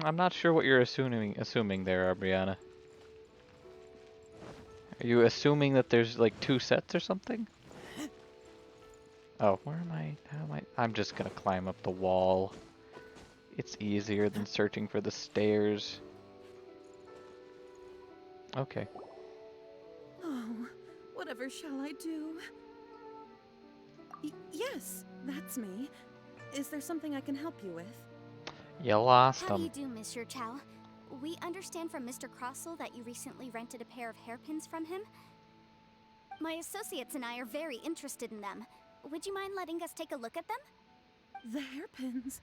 I'm not sure what you're assuming there, Brianna. Are you assuming that there's like 2 sets or something? Oh, where am I? How am I? I'm just gonna climb up the wall. It's easier than searching for the stairs. Okay.
Oh, whatever shall I do? Yes, that's me. Is there something I can help you with?
You lost
How do
them.
you do, Miss Jiqiao? We understand from Mr. Crossell that you recently rented a pair of hairpins from him. My associates and I are very interested in them. Would you mind letting us take a look at them?
The hairpins?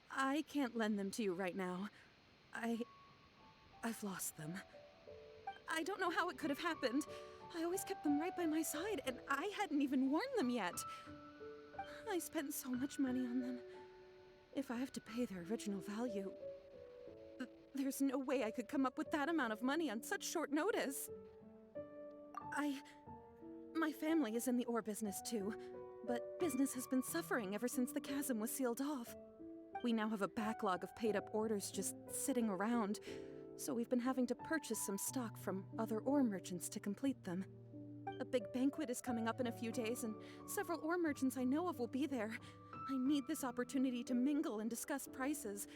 I can't lend them to you right now. I've lost them. I don't know how it could have happened. I always kept them right by my side, and I hadn't even worn them yet. I spent so much money on them. If I have to pay their original value, there's no way I could come up with that amount of money on such short notice. My family is in the ore business too, but business has been suffering ever since the chasm was sealed off. We now have a backlog of paid-up orders just sitting around, so we've been having to purchase some stock from other ore merchants to complete them. A big banquet is coming up in a few days, and several ore merchants I know of will be there. I need this opportunity to mingle and discuss prices.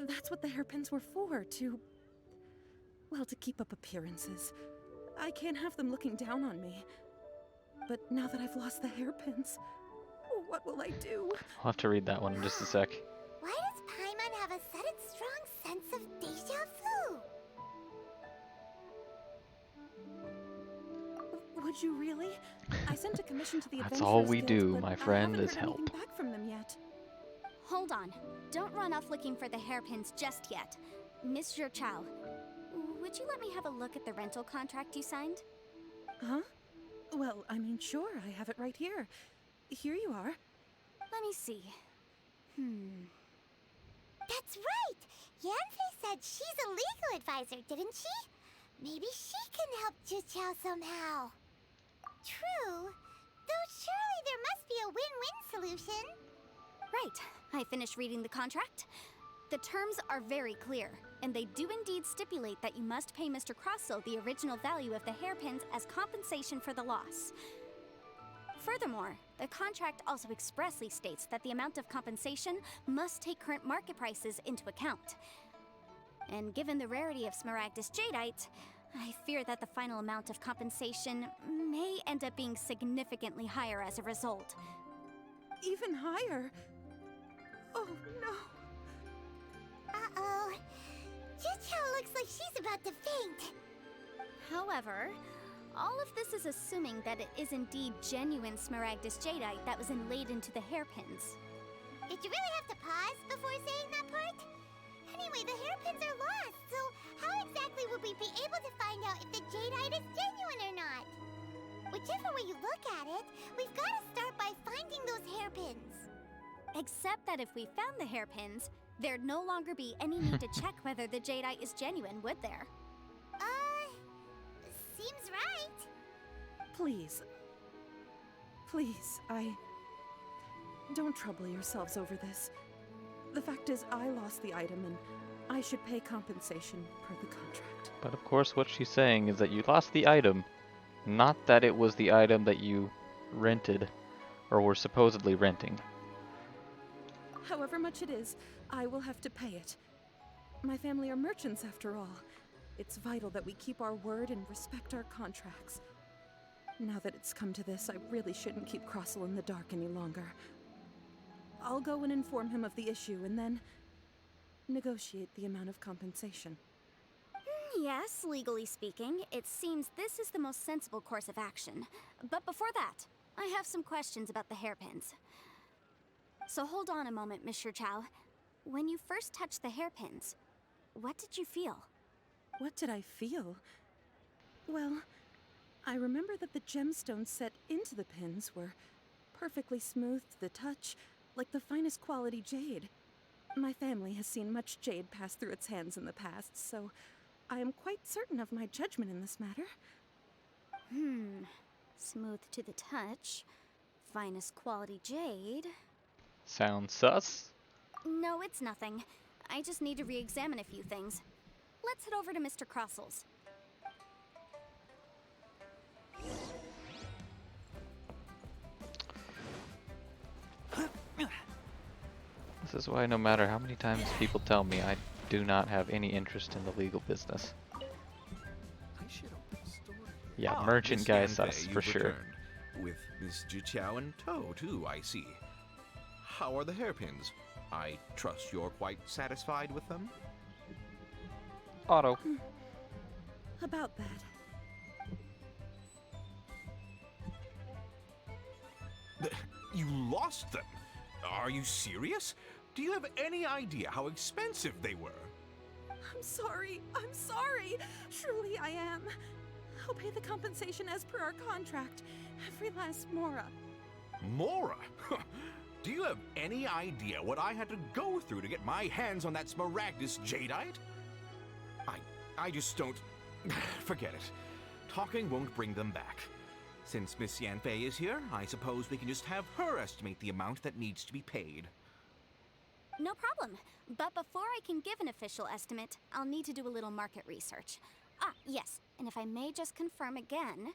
That's what the hairpins were for, to keep up appearances. I can't have them looking down on me. But now that I've lost the hairpins, what will I do?
I'll have to read that one in just a sec.
Why does Paimon have a sudden strong sense of deja vu?
Would you really? I sent a commission to the
That's
Adventurers
all we
Guild,
do,
but
my
I
friend,
haven't
is
heard
help.
anything back from them yet.
Hold on. Don't run off looking for the hairpins just yet. Miss Jiqiao, would you let me have a look at the rental contract you signed?
Huh? Well, I mean, sure, I have it right here. Here you are.
Let me see.
That's right! Yanfei said she's a legal advisor, didn't she? Maybe she can help Jiqiao somehow. True. Though surely there must be a win-win solution.
Right. I finished reading the contract. The terms are very clear, and they do indeed stipulate that you must pay Mr. Crossell the original value of the hairpins as compensation for the loss. Furthermore, the contract also expressly states that the amount of compensation must take current market prices into account. And given the rarity of Smaragdus Jadeite, I fear that the final amount of compensation may end up being significantly higher as a result.
Even higher? Oh, no.
Uh-oh. Jiqiao looks like she's about to faint.
However, all of this is assuming that it is indeed genuine Smaragdus Jadeite that was inlaid into the hairpins.
Did you really have to pause before saying that part? Anyway, the hairpins are lost, so how exactly would we be able to find out if the jadeite is genuine or not? Whichever way you look at it, we've got to start by finding
Except that if we found the hairpins, there'd no longer be any need to check whether the jadeite is genuine, would there?
Seems right.
Please. Please, don't trouble yourselves over this. The fact is, I lost the item and I should pay compensation per the contract.
But of course what she's saying is that you lost the item, not that it was the item that you rented, or were supposedly renting.
However much it is, I will have to pay it. My family are merchants after all. It's vital that we keep our word and respect our contracts. Now that it's come to this, I really shouldn't keep Crossell in the dark any longer. I'll go and inform him of the issue and then negotiate the amount of compensation.
Yes, legally speaking, it seems this is the most sensible course of action. But before that, I have some questions about the hairpins. So hold on a moment, Mr. Chow. When you first touched the hairpins, what did you feel?
What did I feel? Well, I remember that the gemstones set into the pins were perfectly smooth to the touch, like the finest quality jade. My family has seen much jade pass through its hands in the past, so I am quite certain of my judgment in this matter.
Smooth to the touch, finest quality jade.
Sounds sus?
No, it's nothing. I just need to re-examine a few things. Let's head over to Mr. Crossell's.
This is why no matter how many times people tell me, I do not have any interest in the legal business. Yeah, merchant
Miss
guy
Yanfei,
sus, for
you've
sure.
returned. With Miss Jiqiao in tow, too, I see. How are the hairpins? I trust you're quite satisfied with them?
Auto.
About that.
You lost them? Are you serious? Do you have any idea how expensive they were?
I'm sorry. Truly I am. I'll pay the compensation as per our contract. Every last mora.
Mora? Do you have any idea what I had to go through to get my hands on that Smaragdus jadeite? I just don't... Forget it. Talking won't bring them back. Since Miss Yanfei is here, I suppose we can just have her estimate the amount that needs to be paid.
No problem. But before I can give an official estimate, I'll need to do a little market research. Yes, and if I may just confirm again,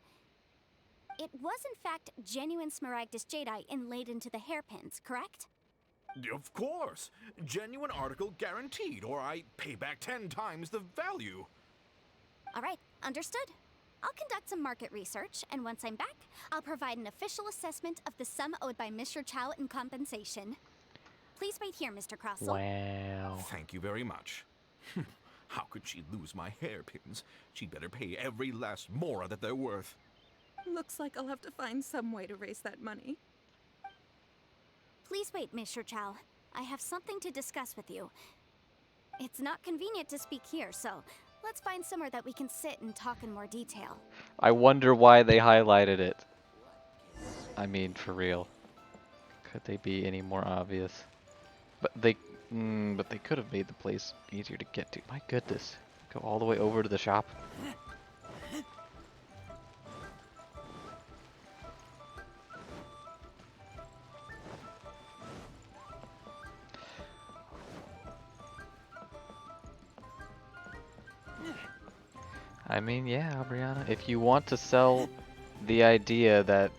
it was in fact genuine Smaragdus jadeite inlaid into the hairpins, correct?
Of course! Genuine article guaranteed, or I pay back 10 times the value.
Alright, understood. I'll conduct some market research, and once I'm back, I'll provide an official assessment of the sum owed by Mr. Chow in compensation. Please wait here, Mr. Crossell.
Wow.
Thank you very much. How could she lose my hairpins? She'd better pay every last mora that they're worth.
Looks like I'll have to find some way to raise that money.
Please wait, Mr. Chow. I have something to discuss with you. It's not convenient to speak here, so let's find somewhere that we can sit and talk in more detail.
I wonder why they highlighted it. I mean, for real. Could they be any more obvious? But they could have made the place easier to get to. My goodness. Go all the way over to the shop. I mean, yeah, Brianna, if you want to sell the idea that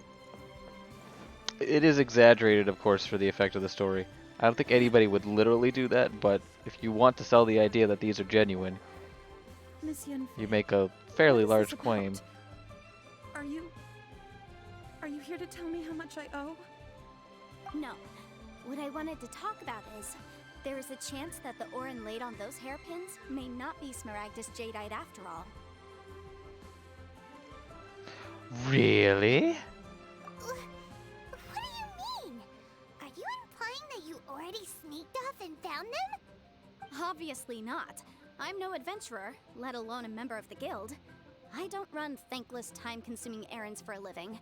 it is exaggerated, of course, for the effect of the story. I don't think anybody would literally do that, but if you want to sell the idea that these are genuine,
Miss Yanfei,
you make a fairly
what is
large
this
claim.
about? Are you here to tell me how much I owe?
No. What I wanted to talk about is, there is a chance that the ore inlaid on those hairpins may not be Smaragdus jadeite after all.
Really?
What do you mean? Are you implying that you already sneaked off and found them?
Obviously not. I'm no adventurer, let alone a member of the guild. I don't run thankless, time-consuming errands for a living.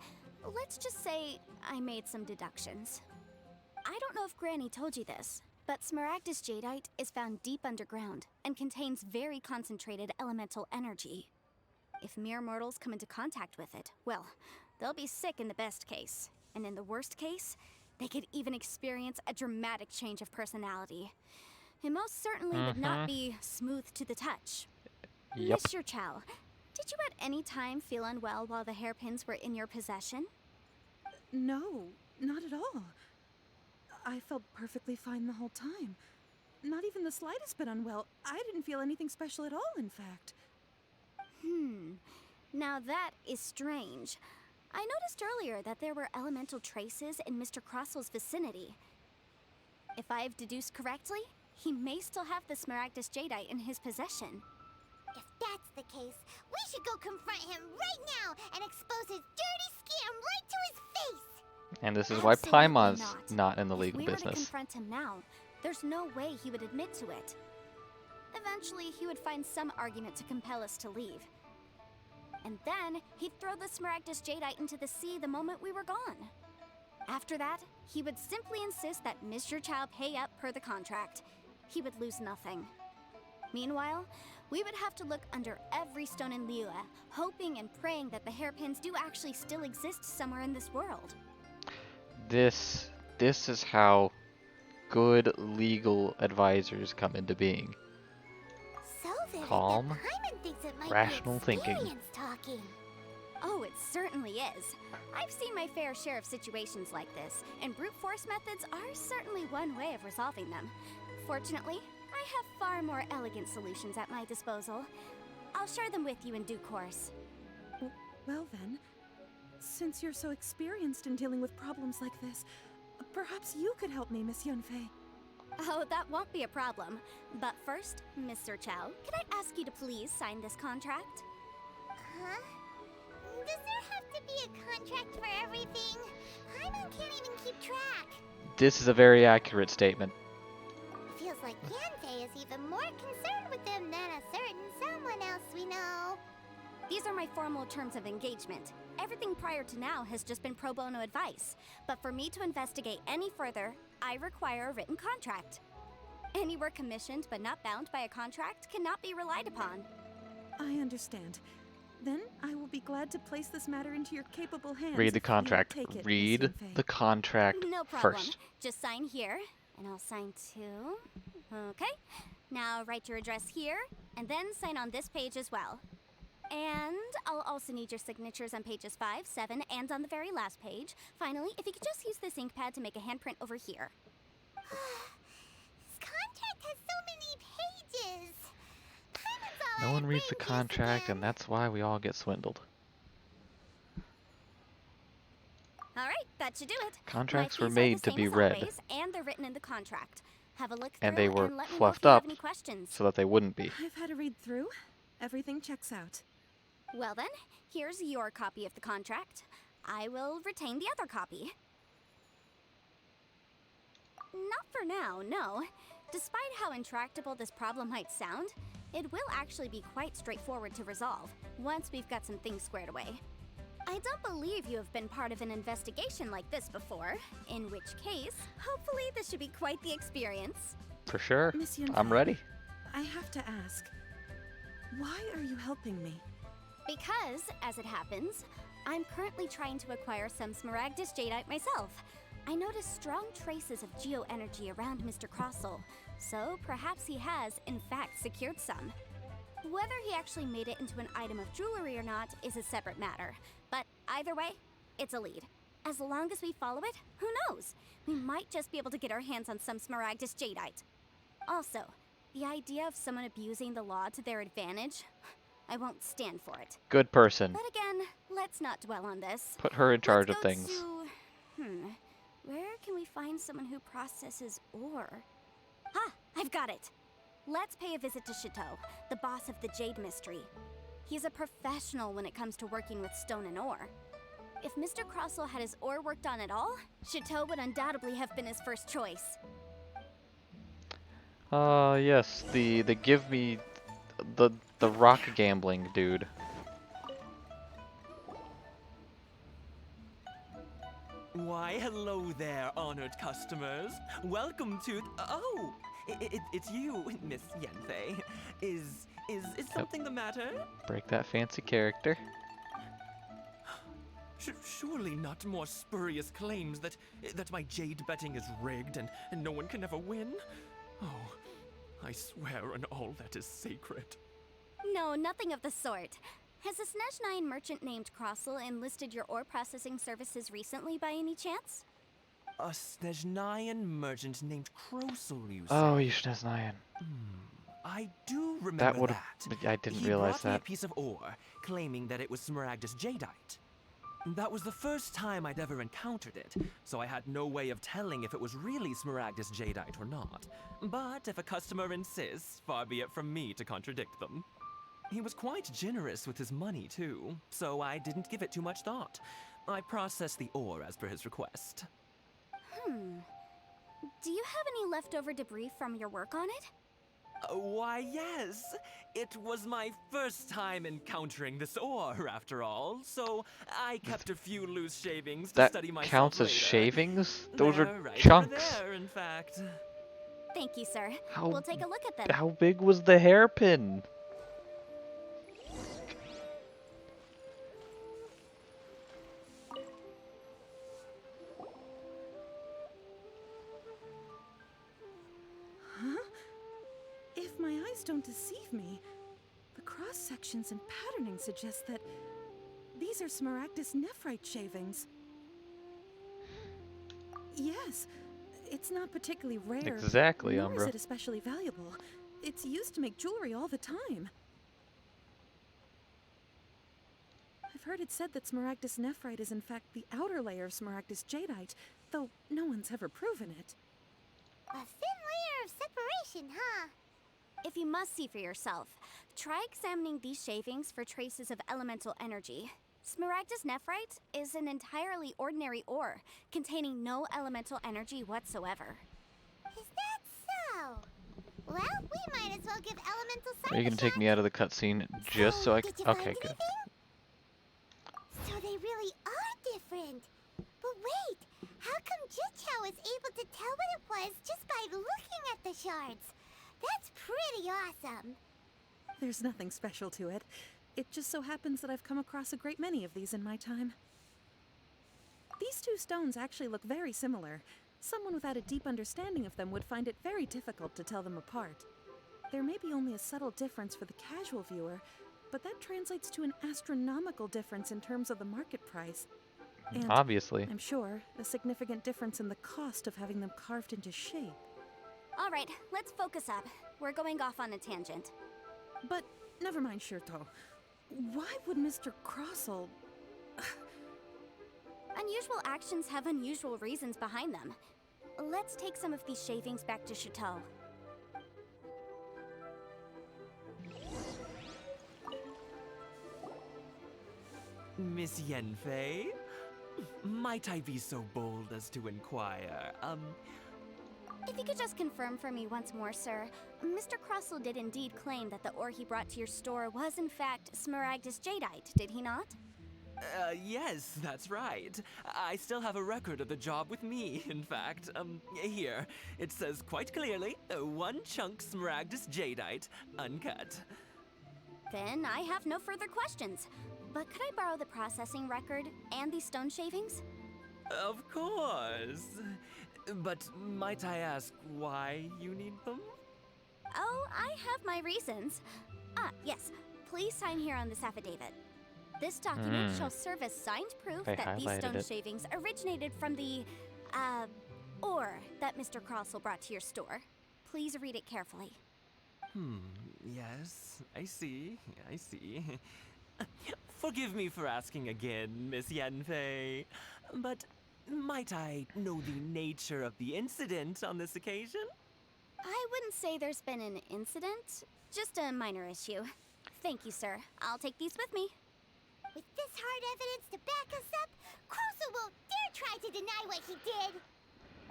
Let's just say I made some deductions. I don't know if Granny told you this, but Smaragdus jadeite is found deep underground and contains very concentrated elemental energy. If mere mortals come into contact with it, well, they'll be sick in the best case. And in the worst case, they could even experience a dramatic change of personality. It most certainly would not be smooth to the touch.
Yep.
Mr. Chow, did you at any time feel unwell while the hairpins were in your possession?
No, not at all. I felt perfectly fine the whole time. Not even the slightest bit unwell. I didn't feel anything special at all, in fact.
Now that is strange. I noticed earlier that there were elemental traces in Mr. Crossel's vicinity. If I've deduced correctly, he may still have the Smaragdus jadeite in his possession.
If that's the case, we should go confront him right now and expose his dirty scam right to his face!
And this is why
Absolutely
Paimon's not in the
If
legal
we were to
business.
confront him now, there's no way he would admit to it. Eventually, he would find some argument to compel us to leave. And then, he'd throw the Smaragdus jadeite into the sea the moment we were gone. After that, he would simply insist that Mr. Chow pay up per the contract. He would lose nothing. Meanwhile, we would have to look under every stone in Liyue, hoping and praying that the hairpins do actually still exist somewhere in this world.
This is how good legal advisors come into being.
So vivid
Calm,
that Paimon thinks it might
rational
be
thinking.
experience talking.
Oh, it certainly is. I've seen my fair share of situations like this, and brute force methods are certainly one way of resolving them. Fortunately, I have far more elegant solutions at my disposal. I'll share them with you in due course.
Well then, since you're so experienced in dealing with problems like this, perhaps you could help me, Miss Yunfei.
Oh, that won't be a problem. But first, Mr. Chow, could I ask you to please sign this contract?
Huh? Does there have to be a contract for everything? Paimon can't even keep track.
This is a very accurate statement.
Feels like Yanfei is even more concerned with them than a certain someone else we know.
These are my formal terms of engagement. Everything prior to now has just been pro bono advice. But for me to investigate any further, I require a written contract. Any work commissioned but not bound by a contract cannot be relied upon.
I understand. Then I will be glad to place this matter into your capable hands.
Read the
if you will
contract.
take it,
Read
Miss Yunfei.
the contract
No problem.
first.
Just sign here, and I'll sign too. Okay. Now write your address here, and then sign on this page as well. And I'll also need your signatures on pages 5, 7, and on the very last page. Finally, if you could just use this ink pad to make a handprint over here.
This contract has so many pages. Paimon's all
No
out
one
of
reads the
brain juice
contract,
again.
and that's why we all get swindled.
All right, that should do it.
Contracts
My
were
fees are
made
the
to
same
be
as
read.
always, and they're written in the contract. Have a look
And
through
they were
and let me know if
fluffed
you have
up
any questions.
so that they wouldn't be.
I've had a read through. Everything checks out.
Well then, here's your copy of the contract. I will retain the other copy. Not for now, no. Despite how intractable this problem might sound, it will actually be quite straightforward to resolve, once we've got some things squared away. I don't believe you have been part of an investigation like this before, in which case, hopefully this should be quite the experience.
For sure.
Miss Yunfei,
I'm ready.
I have to ask, why are you helping me?
Because, as it happens, I'm currently trying to acquire some Smaragdus jadeite myself. I noticed strong traces of geo-energy around Mr. Crossel, so perhaps he has, in fact, secured some. Whether he actually made it into an item of jewelry or not is a separate matter, but either way, it's a lead. As long as we follow it, who knows? We might just be able to get our hands on some Smaragdus jadeite. Also, the idea of someone abusing the law to their advantage, I won't stand for it.
Good person.
But again, let's not dwell on this.
Put her in charge
Let's
of
go
things.
Where can we find someone who processes ore? Ha! I've got it! Let's pay a visit to Chateau, the boss of the Jade Mystery. He's a professional when it comes to working with stone and ore. If Mr. Crossel had his ore worked on at all, Chateau would undoubtedly have been his first choice.
Yes, the give me the rock gambling dude.
Why, hello there, honored customers. Welcome to. Oh, it's you, Miss Yenfei. Is something the matter?
Break that fancy character.
Surely not more spurious claims that my jade betting is rigged and no one can ever win? Oh, I swear on all that is sacred.
No, nothing of the sort. Has a Snezhnyan merchant named Crossel enlisted your ore processing services recently by any chance?
A Snezhnyan merchant named Crossel, you say?
Oh, you Snezhnyan.
I do remember
That would
that.
I didn't
He
realize
brought me a
that.
piece of ore, claiming that it was Smaragdus jadeite. That was the first time I'd ever encountered it, so I had no way of telling if it was really Smaragdus jadeite or not. But if a customer insists, far be it from me to contradict them. He was quite generous with his money, too, so I didn't give it too much thought. I processed the ore as per his request.
Do you have any leftover debris from your work on it?
Why, yes. It was my first time encountering this ore, after all, so I kept a few loose shavings to
That
study myself
counts as
later.
shavings? Those
They're
are
right
chunks.
over there, in fact.
Thank you, sir.
How-
We'll take a look at them.
How big was the hairpin?
Huh? If my eyes don't deceive me, the cross sections and patterning suggest that these are Smaragdus nephrite shavings. Yes, it's not particularly rare.
Exactly,
nor is
Umbra.
it especially valuable. It's used to make jewelry all the time. I've heard it said that Smaragdus nephrite is in fact the outer layer of Smaragdus jadeite, though no one's ever proven it.
A thin layer of separation, huh?
If you must see for yourself, try examining these shavings for traces of elemental energy. Smaragdus nephrite is an entirely ordinary ore, containing no elemental energy whatsoever.
Is that so? Well, we might as well give elemental
Are you gonna take me out of the cutscene just so I?
Did you
Okay,
find
good.
anything? So they really are different. But wait, how come Jichao was able to tell what it was just by looking at the shards? That's pretty awesome.
There's nothing special to it. It just so happens that I've come across a great many of these in my time. These two stones actually look very similar. Someone without a deep understanding of them would find it very difficult to tell them apart. There may be only a subtle difference for the casual viewer, but that translates to an astronomical difference in terms of the market price. And
Obviously.
I'm sure a significant difference in the cost of having them carved into shape.
All right, let's focus up. We're going off on a tangent.
But never mind, Shirto. Why would Mr. Crossel...
Unusual actions have unusual reasons behind them. Let's take some of these shavings back to Chateau.
Miss Yenfei? Might I be so bold as to inquire,
If you could just confirm for me once more, sir. Mr. Crossel did indeed claim that the ore he brought to your store was in fact Smaragdus jadeite, did he not?
Yes, that's right. I still have a record of the job with me, in fact. Here. It says quite clearly, 1 chunk Smaragdus jadeite, uncut.
Then I have no further questions. But could I borrow the processing record and these stone shavings?
Of course. But might I ask why you need them?
Oh, I have my reasons. Ah, yes. Please sign here on this affidavit. This document shall serve as signed proof
I
that these
highlighted
stone
it.
shavings originated from the, ore that Mr. Crossel brought to your store. Please read it carefully.
Yes, I see. Forgive me for asking again, Miss Yenfei, but might I know the nature of the incident on this occasion?
I wouldn't say there's been an incident, just a minor issue. Thank you, sir. I'll take these with me.
With this hard evidence to back us up, Crossel won't dare try to deny what he did.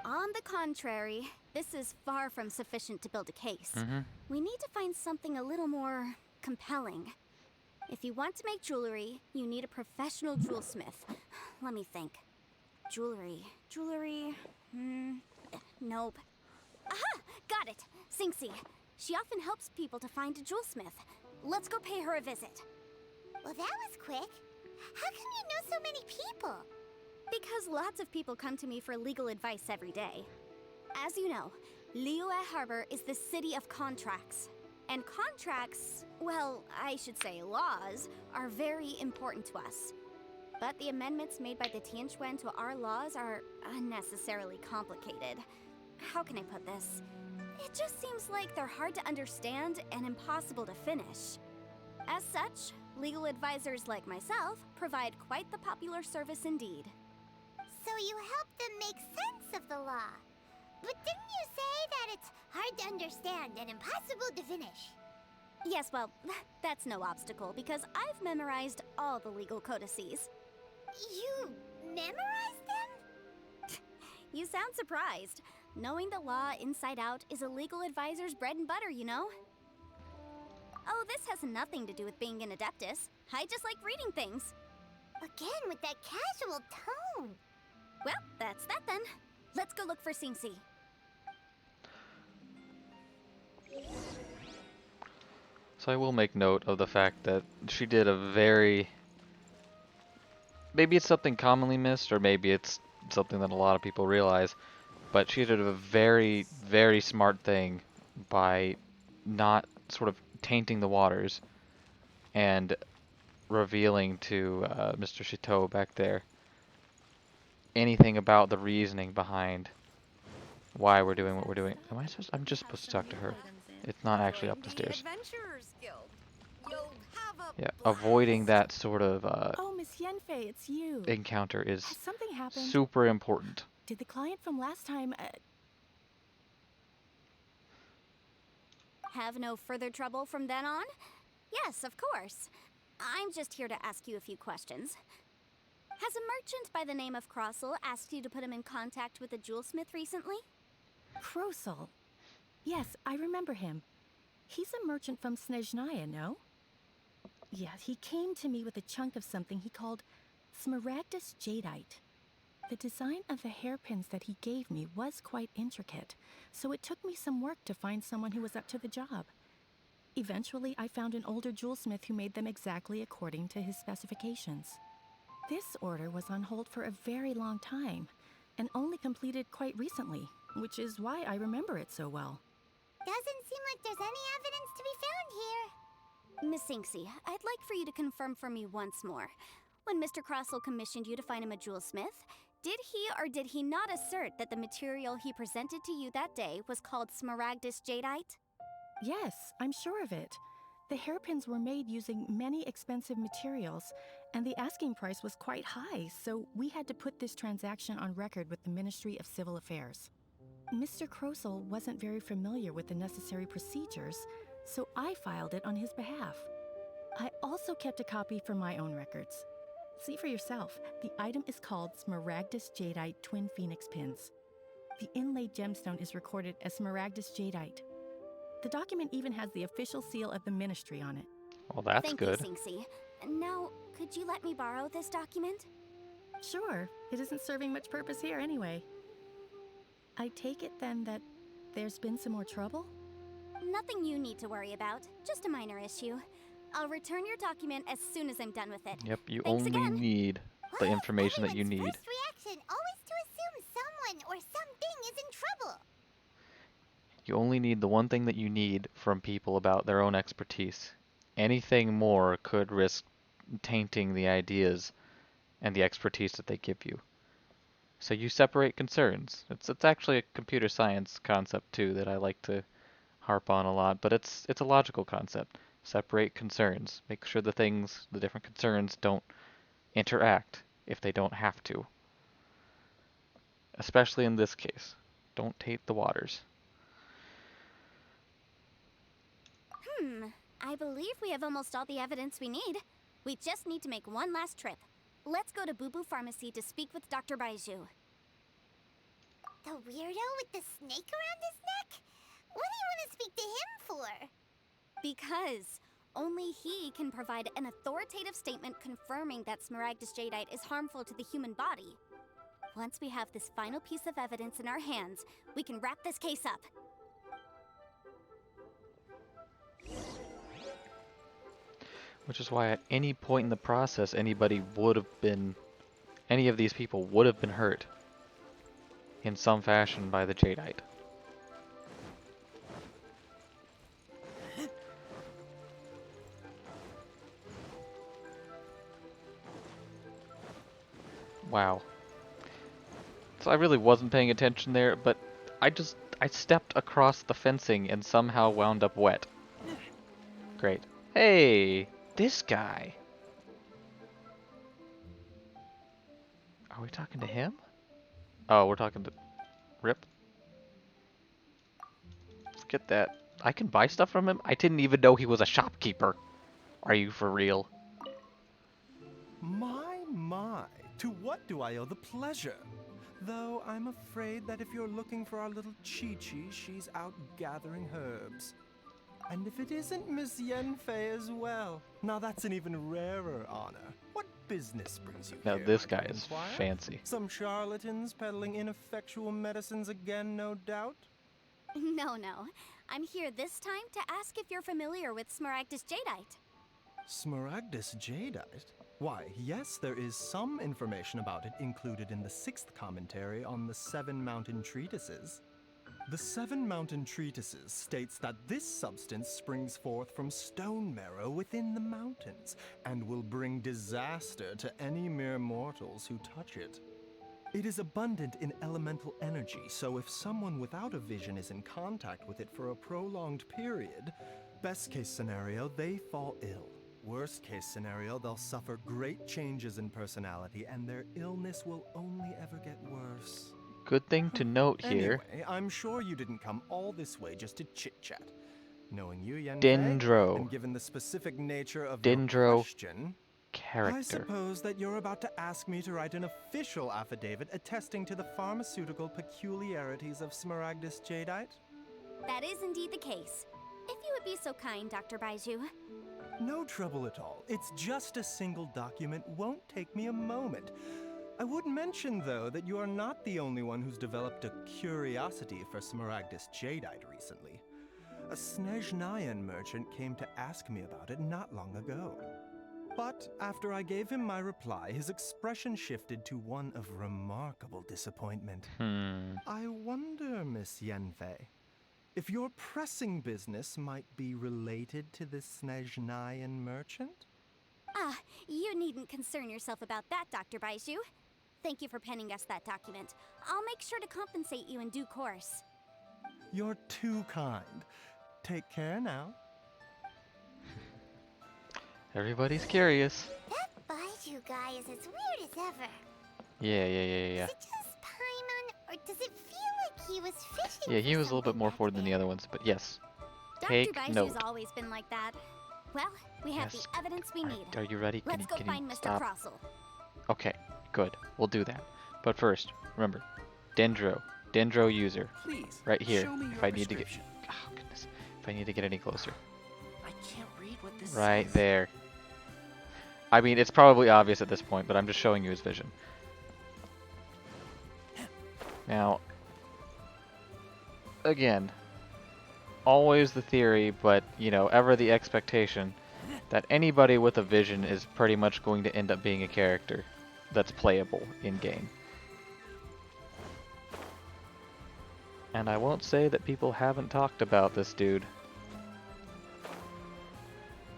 On the contrary, this is far from sufficient to build a case.
Mm-hmm.
We need to find something a little more compelling. If you want to make jewelry, you need a professional jewelsmith. Let me think. Jewelry. Nope. Aha! Got it! Sinxie. She often helps people to find a jewelsmith. Let's go pay her a visit.
Well, that was quick. How come you know so many people?
Because lots of people come to me for legal advice every day. As you know, Liyue Harbor is the city of contracts. And contracts, well, I should say laws, are very important to us. But the amendments made by the Tianquan to our laws are unnecessarily complicated. How can I put this? It just seems like they're hard to understand and impossible to finish. As such, legal advisors like myself provide quite the popular service indeed.
So you help them make sense of the law. But didn't you say that it's hard to understand and impossible to finish?
Yes, well, that's no obstacle because I've memorized all the legal codices.
You memorized them?
You sound surprised. Knowing the law inside out is a legal advisor's bread and butter, you know? Oh, this has nothing to do with being an adeptus. I just like reading things.
Again with that casual tone.
Well, that's that then. Let's go look for Sinxie.
So I will make note of the fact that she did a very... Maybe it's something commonly missed, or maybe it's something that a lot of people realize, but she did a very, very smart thing by not sort of tainting the waters and revealing to Mr. Chateau back there anything about the reasoning behind why we're doing what we're doing. I'm just supposed to talk to her. It's not actually up the stairs. Yeah, avoiding that sort of
Oh, Miss Yenfei, it's you.
encounter is
Has something happened?
super important.
Did the client from last time...
Have no further trouble from then on? Yes, of course. I'm just here to ask you a few questions. Has a merchant by the name of Crossel asked you to put him in contact with a jewelsmith recently?
Crossel? Yes, I remember him. He's a merchant from Snezhnaya, no? Yeah, he came to me with a chunk of something he called Smaragdus Jadeite. The design of the hairpins that he gave me was quite intricate, so it took me some work to find someone who was up to the job. Eventually, I found an older jewelsmith who made them exactly according to his specifications. This order was on hold for a very long time, and only completed quite recently, which is why I remember it so well.
Doesn't seem like there's any evidence to be found here.
Miss Sinxie, I'd like for you to confirm for me once more. When Mr. Crossel commissioned you to find him a jewelsmith, did he or did he not assert that the material he presented to you that day was called Smaragdus Jadeite?
Yes, I'm sure of it. The hairpins were made using many expensive materials, and the asking price was quite high, so we had to put this transaction on record with the Ministry of Civil Affairs. Mr. Crossel wasn't very familiar with the necessary procedures, so I filed it on his behalf. I also kept a copy for my own records. See for yourself, the item is called Smaragdus Jadeite Twin Phoenix Pins. The inlaid gemstone is recorded as Smaragdus Jadeite. The document even has the official seal of the ministry on it.
Well, that's good.
Thank you, Sinxie. Now, could you let me borrow this document?
Sure, it isn't serving much purpose here anyway. I take it then that there's been some more trouble?
Nothing you need to worry about, just a minor issue. I'll return your document as soon as I'm done with it.
Yep, you
Thanks
only
again.
need the information that you need.
First reaction always to assume someone or something is in trouble.
You only need the one thing that you need from people about their own expertise. Anything more could risk tainting the ideas and the expertise that they give you. So you separate concerns. It's actually a computer science concept too that I like to harp on a lot, but it's a logical concept. Separate concerns. Make sure the different concerns don't interact if they don't have to. Especially in this case. Don't taint the waters.
I believe we have almost all the evidence we need. We just need to make one last trip. Let's go to Boo Boo Pharmacy to speak with Dr. Baiju.
The weirdo with the snake around his neck? What do you want to speak to him for?
Because only he can provide an authoritative statement confirming that Smaragdus Jadeite is harmful to the human body. Once we have this final piece of evidence in our hands, we can wrap this case up.
Which is why at any point in the process, any of these people would have been hurt in some fashion by the Jadeite. Wow. So I really wasn't paying attention there, but I stepped across the fencing and somehow wound up wet. Great. Hey, this guy. Are we talking to him? Oh, we're talking to Rip. Let's get that. I can buy stuff from him? I didn't even know he was a shopkeeper. Are you for real?
My, to what do I owe the pleasure? Though I'm afraid that if you're looking for our little Chi-Chi, she's out gathering herbs. And if it isn't Miss Yenfei as well, now that's an even rarer honor. What business brings you
Now
here?
this guy is fancy.
Some charlatans peddling ineffectual medicines again, no doubt?
No. I'm here this time to ask if you're familiar with Smaragdus Jadeite.
Smaragdus Jadeite? Why, yes, there is some information about it included in the 6th commentary on the 7 Mountain Treatises. The 7 Mountain Treatises states that this substance springs forth from stone marrow within the mountains, and will bring disaster to any mere mortals who touch it. It is abundant in elemental energy, so if someone without a vision is in contact with it for a prolonged period, best case scenario, they fall ill. Worst case scenario, they'll suffer great changes in personality, and their illness will only ever get worse.
Good thing to note here.
Anyway, I'm sure you didn't come all this way just to chit-chat. Knowing you, Yenfei,
Dendro.
and given the specific nature of
Dendro
your question,
character.
I suppose that you're about to ask me to write an official affidavit attesting to the pharmaceutical peculiarities of Smaragdus Jadeite?
That is indeed the case. If you would be so kind, Dr. Baiju.
No trouble at all. It's just a single document, won't take me a moment. I would mention, though, that you are not the only one who's developed a curiosity for Smaragdus Jadeite recently. A Snezhnayan merchant came to ask me about it not long ago. But after I gave him my reply, his expression shifted to one of remarkable disappointment. I wonder, Miss Yenfei, if your pressing business might be related to this Snezhnayan merchant?
You needn't concern yourself about that, Dr. Baiju. Thank you for penning us that document. I'll make sure to compensate you in due course.
You're too kind. Take care now.
Everybody's curious.
That Baiju guy is as weird as ever.
Yeah.
Is it just Paimon, or does it feel like he was fishing?
Yeah, he was a little bit more forward than the other ones, but yes. Take
Dr.
note.
Baiju's always been like that. Well, we have
Yes.
the evidence we need.
Are you ready?
Let's go
can
find
you
Mr.
stop?
Crossell.
Okay, good. We'll do that. But first, remember, Dendro user.
Please,
right here.
show me
If
your
I need to get,
prescription.
oh goodness, if I need to get any closer.
I can't read what this
Right
says.
there. I mean, it's probably obvious at this point, but I'm just showing you his vision. Now, again, always the theory, but, you know, ever the expectation that anybody with a vision is pretty much going to end up being a character that's playable in-game. And I won't say that people haven't talked about this dude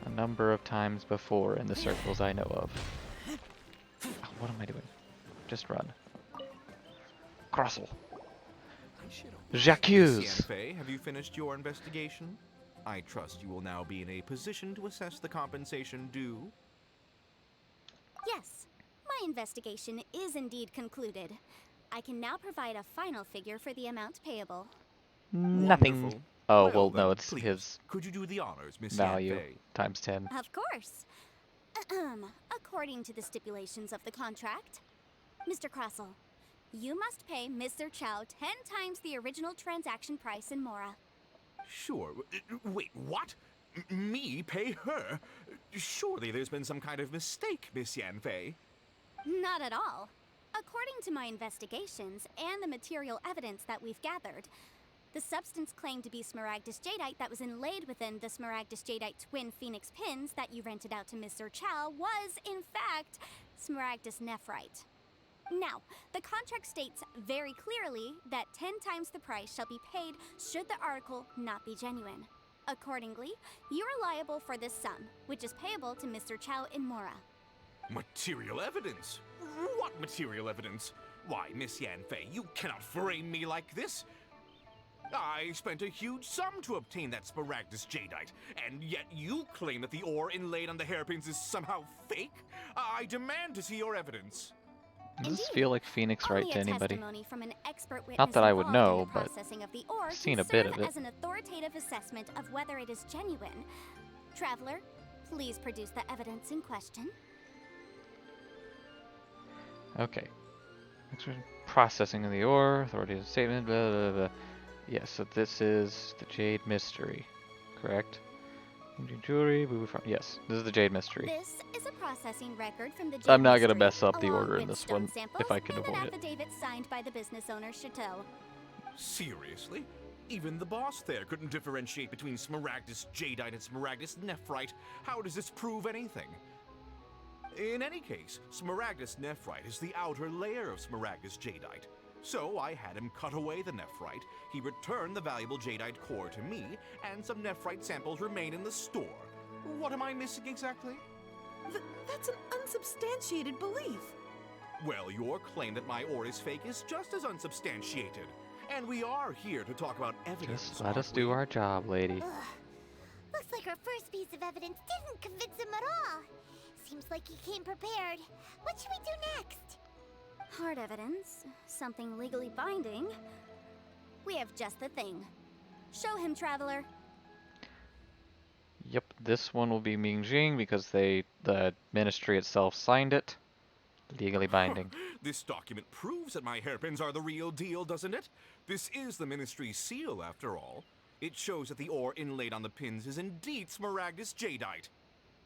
a number of times before in the circles I know of. Oh, what am I doing? Just run. Crossel. J'accuse.
Miss Yenfei, have you finished your investigation? I trust you will now be in a position to assess the compensation due.
Yes, my investigation is indeed concluded. I can now provide a final figure for the amount payable.
Nothing.
Wonderful.
Oh,
Well,
well,
then,
no, it's
please,
his
Could you do the honors, Miss
value
Yenfei?
times 10.
Of course. According to the stipulations of the contract, Mr. Crossell, you must pay Mr. Chow 10 times the original transaction price in Mora.
Sure. Wait, what? Me pay her? Surely there's been some kind of mistake, Miss Yenfei.
Not at all. According to my investigations and the material evidence that we've gathered, the substance claimed to be smaragdus jadeite that was inlaid within the smaragdus jadeite twin phoenix pins that you rented out to Mr. Chow was, in fact, smaragdus nephrite. Now, the contract states very clearly that 10 times the price shall be paid should the article not be genuine. Accordingly, you are liable for this sum, which is payable to Mr. Chow in Mora.
Material evidence? What material evidence? Why, Miss Yanfei, you cannot frame me like this. I spent a huge sum to obtain that smaragdus jadeite, and yet you claim that the ore inlaid on the hairpins is somehow fake? I demand to see your evidence.
Does this feel like Phoenix right to anybody?
From an expert
Not that I would
involved in
know,
the
but
processing of the ore
I've seen
can
a bit
serve
of it.
as an authoritative assessment of whether it is genuine. Traveler, please produce the evidence in question.
Okay. Processing of the ore, authoritative statement, blah, blah, blah. Yeah, so this is the Jade Mystery, correct? Jewelry, yes, this is the Jade Mystery.
This is a processing record from the Jade
I'm not going to
Mystery,
mess up the
along
order in
with
this
stone
one,
samples
if I can
and
avoid
an
it.
affidavit signed by the business owner, Chateau.
Seriously? Even the boss there couldn't differentiate between smaragdus jadeite and smaragdus nephrite. How does this prove anything? In any case, smaragdus nephrite is the outer layer of smaragdus jadeite. So I had him cut away the nephrite, he returned the valuable jadeite core to me, and some nephrite samples remain in the store. What am I missing exactly?
That's an unsubstantiated belief.
Well, your claim that my ore is fake is just as unsubstantiated. And we are here to talk about evidence.
Just let us do our job, lady.
Ugh. Looks like our first piece of evidence didn't convince him at all. Seems like he came prepared. What should we do next?
Hard evidence, something legally binding. We have just the thing. Show him, Traveler.
Yep, this one will be Mingjing because the ministry itself signed it. Legally binding.
This document proves that my hairpins are the real deal, doesn't it? This is the ministry's seal, after all. It shows that the ore inlaid on the pins is indeed smaragdus jadeite.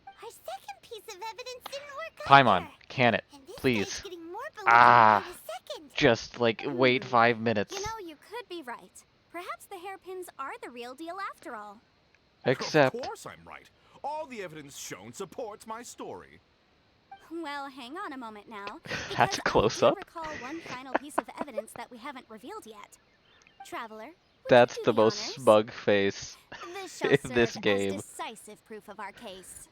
Our second piece of evidence didn't work
Paimon,
either.
can it,
And this
please?
guy's getting more believable
Ah,
by the second.
just like wait 5 minutes.
You know, you could be right. Perhaps the hairpins are the real deal after all.
Except,
Of course I'm right. All the evidence shown supports my story.
Well, hang on a moment now.
That's a
because
close-up.
I do recall one final piece of evidence that we haven't revealed yet. Traveler,
that's
do
the
the
most
honors.
smug face
this shall
in
serve
this
as
game.
decisive proof of our case.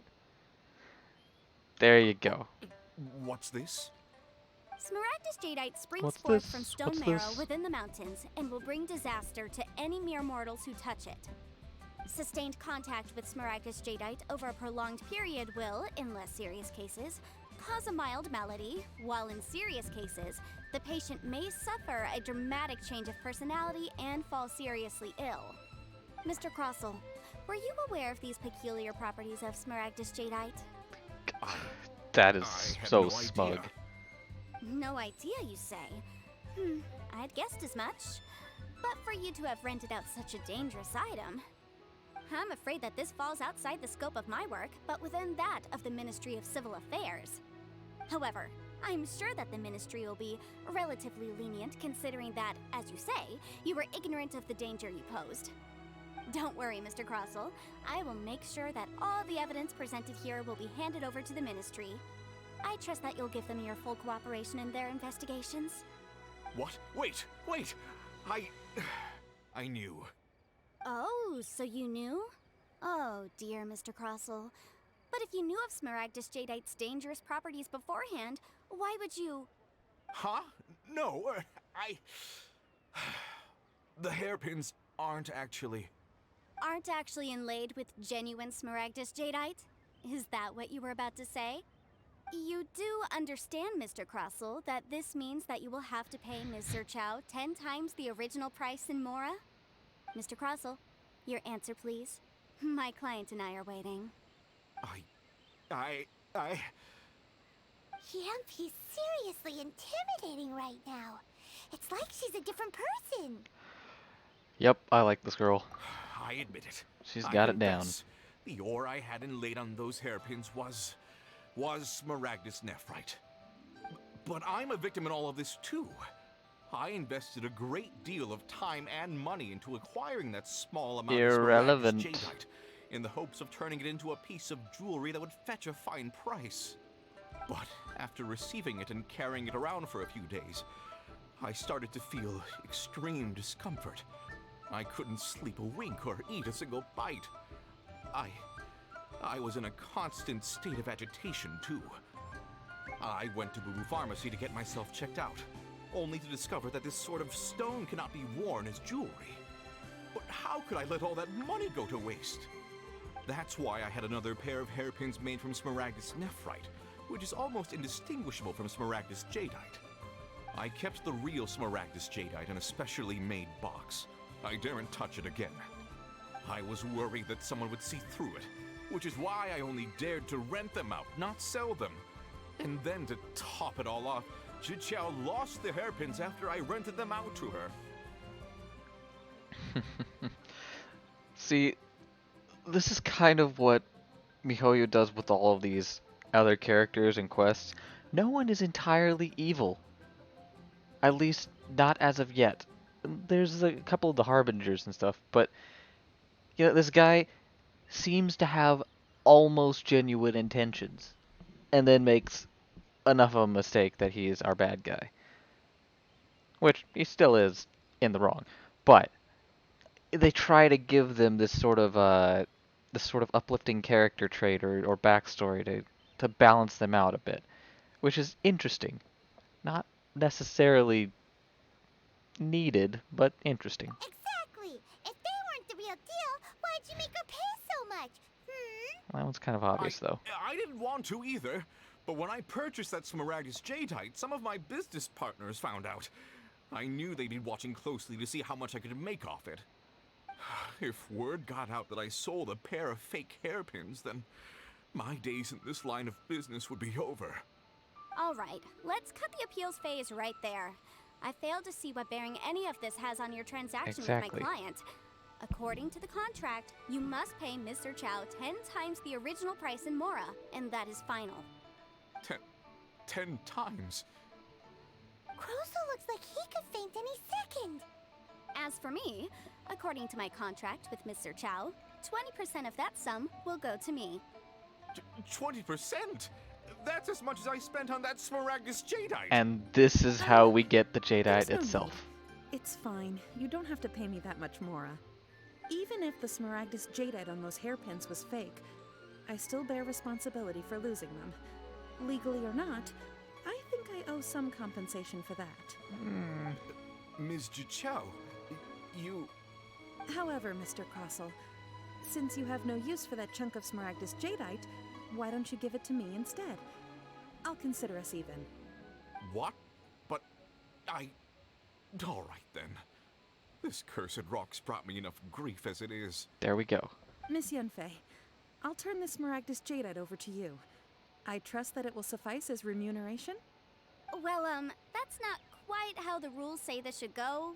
There you go.
What's this?
Smaragdus jadeite springs
What's
forth
this?
from stone
What's
marrow
this?
within the mountains and will bring disaster to any mere mortals who touch it. Sustained contact with smaragdus jadeite over a prolonged period will, in less serious cases, cause a mild malady, while in serious cases, the patient may suffer a dramatic change of personality and fall seriously ill. Mr. Crossell, were you aware of these peculiar properties of smaragdus jadeite?
That is
I had
so
no
smug.
idea.
No idea, you say? I'd guessed as much. But for you to have rented out such a dangerous item, I'm afraid that this falls outside the scope of my work, but within that of the Ministry of Civil Affairs. However, I'm sure that the Ministry will be relatively lenient considering that, as you say, you were ignorant of the danger you posed. Don't worry, Mr. Crossell. I will make sure that all the evidence presented here will be handed over to the Ministry. I trust that you'll give them your full cooperation in their investigations.
What? Wait! I knew.
Oh, so you knew? Oh, dear Mr. Crossell. But if you knew of smaragdus jadeite's dangerous properties beforehand, why would you...
Huh? No, The hairpins aren't actually
inlaid with genuine smaragdus jadeite? Is that what you were about to say? You do understand, Mr. Crossell, that this means that you will have to pay Mr. Chow 10 times the original price in Mora? Mr. Crossell, your answer, please. My client and I are waiting.
Yanfei's seriously intimidating right now. It's like she's a different person.
Yep, I like this girl.
I admit it.
She's
I
got it down.
confess, the ore I had inlaid on those hairpins was smaragdus nephrite. But I'm a victim in all of this too. I invested a great deal of time and money into acquiring that small amount of
Irrelevant.
Smaragdus jadeite, in the hopes of turning it into a piece of jewelry that would fetch a fine price. But after receiving it and carrying it around for a few days, I started to feel extreme discomfort. I couldn't sleep a wink or eat a single bite. I was in a constant state of agitation too. I went to Boo Boo Pharmacy to get myself checked out, only to discover that this sort of stone cannot be worn as jewelry. But how could I let all that money go to waste? That's why I had another pair of hairpins made from Smaragdus nephrite, which is almost indistinguishable from Smaragdus jadeite. I kept the real Smaragdus jadeite in a specially made box. I daren't touch it again. I was worried that someone would see through it, which is why I only dared to rent them out, not sell them. And then to top it all off, Jiqiao lost the hairpins after I rented them out to her.
See, this is kind of what MiHoYo does with all of these other characters and quests. No one is entirely evil. At least, not as of yet. There's a couple of the Harbingers and stuff, but you know, this guy seems to have almost genuine intentions, and then makes enough of a mistake that he is our bad guy. Which he still is in the wrong. But they try to give them this sort of uplifting character trait or backstory to balance them out a bit, which is interesting. Not necessarily needed, but interesting.
Exactly! If they weren't the real deal, why'd you make her pay so much?
That one's kind of obvious, though.
I didn't want to either, but when I purchased that Smaragdus jadeite, some of my business partners found out. I knew they'd be watching closely to see how much I could make off it. If word got out that I sold a pair of fake hairpins, then my days in this line of business would be over.
Alright, let's cut the appeals phase right there. I failed to see what bearing any of this has on your transaction
Exactly.
with my client. According to the contract, you must pay Mr. Chow 10 times the original price in Mora, and that is final.
10 times?
Crozal looks like he could faint any second.
As for me, according to my contract with Mr. Chow, 20% of that sum will go to me.
20%? That's as much as I spent on that Smaragdus jadeite.
And this is how we get the
There's
jadeite
no
itself.
need. It's fine. You don't have to pay me that much, Mora. Even if the Smaragdus jadeite on those hairpins was fake, I still bear responsibility for losing them. Legally or not, I think I owe some compensation for that.
Ms. Jiqiao, you...
However, Mr. Crossell, since you have no use for that chunk of Smaragdus jadeite, why don't you give it to me instead? I'll consider us even.
What? But all right then. This cursed rock's brought me enough grief as it is.
There we go.
Miss Yunfei, I'll turn the Smaragdus jadeite over to you. I trust that it will suffice as remuneration?
Well, that's not quite how the rules say this should go.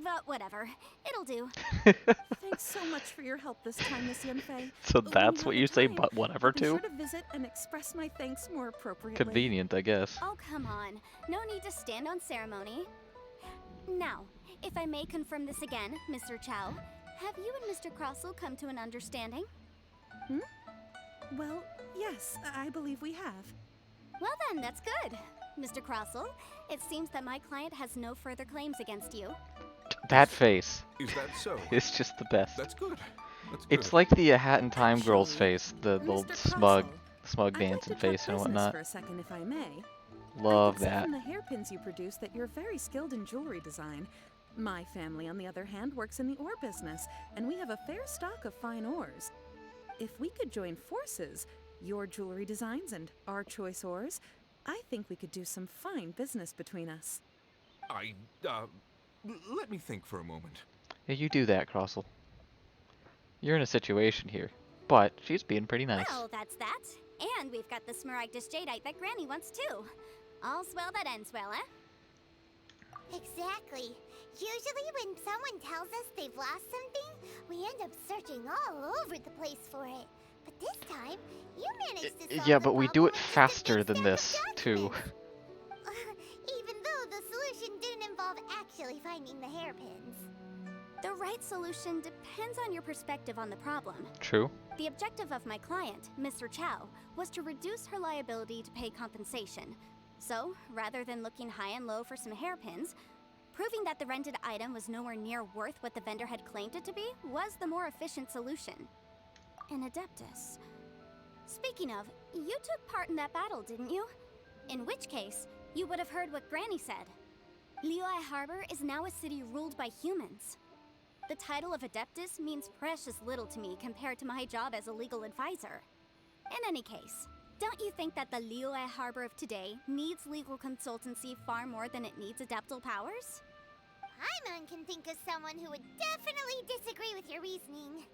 But whatever. It'll do.
Thanks so much for your help this time, Miss Yunfei.
So
When
that's
have
what
the
you say,
time,
but whatever,
be sure
too?
to visit and express my thanks more appropriately.
Convenient, I guess.
Oh, come on. No need to stand on ceremony. Now, if I may confirm this again, Mr. Chow, have you and Mr. Crossell come to an understanding?
Well, yes, I believe we have.
Well then, that's good. Mr. Crossell, it seems that my client has no further claims against you.
That face.
Is that so?
It's just the best.
That's good.
It's like the Hat in Time girl's face, the little
Mr.
smug
I'd
dancing
like to talk
face and
business
whatnot.
for a second, if I may.
Love
I can see
that.
from the hairpins you produce that you're very skilled in jewelry design. My family, on the other hand, works in the ore business, and we have a fair stock of fine ores. If we could join forces, your jewelry designs and our choice ores, I think we could do some fine business between us.
Let me think for a moment.
Yeah, you do that, Crossell. You're in a situation here, but she's being pretty nice.
Well, that's that. And we've got the Smaragdus jadeite that Granny wants too. All's well that ends well, eh?
Exactly. Usually when someone tells us they've lost something, we end up searching all over the place for it. But this time, you managed to solve
Yeah,
the
but we do
problem
it
with just a
faster
big
than
stack
this,
of
too.
documents. actually finding the hairpins.
The right solution depends on your perspective on the problem.
True.
The objective of my client, Mr. Chow, was to reduce her liability to pay compensation. So, rather than looking high and low for some hairpins, proving that the rented item was nowhere near worth what the vendor had claimed it to be was the more efficient solution. An Adeptus. Speaking of, you took part in that battle, didn't you? In which case, you would have heard what Granny said. Liyue Harbor is now a city ruled by humans. The title of Adeptus means precious little to me compared to my job as a legal advisor. In any case, don't you think that the Liyue Harbor of today needs legal consultancy far more than it needs adeptal powers?
Paimon can think of someone who would definitely disagree with your reasoning.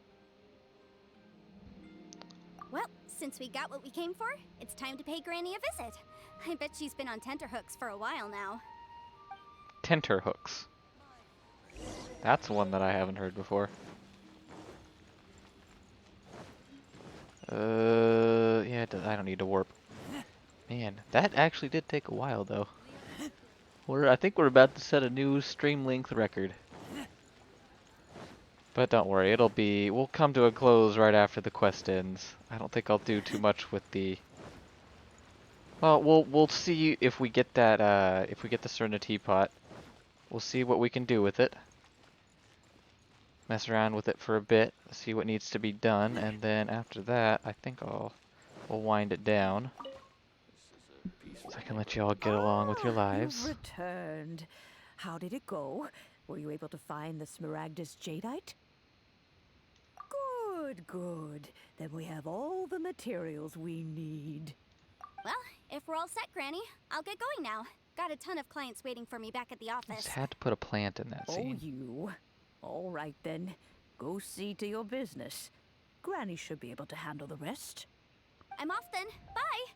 Well, since we got what we came for, it's time to pay Granny a visit. I bet she's been on tenterhooks for a while now.
Tenterhooks. That's one that I haven't heard before. Yeah, I don't need to warp. Man, that actually did take a while, though. I think we're about to set a new stream length record. But don't worry, we'll come to a close right after the quest ends. I don't think I'll do too much with the... Well, we'll see if we get that, if we get the Serenitea Pot. We'll see what we can do with it. Mess around with it for a bit, see what needs to be done, and then after that, I think we'll wind it down. So I can let you all get along with your lives.
You've returned. How did it go? Were you able to find the Smaragdus Jadeite? Good, good. Then we have all the materials we need.
Well, if we're all set, Granny, I'll get going now. Got a ton of clients waiting for me back at the office.
Just had to put a plant in that scene.
Oh, you. All right, then. Go see to your business. Granny should be able to handle the rest.
I'm off then. Bye!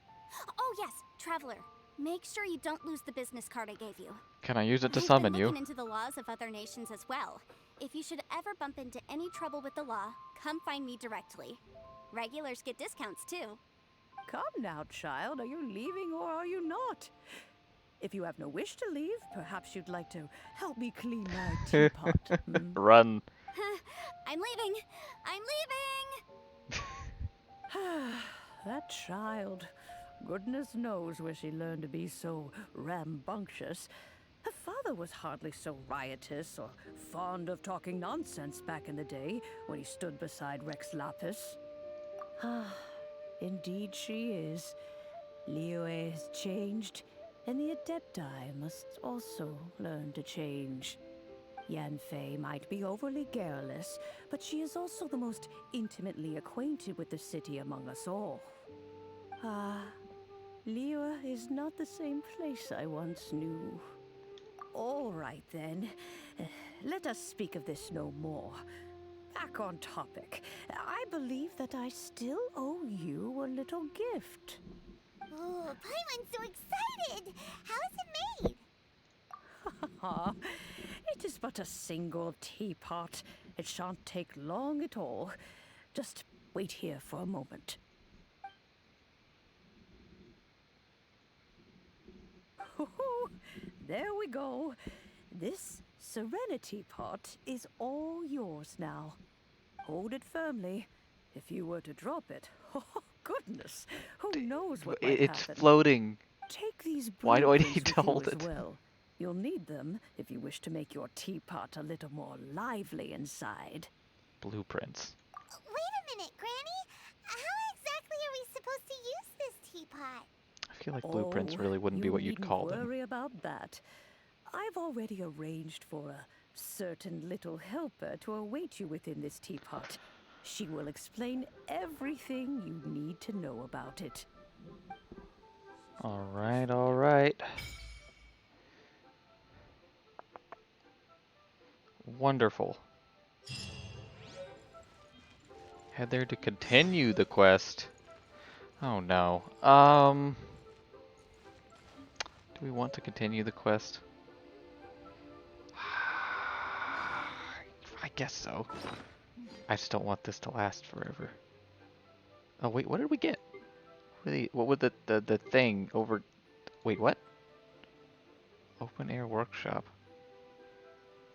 Oh yes, Traveler. Make sure you don't lose the business card I gave you.
Can I use it to
I've
summon
been
you?
looking into the laws of other nations as well. If you should ever bump into any trouble with the law, come find me directly. Regulars get discounts too.
Come now, child. Are you leaving or are you not? If you have no wish to leave, perhaps you'd like to help me clean my teapot.
Run.
I'm leaving! I'm leaving!
That child. Goodness knows where she learned to be so rambunctious. Her father was hardly so riotous or fond of talking nonsense back in the day when he stood beside Rex Lapis. Ah, indeed she is. Liyue has changed, and the Adepti must also learn to change. Yanfei might be overly garrulous, but she is also the most intimately acquainted with the city among us all. Ah, Liyue is not the same place I once knew. All right, then. Let us speak of this no more. Back on topic. I believe that I still owe you a little gift.
Oh, Paimon's so excited! How is it made?
It is but a single teapot. It shan't take long at all. Just wait here for a moment. There we go. This Serenitea Pot is all yours now. Hold it firmly. If you were to drop it, oh goodness, who knows what might
It's
happen.
floating.
Take these
Why do I
blueprints
need to
with you
hold
as
it?
well. You'll need them if you wish to make your teapot a little more lively inside.
Blueprints.
Wait a minute, Granny. How exactly are we supposed to use this teapot?
I feel like blueprints really wouldn't be
you
what you'd call
needn't
them.
worry about that. I've already arranged for a certain little helper to await you within this teapot. She will explain everything you need to know about it.
Alright, alright. Wonderful. Head there to continue the quest. Oh no. Do we want to continue the quest? I guess so. I just don't want this to last forever. Oh wait, what did we get? What would the thing over... Wait, what? Open air workshop.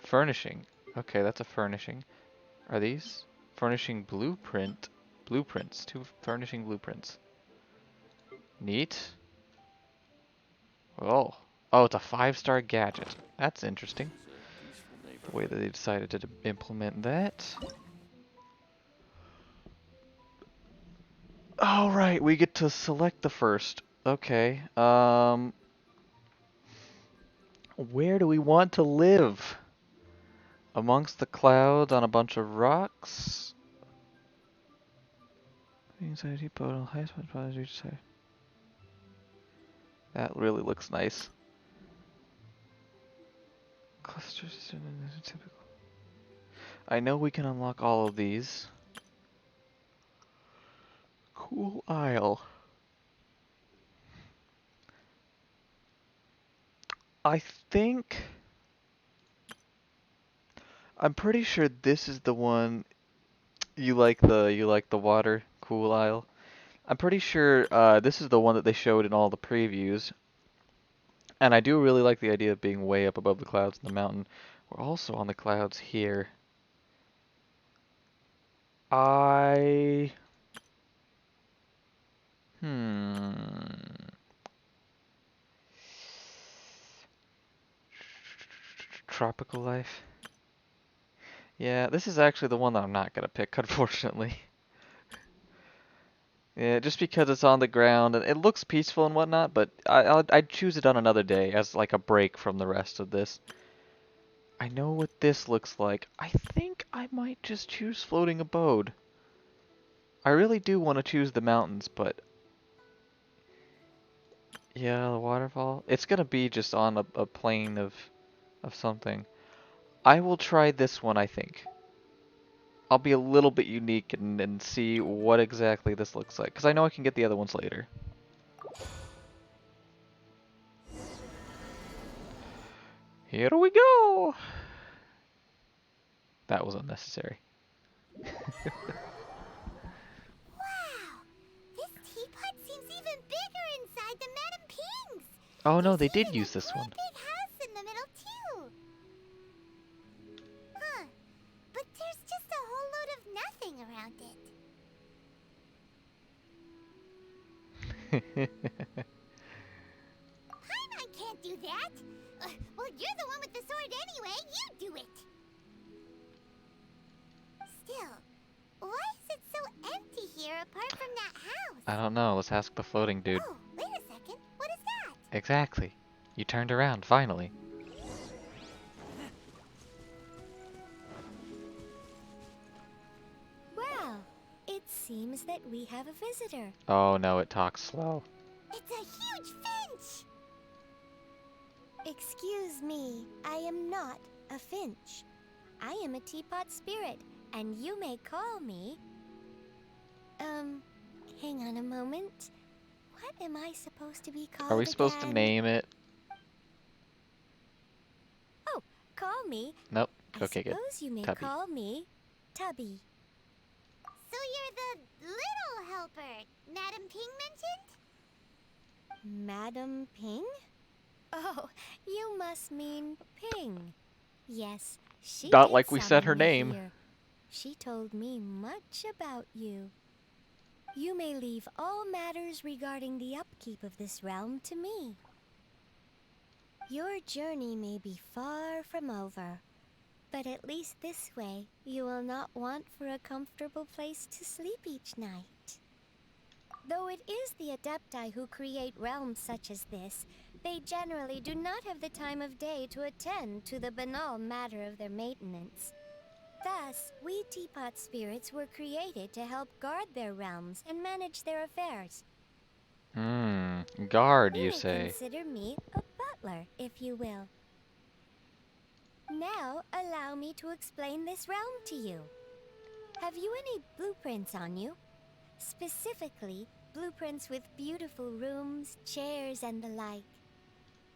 Furnishing. Okay, that's a furnishing. Are these? Furnishing blueprint. Blueprints. 2 furnishing blueprints. Neat. Oh. Oh, it's a 5-star gadget. That's interesting. The way that they decided to implement that. Alright, we get to select the first. Okay. Where do we want to live? Amongst the clouds on a bunch of rocks? Anxiety boat on high spot probably reach side. That really looks nice. Clusters typical. I know we can unlock all of these. Cool Isle. I think I'm pretty sure this is the one you like the water, Cool Isle. I'm pretty sure this is the one that they showed in all the previews. And I do really like the idea of being way up above the clouds in the mountain. We're also on the clouds here. I... Tropical life. Yeah, this is actually the one that I'm not gonna pick, unfortunately. Yeah, just because it's on the ground and it looks peaceful and whatnot, but I'd choose it on another day as like a break from the rest of this. I know what this looks like. I think I might just choose floating abode. I really do want to choose the mountains, but yeah, the waterfall. It's gonna be just on a plane of something. I will try this one, I think. I'll be a little bit unique and see what exactly this looks like, because I know I can get the other ones later. Here we go! That was unnecessary.
Wow! This teapot seems even bigger inside than Madame Ping's!
Oh no, they did use this one.
Big house in the middle, too! Huh. But there's just a whole load of nothing around it. Paimon can't do that! Well, you're the one with the sword anyway, you do it! Still, why is it so empty here apart from that house?
I don't know, let's ask the floating dude.
Oh, wait a second, what is that?
Exactly. You turned around, finally.
Well, it seems that we have a visitor.
Oh no, it talks slow.
It's a huge finch!
Excuse me, I am not a finch. I am a teapot spirit, and you may call me... hang on a moment. What am I supposed to be called
Are we supposed to
again?
name it?
Oh, call me.
Nope. Okay,
I
good.
suppose you may
Tubby.
call me Tubby.
So you're the little helper Madame Ping mentioned?
Madam Ping? Oh, you must mean Ping. Yes, she
Not
did
like we said her
summon me
name.
here. She told me much about you. You may leave all matters regarding the upkeep of this realm to me. Your journey may be far from over, but at least this way you will not want for a comfortable place to sleep each night. Though it is the Adepti who create realms such as this, they generally do not have the time of day to attend to the banal matter of their maintenance. Thus, we teapot spirits were created to help guard their realms and manage their affairs.
Guard, you
may
say.
Consider me a butler, if you will. Now, allow me to explain this realm to you. Have you any blueprints on you? Specifically, blueprints with beautiful rooms, chairs, and the like.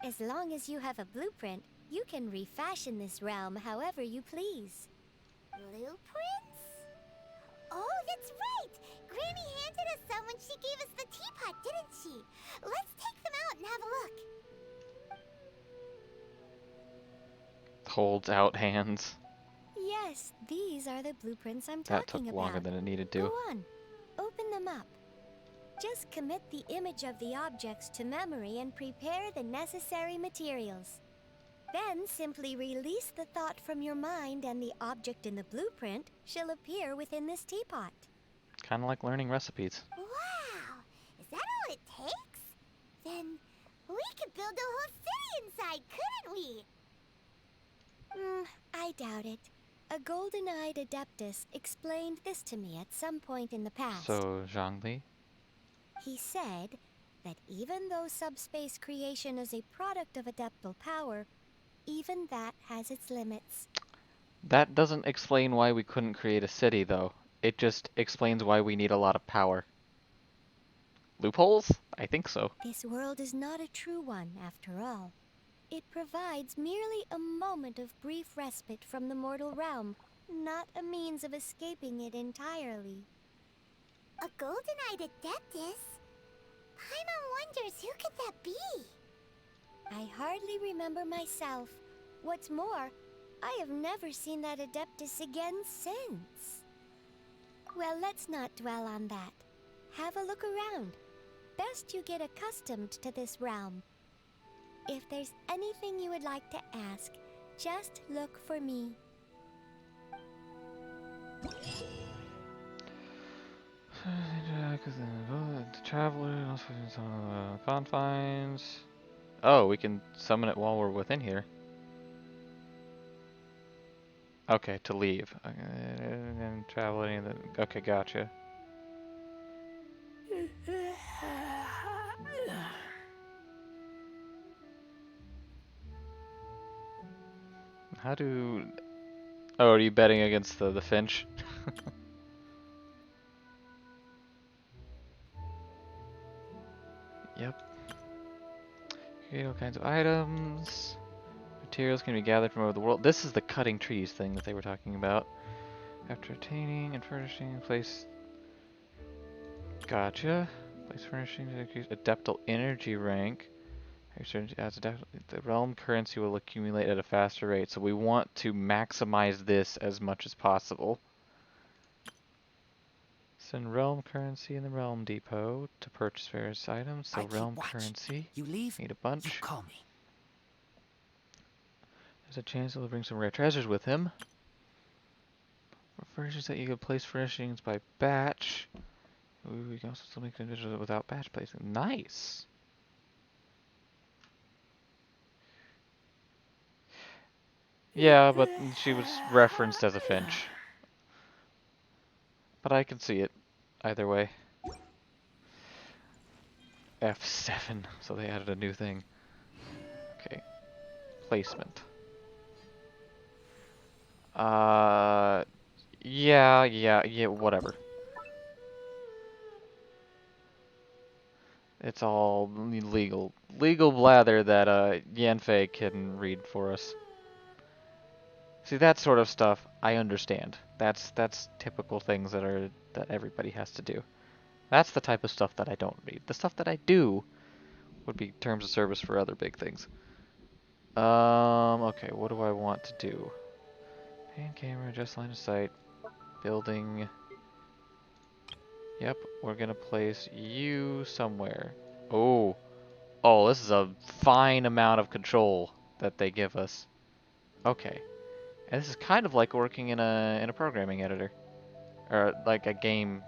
As long as you have a blueprint, you can refashion this realm however you please.
Blueprints? Oh, that's right! Granny handed us some when she gave us the teapot, didn't she? Let's take them out and have a look.
Holds out hands.
Yes, these are the blueprints I'm
That
talking
took
about.
longer than it needed
Go
to.
on, open them up. Just commit the image of the objects to memory and prepare the necessary materials. Then simply release the thought from your mind and the object in the blueprint shall appear within this teapot.
Kind of like learning recipes.
Wow! Is that all it takes? Then we could build a whole city inside, couldn't we?
I doubt it. A golden-eyed adeptus explained this to me at some point in the past.
So, Zhongli?
He said that even though subspace creation is a product of adeptal power, even that has its limits.
That doesn't explain why we couldn't create a city, though. It just explains why we need a lot of power. Loopholes? I think so.
This world is not a true one, after all. It provides merely a moment of brief respite from the mortal realm, not a means of escaping it entirely.
A golden-eyed adeptus? Paimon wonders who could that be?
I hardly remember myself. What's more, I have never seen that adeptus again since. Well, let's not dwell on that. Have a look around. Best you get accustomed to this realm. If there's anything you would like to ask, just look for me.
Traveler, confines. Oh, we can summon it while we're within here. Okay, to leave. And travel any of the. Okay, gotcha. How do... Oh, are you betting against the Finch? Yep. Create all kinds of items. Materials can be gathered from over the world. This is the cutting trees thing that they were talking about. After attaining and furnishing, place... Gotcha. Place furnishings to increase adeptal energy rank. The realm currency will accumulate at a faster rate, so we want to maximize this as much as possible. Send realm currency in the realm depot to purchase various items. So realm currency.
You leave?
Need a bunch.
You call me.
There's a chance he'll bring some rare treasures with him. Furnishings that you can place furnishings by batch. Ooh, we can also still make conditions without batch placing. Nice. Yeah, but she was referenced as a Finch. But I can see it either way. F7, so they added a new thing. Okay. Placement. Yeah, whatever. It's all legal blather that Yanfei can read for us. See, that sort of stuff I understand. That's typical things that everybody has to do. That's the type of stuff that I don't read. The stuff that I do would be terms of service for other big things. Okay, what do I want to do? Pan camera, adjust line of sight, building. Yep, we're gonna place you somewhere. Oh, this is a fine amount of control that they give us. Okay, and this is kind of like working in a programming editor, or like a gaming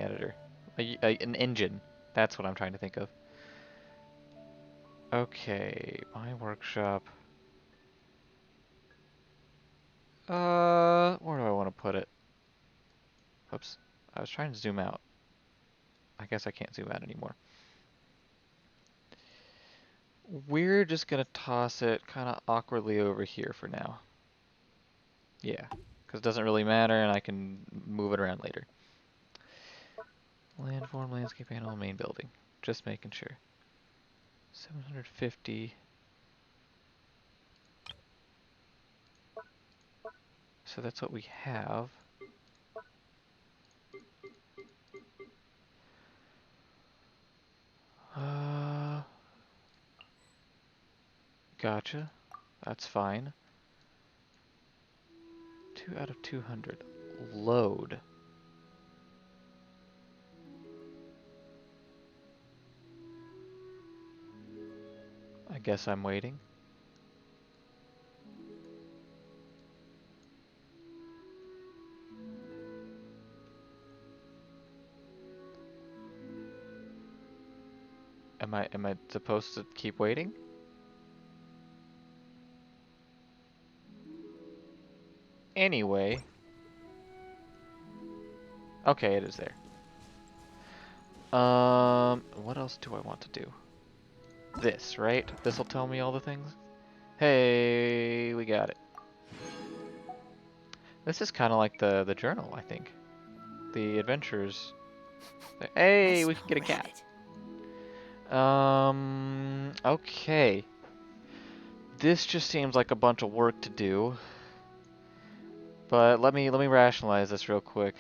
editor, an engine. That's what I'm trying to think of. Okay, my workshop. Where do I want to put it? Oops, I was trying to zoom out. I guess I can't zoom out anymore. We're just gonna toss it kind of awkwardly over here for now. Yeah, because it doesn't really matter and I can move it around later. Landform, landscape panel, main building. Just making sure. 750. So that's what we have. Gotcha. That's fine. 2 out of 200. Load. I guess I'm waiting. Am I supposed to keep waiting? Anyway. Okay, it is there. What else do I want to do? This, right? This'll tell me all the things? Hey, we got it. This is kind of like the journal, I think. The adventures. Hey, we can get a cat. Okay. This just seems like a bunch of work to do. But let me rationalize this real quick.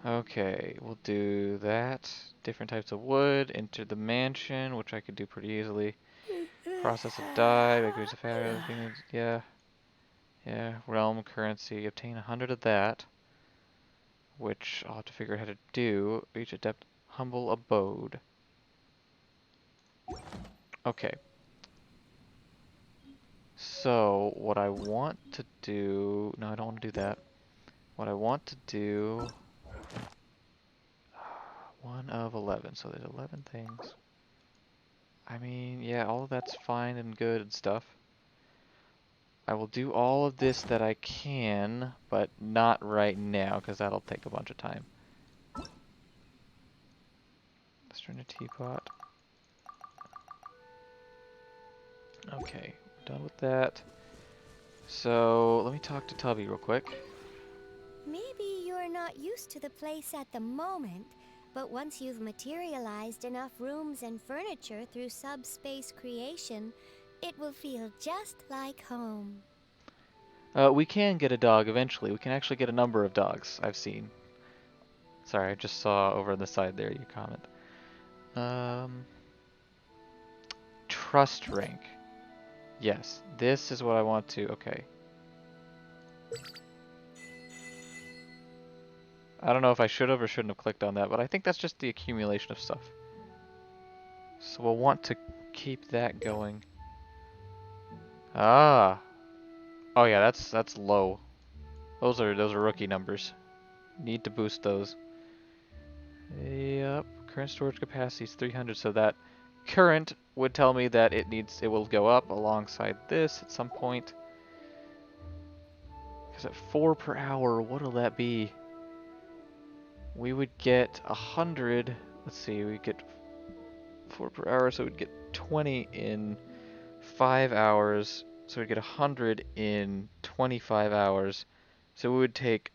Okay, we'll do that. Different types of wood. Enter the mansion, which I could do pretty easily. Process a dye. Make use of arrows. Yeah. Yeah. Realm currency. Obtain 100 of that. Which I'll have to figure out how to do. Reach adept humble abode. Okay. So, what I want to do... No, I don't want to do that. What I want to do... 1 of 11. So there's 11 things. I mean, yeah, all of that's fine and good and stuff. I will do all of this that I can, but not right now, because that'll take a bunch of time. Serenitea Pot. Okay, done with that. So, let me talk to Tubby real quick.
Maybe you're not used to the place at the moment, but once you've materialized enough rooms and furniture through subspace creation, it will feel just like home.
We can get a dog eventually. We can actually get a number of dogs, I've seen. Sorry, I just saw over on the side there your comment. Trust rank. Yes, this is what I want to... Okay. I don't know if I should have or shouldn't have clicked on that, but I think that's just the accumulation of stuff. So we'll want to keep that going. Ah. Oh yeah, that's low. Those are rookie numbers. Need to boost those. Yep. Current storage capacity is 300, so that current would tell me that it will go up alongside this at some point. Because at 4 per hour, what'll that be? We would get 100. Let's see, we get 4 per hour, so we'd get 20 in 5 hours. So we'd get 100 in 25 hours. So we would take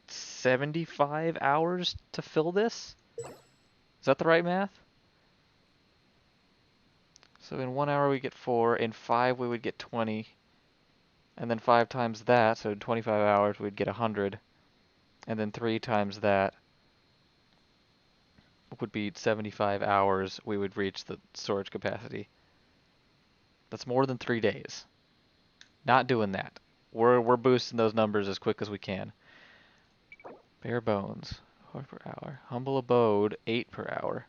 75 hours to fill this? Is that the right math? So in 1 hour we get 4, in 5 we would get 20, and then 5 times that, so in 25 hours we'd get 100, and then 3 times that would be 75 hours we would reach the storage capacity. That's more than 3 days. Not doing that. We're boosting those numbers as quick as we can. Bare bones, 4 per hour. Humble abode, 8 per hour.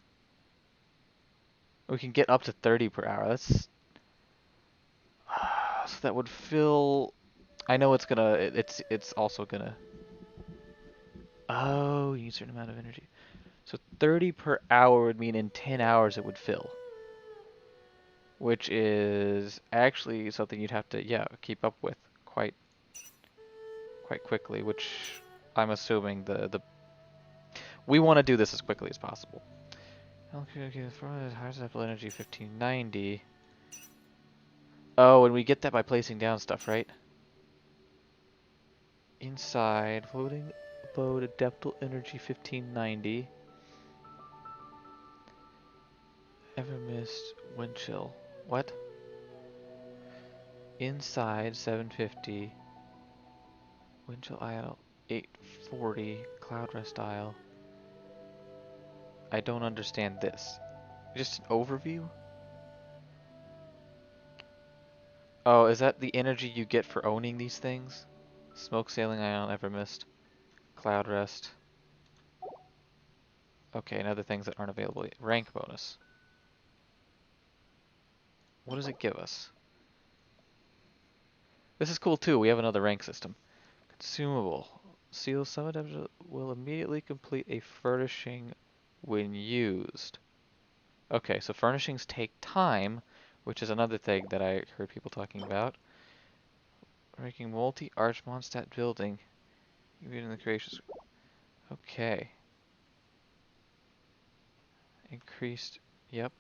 We can get up to 30 per hour. That's... So that would fill... I know it's gonna... It's also gonna... Oh, you need a certain amount of energy. So 30 per hour would mean in 10 hours it would fill. Which is actually something you'd have to, yeah, keep up with quite quickly, which I'm assuming we want to do this as quickly as possible. Okay, the high sample energy 1590. Oh, and we get that by placing down stuff, right? Inside, floating abode, adeptal energy 1590. Ever missed wind chill. What? Inside 750. Wind chill isle 840. Cloud rest isle. I don't understand this. Just an overview? Oh, is that the energy you get for owning these things? Smoke sailing ion ever missed. Cloud rest. Okay, and other things that aren't available yet. Rank bonus. What does it give us? This is cool too. We have another rank system. Consumable. Seal summon will immediately complete a furnishing when used. Okay, so furnishings take time, which is another thing that I heard people talking about. Making multi-arch Mondstadt building. Even the creation. Okay. Increased. Yep.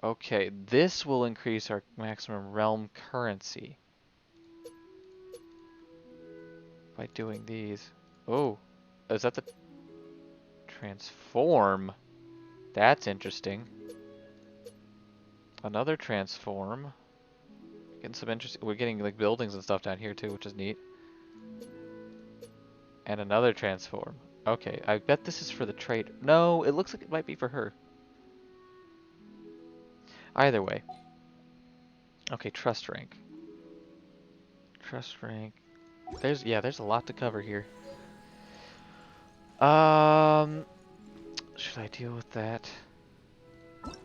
Okay, this will increase our maximum realm currency by doing these. Oh, is that the transform? That's interesting. Another transform. Getting some interesting. We're getting like buildings and stuff down here too, which is neat. And another transform. Okay, I bet this is for the trade. No, it looks like it might be for her. Either way. Okay, trust rank. Trust rank. There's a lot to cover here. Should I deal with that? 800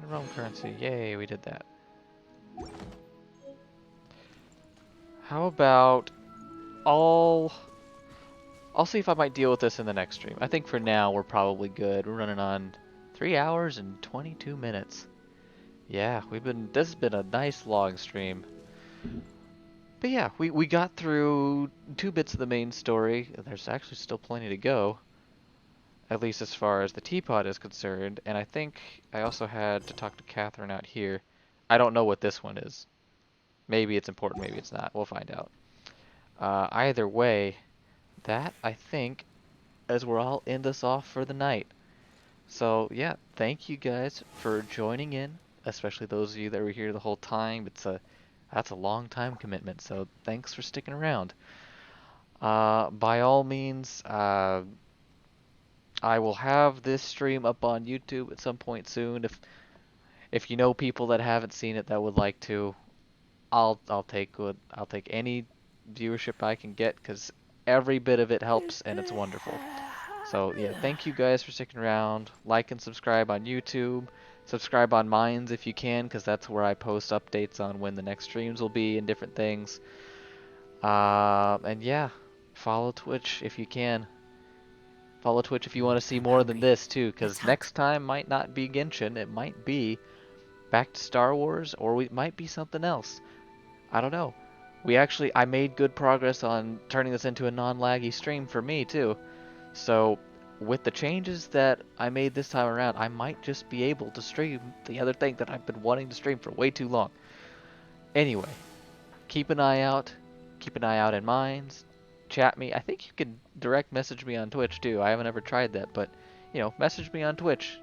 realm currency. Yay, we did that. How about I'll see if I might deal with this in the next stream. I think for now we're probably good. We're running on 3 hours and 22 minutes. Yeah, this has been a nice long stream. But yeah, we got through 2 bits of the main story. There's actually still plenty to go. At least as far as the teapot is concerned. And I think I also had to talk to Catherine out here. I don't know what this one is. Maybe it's important, maybe it's not. We'll find out. Either way, that, I think, is where I'll end us off for the night. So, yeah, thank you guys for joining in, especially those of you that were here the whole time. That's a long time commitment, so thanks for sticking around. By all means, I will have this stream up on YouTube at some point soon. If you know people that haven't seen it that would like to, I'll take any viewership I can get, because every bit of it helps and it's wonderful. So yeah, thank you guys for sticking around. Like and subscribe on YouTube. Subscribe on Minds if you can, because that's where I post updates on when the next streams will be and different things. And yeah, follow Twitch if you can. Follow Twitch if you want to see more than this too, because next time might not be Genshin. It might be back to Star Wars, or it might be something else. I don't know. I made good progress on turning this into a non-laggy stream for me too. So with the changes that I made this time around, I might just be able to stream the other thing that I've been wanting to stream for way too long. Anyway, keep an eye out. Keep an eye out in Minds. Chat me. I think you can direct message me on Twitch too. I haven't ever tried that, but message me on Twitch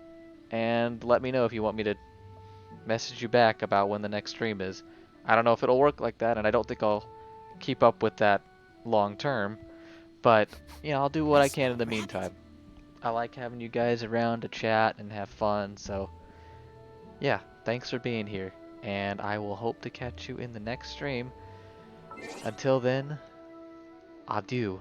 and let me know if you want me to message you back about when the next stream is. I don't know if it'll work like that, and I don't think I'll keep up with that long term, but I'll do what I can in the meantime. I like having you guys around to chat and have fun, so yeah, thanks for being here, and I will hope to catch you in the next stream. Until then, adieu.